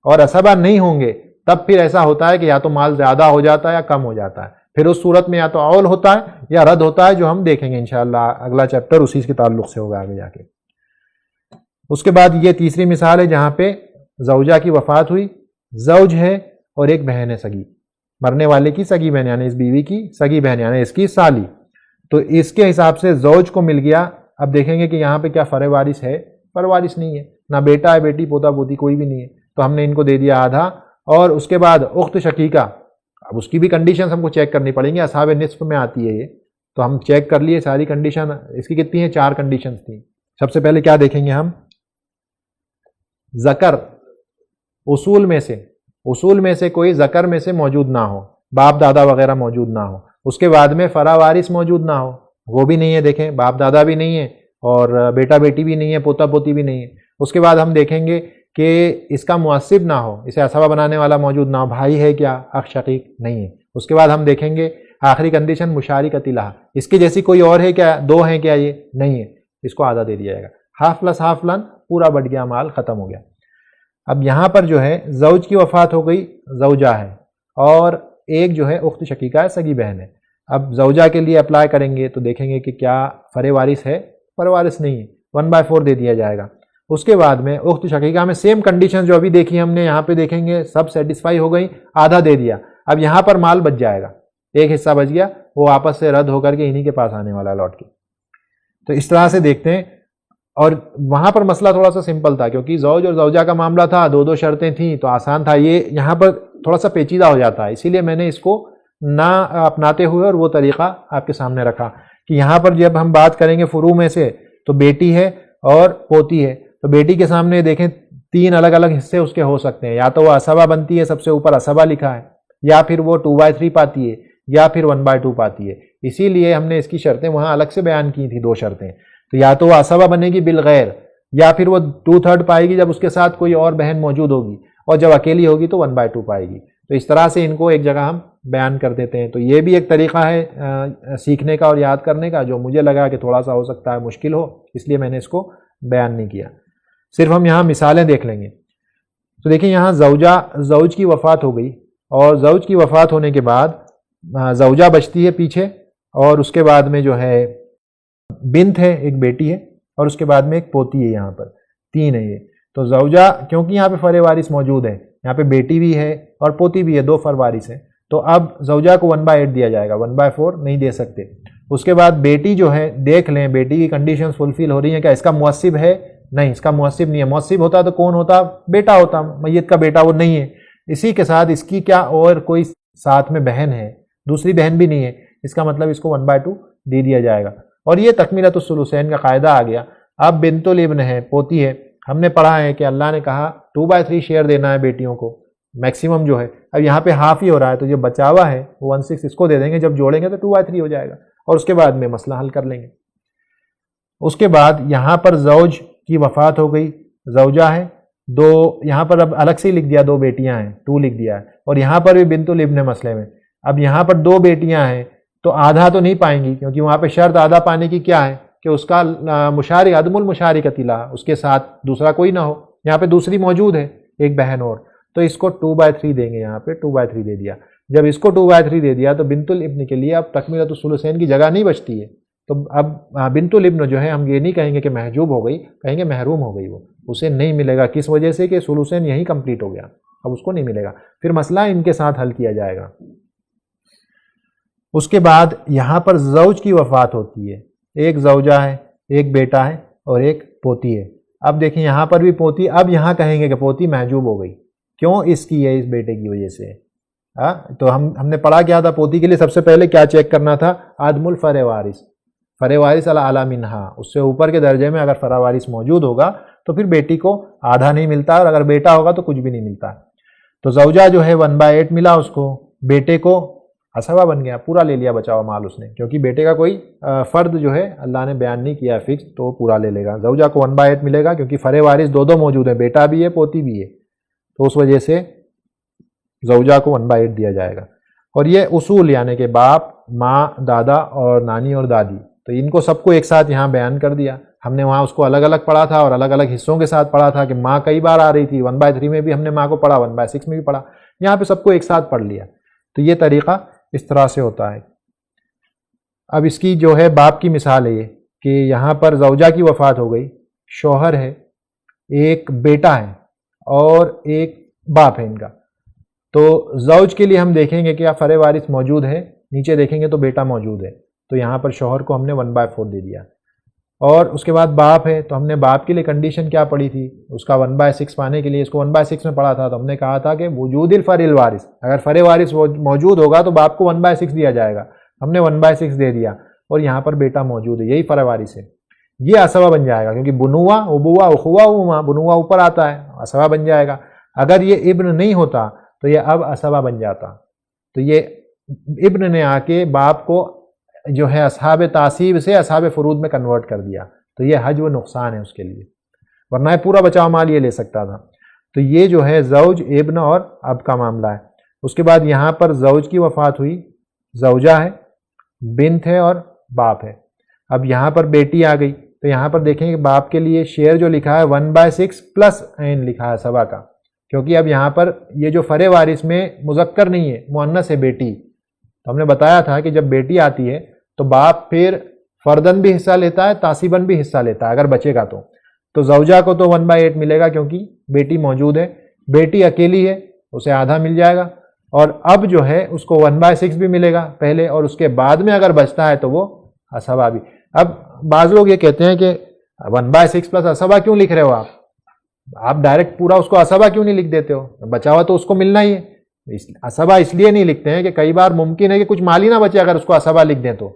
اور عصبہ نہیں ہوں گے تب پھر ایسا ہوتا ہے کہ یا تو مال زیادہ ہو جاتا ہے یا کم ہو جاتا ہے. پھر اس صورت میں یا تو اول ہوتا ہے یا رد ہوتا ہے، جو ہم دیکھیں گے انشاءاللہ اگلا چیپٹر اسی کے تعلق سے ہوگا آگے جا کے. اس کے بعد یہ تیسری مثال ہے جہاں پہ زوجہ کی وفات ہوئی، زوج ہے اور ایک بہن ہے سگی، مرنے والے کی سگی بہن، یعنی اس بیوی کی سگی بہن، یعنی اس کی سالی. تو اس کے حساب سے زوج کو مل گیا. اب دیکھیں گے کہ یہاں پہ کیا فرع وارث ہے؟ فرع وارث نہیں ہے، نہ بیٹا ہے، بیٹی، پوتا پوتی کوئی بھی نہیں ہے. تو ہم نے ان کو دے دیا آدھا. اور اس کے بعد اخت شقیقہ، اب اس کی بھی کنڈیشنز ہم کو چیک کرنی پڑیں گی، اصحاب نصف میں آتی ہے یہ. تو ہم چیک کر لیے ساری کنڈیشن. اس کی کتنی ہیں؟ 4 کنڈیشنز تھیں. سب سے پہلے کیا دیکھیں گے ہم؟ ذکر، اصول میں سے کوئی ذکر میں سے موجود نہ ہو، باپ دادا وغیرہ موجود نہ ہو. اس کے بعد میں فرع وارث موجود نہ ہو، وہ بھی نہیں ہے. دیکھیں باپ دادا بھی نہیں ہے اور بیٹا بیٹی بھی نہیں ہے، پوتا پوتی بھی نہیں ہے. اس کے بعد ہم دیکھیں گے کہ اس کا معصب نہ ہو، اسے عصبہ بنانے والا موجود نہ ہو. بھائی ہے کیا؟ اخ شقیق نہیں ہے. اس کے بعد ہم دیکھیں گے آخری کنڈیشن مشارکت لہا، اس کی جیسی کوئی اور ہے کیا؟ 2 ہیں کیا؟ یہ نہیں ہے. اس کو آدھا دے دیا جائے گا. ہاف پلس ہاف لن، پورا بٹ گیا، مال ختم ہو گیا. اب یہاں پر جو ہے زوج کی وفات ہو گئی، زوجہ ہے اور ایک جو ہے اخت شقیقہ ہے، سگی بہن ہے. اب زوجہ کے لیے اپلائی کریں گے تو دیکھیں گے کہ کیا فرع وارث ہے؟ فرع وارث نہیں ہے، 1/4 دے دیا جائے گا. اس کے بعد میں اخت شقیقہ میں سیم کنڈیشن جو ابھی دیکھی ہم نے، یہاں پہ دیکھیں گے سب سیٹسفائی ہو گئی، آدھا دے دیا. اب یہاں پر مال بچ جائے گا، ایک حصہ بچ گیا، وہ آپس سے رد ہو کر کے انہی کے پاس آنے والا لوٹ کے. تو اس طرح سے دیکھتے ہیں. اور وہاں پر مسئلہ تھوڑا سا سمپل تھا، کیونکہ زوج اور زوجہ کا معاملہ تھا، 2 شرطیں تھیں تو آسان تھا. یہ یہاں پر تھوڑا سا پیچیدہ ہو جاتا ہے، اسی لیے میں نے اس کو نہ اپناتے ہوئے اور وہ طریقہ آپ کے سامنے رکھا کہ یہاں پر جب ہم بات کریں گے فروع میں سے تو بیٹی ہے اور پوتی ہے، تو بیٹی کے سامنے دیکھیں 3 الگ الگ حصے اس کے ہو سکتے ہیں، یا تو وہ عصبہ بنتی ہے، سب سے اوپر عصبہ لکھا ہے، یا پھر وہ 2/3 پاتی ہے، یا پھر 1/2 پاتی ہے۔ اسی لیے ہم نے اس کی شرطیں وہاں الگ سے بیان کی تھی، 2 شرطیں، تو یا تو وہ عصبہ بنے گی بالغیر، یا پھر وہ 2/3 پائے گی جب اس کے ساتھ کوئی اور بہن موجود ہوگی، اور جب اکیلی ہوگی تو 1/2 پائے گی۔ تو اس طرح سے ان کو ایک جگہ ہم بیان کر دیتے ہیں۔ تو یہ بھی ایک طریقہ ہے سیکھنے کا اور یاد کرنے کا، جو مجھے لگا کہ تھوڑا سا ہو سکتا ہے مشکل ہو، اس لیے میں نے اس کو بیان نہیں کیا، صرف ہم یہاں مثالیں دیکھ لیں گے۔ تو دیکھیں یہاں زوج کی وفات ہو گئی، اور زوج کی وفات ہونے کے بعد زوجہ بچتی ہے پیچھے، اور اس کے بعد میں جو ہے بنت ہے، ایک بیٹی ہے، اور اس کے بعد میں ایک پوتی ہے، یہاں پر 3 ہے یہ۔ تو زوجہ، کیونکہ یہاں پہ فرع وارث موجود ہے، یہاں پہ بیٹی بھی ہے اور پوتی بھی ہے، 2 فرع وارث ہیں، تو اب زوجہ کو 1/8 دیا جائے گا، 1/4 نہیں دے سکتے۔ اس کے بعد بیٹی جو ہے، دیکھ لیں بیٹی کی کنڈیشنز فلفل ہو رہی ہیں کیا، اس کا موصب ہے؟ نہیں، اس کا موصب نہیں ہے۔ موصب ہوتا تو کون ہوتا؟ بیٹا ہوتا، میت کا بیٹا، وہ نہیں ہے۔ اسی کے ساتھ اس کی کیا اور کوئی ساتھ میں بہن ہے؟ دوسری بہن بھی نہیں ہے، اس کا مطلب اس کو 1/2 دے دیا جائے گا۔ اور یہ تکمیلۃ الثلثین کا قاعدہ آ گیا۔ اب بنت الابن ہے، پوتی ہے، ہم نے پڑھا ہے کہ اللہ نے کہا 2/3 شیئر دینا ہے بیٹیوں کو، میکسیمم جو ہے۔ اب یہاں پہ ہاف ہی ہو رہا ہے، تو جو بچا ہوا ہے وہ 1/6 اس کو دے دیں گے، جب جوڑیں گے تو 2/3 ہو جائے گا، اور اس کے بعد میں مسئلہ حل کر لیں گے۔ اس کے بعد یہاں پر زوج کی وفات ہو گئی، زوجہ ہے، 2، یہاں پر اب الگ سے ہی لکھ دیا 2 بیٹیاں ہیں، 2 لکھ دیا ہے، اور یہاں پر بھی بنت الابن مسئلے میں، اب یہاں پر 2 بیٹیاں ہیں تو آدھا تو نہیں پائیں گی، کیونکہ وہاں پہ شرط آدھا پانے کی کیا ہے کہ اس کا مشارک، عدم المشارکۃ لہا، اس کے ساتھ دوسرا کوئی نہ ہو۔ یہاں پہ دوسری موجود ہے، ایک بہن اور، تو اس کو 2/3 دیں گے، یہاں پہ 2/3 دے دیا۔ جب اس کو 2/3 دے دیا تو بنت الابن کے لیے اب تکمیلۃ الثلثین کی جگہ نہیں بچتی ہے، تو اب بنت الابن جو ہے ہم یہ نہیں کہیں گے کہ محجوب ہو گئی، کہیں گے محروم ہو گئی، وہ اسے نہیں ملے گا، کس وجہ سے کہ ثلثین یہی کمپلیٹ ہو گیا، اب اس کو نہیں ملے گا، پھر مسئلہ ان کے ساتھ حل کیا جائے گا۔ اس کے بعد یہاں پر زوج کی وفات ہوتی ہے، ایک زوجہ ہے، ایک بیٹا ہے اور ایک پوتی ہے۔ اب دیکھیں یہاں پر بھی پوتی، اب یہاں کہیں گے کہ پوتی محجوب ہو گئی، کیوں؟ اس کی ہے، اس بیٹے کی وجہ سے۔ تو ہم نے پڑھا کیا تھا، پوتی کے لیے سب سے پہلے کیا چیک کرنا تھا؟ عدم الفرع وارث، فرع وارث اعلیٰ منہا، اس سے اوپر کے درجے میں اگر فرع وارث موجود ہوگا تو پھر بیٹی کو آدھا نہیں ملتا، اور اگر بیٹا ہوگا تو کچھ بھی نہیں ملتا۔ تو زوجہ جو ہے 1/8 ملا اس کو، بیٹے کو عصبہ بن گیا، پورا لے لیا بچا ہوا مال اس نے، کیونکہ بیٹے کا کوئی فرد جو ہے اللہ نے بیان نہیں کیا فکس، تو پورا لے لے گا۔ زوجہ کو 1/8 ملے گا، کیونکہ فرع وارث 2 موجود ہیں، بیٹا بھی ہے پوتی بھی ہے، تو اس وجہ سے زوجہ کو 1/8 دیا جائے گا۔ اور یہ اصول یعنی کہ باپ، ماں، دادا اور نانی اور دادی، تو ان کو سب کو ایک ساتھ یہاں بیان کر دیا۔ ہم نے وہاں اس کو الگ الگ پڑھا تھا اور الگ الگ حصوں کے ساتھ پڑھا تھا کہ ماں کئی بار آ رہی تھی، 1/3 میں بھی ہم نے ماں کو پڑھا، 1/6 میں بھی پڑھا، یہاں پہ سب کو ایک ساتھ پڑھ لیا۔ تو یہ طریقہ اس طرح سے ہوتا ہے۔ اب اس کی جو ہے باپ کی مثال ہے یہ کہ یہاں پر زوجہ کی وفات ہو گئی، شوہر ہے، ایک بیٹا ہے اور ایک باپ ہے ان کا۔ تو زوج کے لیے ہم دیکھیں گے کہ فرع وارث موجود ہے، نیچے دیکھیں گے تو بیٹا موجود ہے، تو یہاں پر شوہر کو ہم نے 1/4 دے دیا۔ اور اس کے بعد باپ ہے، تو ہم نے باپ کے لیے کنڈیشن کیا پڑھی تھی؟ اس کا 1/6 پانے کے لیے اس کو 1/6 میں پڑھا تھا، تو ہم نے کہا تھا کہ وجود الفرع الوارث، اگر فرع وارث موجود ہوگا تو باپ کو 1/6 دیا جائے گا، ہم نے 1/6 دے دیا، اور یہاں پر بیٹا موجود ہے، یہی فرع وارث ہے، یہ عصبہ بن جائے گا، کیونکہ بنوا، ابوا، اخوا، بنوا اوپر آتا ہے، عصبہ بن جائے گا۔ اگر یہ ابن نہیں ہوتا تو یہ اب عصبہ بن جاتا، تو یہ ابن نے آ کے باپ کو جو ہے اصحاب تعصیب سے اصحاب فروض میں کنورٹ کر دیا، تو یہ حج و نقصان ہے اس کے لیے، ورنہ پورا بچاؤ مال یہ لے سکتا تھا۔ تو یہ جو ہے زوج، ابن اور اب کا معاملہ ہے۔ اس کے بعد یہاں پر زوج کی وفات ہوئی، زوجہ ہے، بنت ہے اور باپ ہے۔ اب یہاں پر بیٹی آ گئی، تو یہاں پر دیکھیں کہ باپ کے لیے شیئر جو لکھا ہے 1/6 پلس عین لکھا ہے سبا کا، کیونکہ اب یہاں پر یہ جو فرع وارث میں مذکر نہیں ہے، مؤنث ہے بیٹی، تو ہم نے بتایا تھا کہ جب بیٹی آتی ہے تو باپ پھر فردن بھی حصہ لیتا ہے، تعصیباً بھی حصہ لیتا ہے اگر بچے گا تو زوجہ کو تو 1/8 ملے گا کیونکہ بیٹی موجود ہے، بیٹی اکیلی ہے اسے آدھا مل جائے گا، اور اب جو ہے اس کو 1/6 بھی ملے گا پہلے، اور اس کے بعد میں اگر بچتا ہے تو وہ عصبہ بھی۔ اب بعض لوگ یہ کہتے ہیں کہ 1/6 پلس عصبہ کیوں لکھ رہے ہو آپ ڈائریکٹ پورا اس کو عصبہ کیوں نہیں لکھ دیتے ہو؟ بچا ہوا تو اس کو ملنا ہی ہے، اسبا اس لیے نہیں لکھتے ہیں کہ کئی بار ممکن ہے کہ کچھ مال ہی نہ بچے اگر اس کو اسبا لکھ دیں تو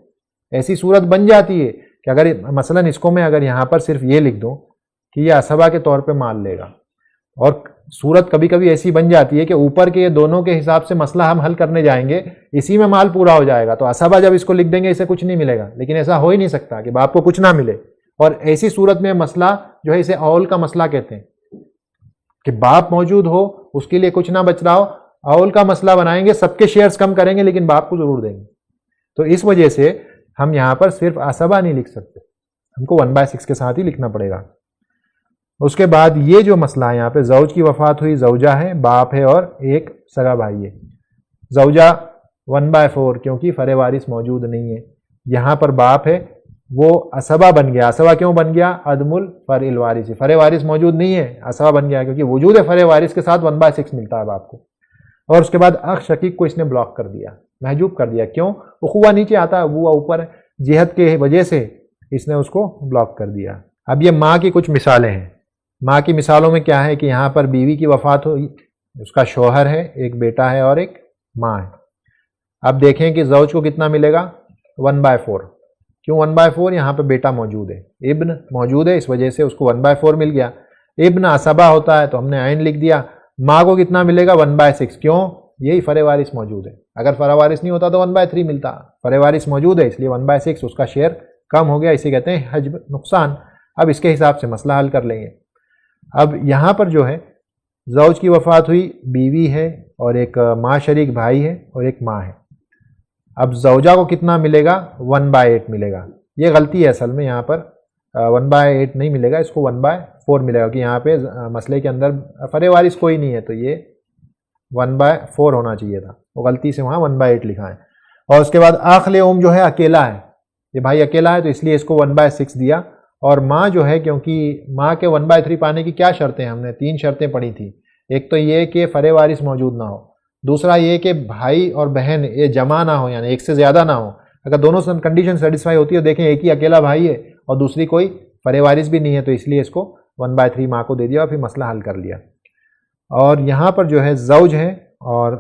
ایسی صورت بن جاتی ہے کہ اگر مثلا اس کو میں اگر یہاں پر صرف یہ لکھ دوں کہ یہ اسبا کے طور پہ مال لے گا، اور صورت کبھی کبھی ایسی بن جاتی ہے کہ اوپر کے یہ دونوں کے حساب سے مسئلہ ہم حل کرنے جائیں گے، اسی میں مال پورا ہو جائے گا، تو اسبا جب اس کو لکھ دیں گے اسے کچھ نہیں ملے گا، لیکن ایسا ہو ہی نہیں سکتا کہ باپ کو کچھ نہ ملے، اور ایسی صورت میں مسئلہ جو ہے اسے اول کا مسئلہ کہتے ہیں کہ باپ موجود ہو اس کے لیے کچھ نہ بچ رہا ہو، اول کا مسئلہ بنائیں گے، سب کے شیئرز کم کریں گے لیکن باپ کو ضرور دیں گے، تو اس وجہ سے ہم یہاں پر صرف اسبا نہیں لکھ سکتے، ہم کو 1/6 کے ساتھ ہی لکھنا پڑے گا۔ اس کے بعد یہ جو مسئلہ ہے یہاں پہ زوج کی وفات ہوئی، زوجہ ہے، باپ ہے اور ایک سگا بھائی ہے۔ زوجہ 1/4 کیونکہ فرع وارث موجود نہیں ہے، یہاں پر باپ ہے وہ اسبا بن گیا۔ اسبا کیوں بن گیا؟ عدم الفرع الوارث، فرع وارث موجود نہیں ہے، اسبا بن گیا کیونکہ وجود فرع وارث کے ساتھ 1/6 ملتا ہے باپ کو۔ اور اس کے بعد اخ شقیق کو اس نے بلاک کر دیا، محجوب کر دیا۔ کیوں؟ اخوہ نیچے آتا ہے، ابوہ اوپر ہے، جہت کے وجہ سے اس نے اس کو بلاک کر دیا۔ اب یہ ماں کی کچھ مثالیں ہیں۔ ماں کی مثالوں میں کیا ہے کہ یہاں پر بیوی کی وفات ہوئی، اس کا شوہر ہے، ایک بیٹا ہے اور ایک ماں ہے۔ اب دیکھیں کہ زوج کو کتنا ملے گا؟ 1/4۔ کیوں 1/4؟ یہاں پہ بیٹا موجود ہے، ابن موجود ہے، اس وجہ سے اس کو 1/4 مل گیا۔ ابن اسبا ہوتا ہے تو ہم نے عین لکھ دیا۔ ماں کو کتنا ملے گا؟ 1/6۔ کیوں؟ یہی فرع وارث موجود ہے، اگر فرع وارث نہیں ہوتا تو 1/3 ملتا، فرع وارث موجود ہے اس لیے 1/6 اس کا شیئر کم ہو گیا، اسے کہتے ہیں حجب نقصان۔ اب اس کے حساب سے مسئلہ حل کر لیں گے۔ اب یہاں پر جو ہے زوج کی وفات ہوئی، بیوی ہے اور ایک ماں شریک بھائی ہے اور ایک ماں ہے۔ اب زوجہ کو کتنا ملے گا؟ 1/8 ملے گا۔ یہ غلطی ہے اصل میں، یہاں پر 1/8 نہیں ملے گا، اس کو 1/4 ملے گا کہ یہاں پہ مسئلے کے اندر فرع وارث کوئی نہیں ہے تو یہ 1/4 ہونا چاہیے تھا، وہ غلطی سے وہاں 1/8 لکھا ہے۔ اور اس کے بعد اخ ام جو ہے اکیلا ہے، یہ بھائی اکیلا ہے تو اس لیے اس کو 1/6 دیا۔ اور ماں جو ہے کیونکہ ماں کے 1/3 پانے کی کیا شرطیں ہم نے 3 شرطیں پڑھی تھی۔ ایک تو یہ کہ فرع وارث موجود نہ ہو، دوسرا یہ کہ بھائی اور بہن یہ جمع نہ ہو، یعنی ایک سے زیادہ نہ ہو۔ اگر دونوں کنڈیشن سیٹسفائی ہوتی ہے، دیکھیں ایک ہی اکیلا بھائی ہے اور دوسری کوئی فرع وارث بھی نہیں ہے، تو اس لیے اس کو 1/3 ماں کو دے دیا اور پھر مسئلہ حل کر لیا۔ اور یہاں پر جو ہے زوج ہے اور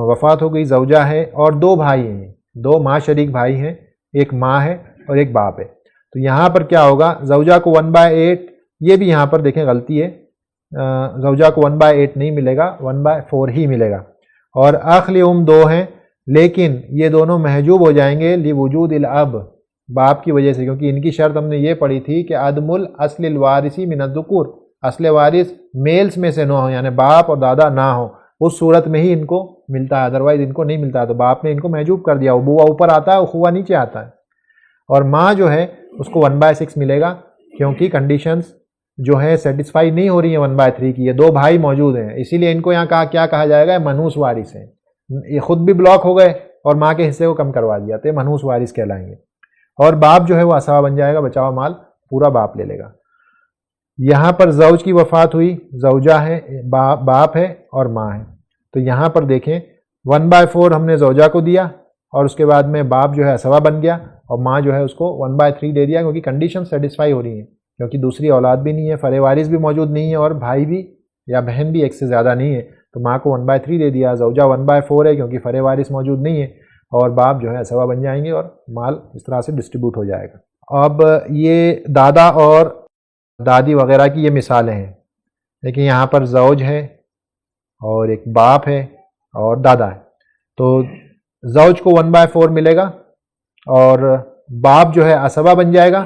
وفات ہو گئی، زوجہ ہے اور 2 بھائی ہیں، 2 ماں شریک بھائی ہیں، ایک ماں ہے اور ایک باپ ہے۔ تو یہاں پر کیا ہوگا؟ زوجہ کو 1/8، یہ بھی یہاں پر دیکھیں غلطی ہے، زوجہ کو 1/8 نہیں ملے گا، 1/4 ہی ملے گا۔ اور اخ ام 2 ہیں، لیکن یہ دونوں محجوب ہو جائیں گے لوجود الاب، باپ کی وجہ سے، کیونکہ ان کی شرط ہم نے یہ پڑھی تھی کہ عدم الاصل الوارثی من الذکور، اصل وارث میلز میں سے نہ ہو، یعنی باپ اور دادا نہ ہو، اس صورت میں ہی ان کو ملتا ہے، ادروائز ان کو نہیں ملتا ہے، تو باپ نے ان کو محجوب کر دیا، ابوہ اوپر آتا ہے، اخوہ نیچے آتا ہے۔ اور ماں جو ہے اس کو 1/6 ملے گا کیونکہ کنڈیشنز جو ہے سیٹسفائی نہیں ہو رہی ہیں 1/3 کی، یہ 2 بھائی موجود ہیں، اسی لیے ان کو یہاں کیا کہا جائے گا؟ منحوس وارث ہیں، یہ خود بھی بلاک ہو گئے اور ماں کے حصے کو کم کروا دیا، تو منحوس وارث کہلائیں گے۔ اور باپ جو ہے وہ اسبا بن جائے گا، بچا ہوا مال پورا باپ لے لے گا۔ یہاں پر زوج کی وفات ہوئی، زوجہ ہے، باپ ہے اور ماں ہے، تو یہاں پر دیکھیں 1/4 ہم نے زوجہ کو دیا اور اس کے بعد میں باپ جو ہے اسبا بن گیا اور ماں جو ہے اس کو 1/3 دے دیا، کیونکہ کنڈیشن سیٹسفائی ہو رہی ہیں، کیونکہ دوسری اولاد بھی نہیں ہے، فرع وارث بھی موجود نہیں ہے اور بھائی بھی یا بہن بھی ایک سے زیادہ نہیں ہے، تو ماں کو 1/3 دے دیا۔ زوجہ 1/4 ہے کیونکہ فرع وارث موجود نہیں ہے، اور باپ جو ہے اسبا بن جائیں گے اور مال اس طرح سے ڈسٹریبیوٹ ہو جائے گا۔ اب یہ دادا اور دادی وغیرہ کی یہ مثالیں ہیں، لیکن یہاں پر زوج ہے اور ایک باپ ہے اور دادا ہے، تو زوج کو 1/4 ملے گا اور باپ جو ہے اسبا بن جائے گا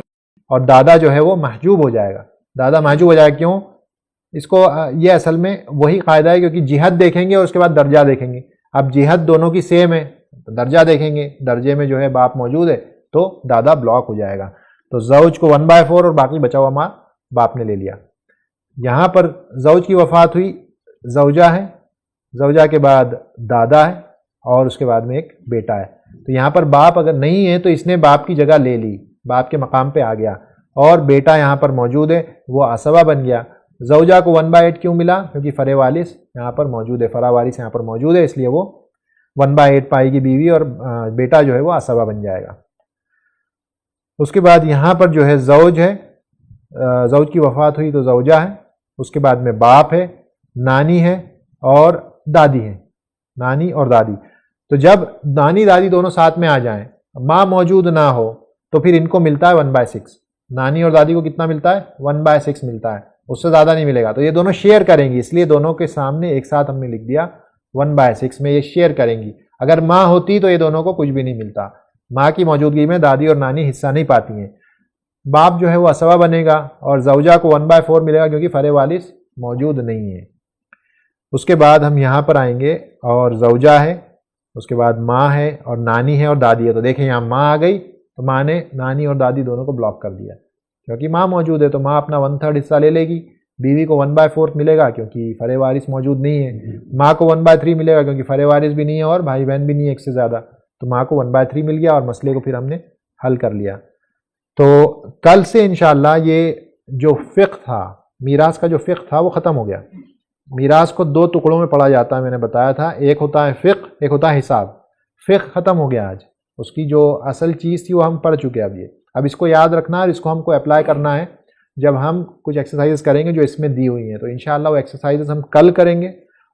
اور دادا جو ہے وہ محجوب ہو جائے گا۔ دادا محجوب ہو جائے گا، کیوں؟ اس کو یہ اصل میں وہی قاعدہ ہے، کیونکہ جہت دیکھیں گے اور اس کے بعد درجہ دیکھیں گے۔ اب جہت دونوں کی سیم ہے تو درجہ دیکھیں گے، درجے میں جو ہے باپ موجود ہے تو دادا بلاک ہو جائے گا، تو زوج کو 1/4 اور باقی بچا ہوا مال باپ نے لے لیا۔ یہاں پر زوج کی وفات ہوئی، زوجہ ہے، زوجہ کے بعد دادا ہے اور اس کے بعد میں ایک بیٹا ہے، تو یہاں پر باپ اگر نہیں ہے تو اس نے باپ کی جگہ لے لی، باپ کے مقام پہ آ گیا، اور بیٹا یہاں پر موجود ہے، وہ اسبا بن گیا۔ زوجہ کو 1/8 کیوں ملا؟ کیونکہ فرع وارث یہاں پر موجود ہے، فرع وارث یہاں پر موجود ہے، اس لیے وہ 1/8 پائے گی بیوی، اور بیٹا جو ہے وہ اسبا بن جائے گا۔ اس کے بعد یہاں پر جو ہے زوج ہے، زوج کی وفات ہوئی تو زوجہ ہے، اس کے بعد میں باپ ہے، نانی ہے اور دادی ہے۔ نانی اور دادی. تو جب نانی دادی دونوں ساتھ میں آ جائیں، ماں موجود نہ ہو، تو پھر ان کو ملتا ہے 1/6. نانی اور دادی کو کتنا ملتا ہے؟ 1/6 ملتا ہے، اس سے زیادہ نہیں ملے گا. تو یہ دونوں شیئر کریں گی، اس لیے دونوں کے سامنے ایک ساتھ ہم نے لکھ دیا 1/6 میں یہ شیئر کریں گی. اگر ماں ہوتی تو یہ دونوں کو کچھ بھی نہیں ملتا. ماں کی موجودگی میں دادی اور نانی حصہ نہیں پاتی ہیں. باپ جو ہے وہ اسوا بنے گا اور زوجہ کو 1/4 ملے گا کیونکہ فرع وارث موجود نہیں ہے. اس کے بعد ہم یہاں پر آئیں گے اور زوجہ ہے، اس کے بعد ماں ہے اور نانی ہے اور دادی ہے. تو دیکھیں یہاں ماں آ گئی تو ماں نے نانی اور دادی دونوں کو بلاک کر دیا کیونکہ ماں موجود ہے. تو ماں اپنا 1/3 حصہ لے لے گی. بیوی کو 1/4 ملے گا کیونکہ فرع وارث موجود نہیں ہے. ماں کو 1/3 ملے گا کیونکہ فرع وارث بھی نہیں ہے اور بھائی بہن بھی نہیں ہے ایک سے زیادہ. تو ماں کو 1/3 مل گیا اور مسئلے کو پھر ہم نے حل کر لیا. تو کل سے انشاءاللہ یہ جو فقہ تھا، میراث کا جو فقہ تھا وہ ختم ہو گیا. میراث کو 2 ٹکڑوں میں پڑھا جاتا ہے، میں نے بتایا تھا. ایک ہوتا ہے فقہ، ایک ہوتا ہے حساب. فقہ ختم ہو گیا آج، اس کی جو اصل چیز تھی وہ ہم پڑھ چکے اب اس کو یاد رکھنا ہے اور اس کو ہم کو اپلائی کرنا ہے جب ہم کچھ ایکسرسائز کریں گے جو اس میں دی ہوئی ہیں. تو انشاءاللہ وہ ایکسرسائز ہم کل کریں گے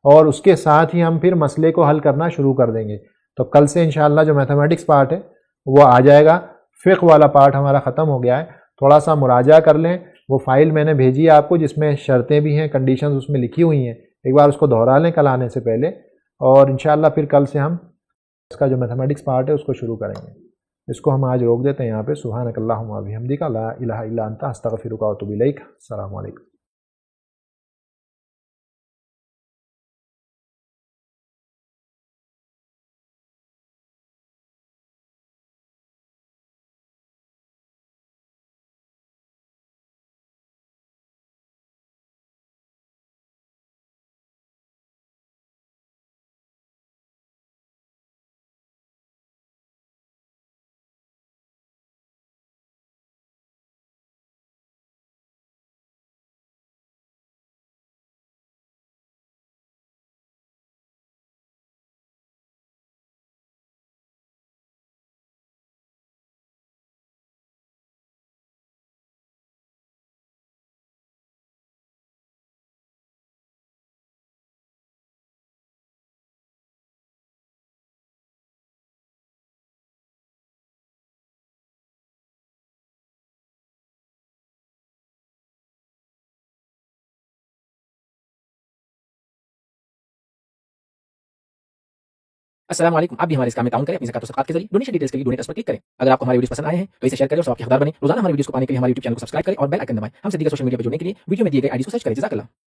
اور اس کے ساتھ ہی ہم پھر مسئلے کو حل کرنا شروع کر دیں گے. تو کل سے انشاءاللہ جو میتھمیٹکس پارٹ ہے وہ آ جائے گا. فقہ والا پارٹ ہمارا ختم ہو گیا ہے. تھوڑا سا مراجعہ کر لیں. وہ فائل میں نے بھیجی ہے آپ کو جس میں شرطیں بھی ہیں، کنڈیشنز اس میں لکھی ہوئی ہیں. ایک بار اس کو دہرا لیں کل آنے سے پہلے، اور انشاءاللہ پھر کل سے ہم اس کا جو میتھمیٹکس پارٹ ہے اس کو شروع کریں گے. اس کو ہم آج روک دیتے ہیں یہاں پہ. سبحانک اللہم و بحمدک لا الہ الا انت استغفرک و اتوب الیک. السلام علیکم. السلام علیکم. آپ بھی ہمارے اس کام میں تعاون کریں اپنی زکات و صدقات کے ذریعے. ڈونیشن ڈیٹیلز کے لیے ڈونیٹ پر کلک کریں. اگر آپ کو ہمارے ویڈیوز پسند آئے ہیں تو اسے شیئر کریں اور سب کے حقدار بنیں. روزانہ ہمارے ویڈیوز کو پانے کے لیے ہمارے یوٹیوب چینل کو سبسکرائب کریں اور بیل آئکن دبائیں. ہم سے دیگر سوشل میڈیا پر جڑنے کے لیے ویڈیو میں دیے گئے آئی ڈی کو سرچ کریں. جزاک اللہ.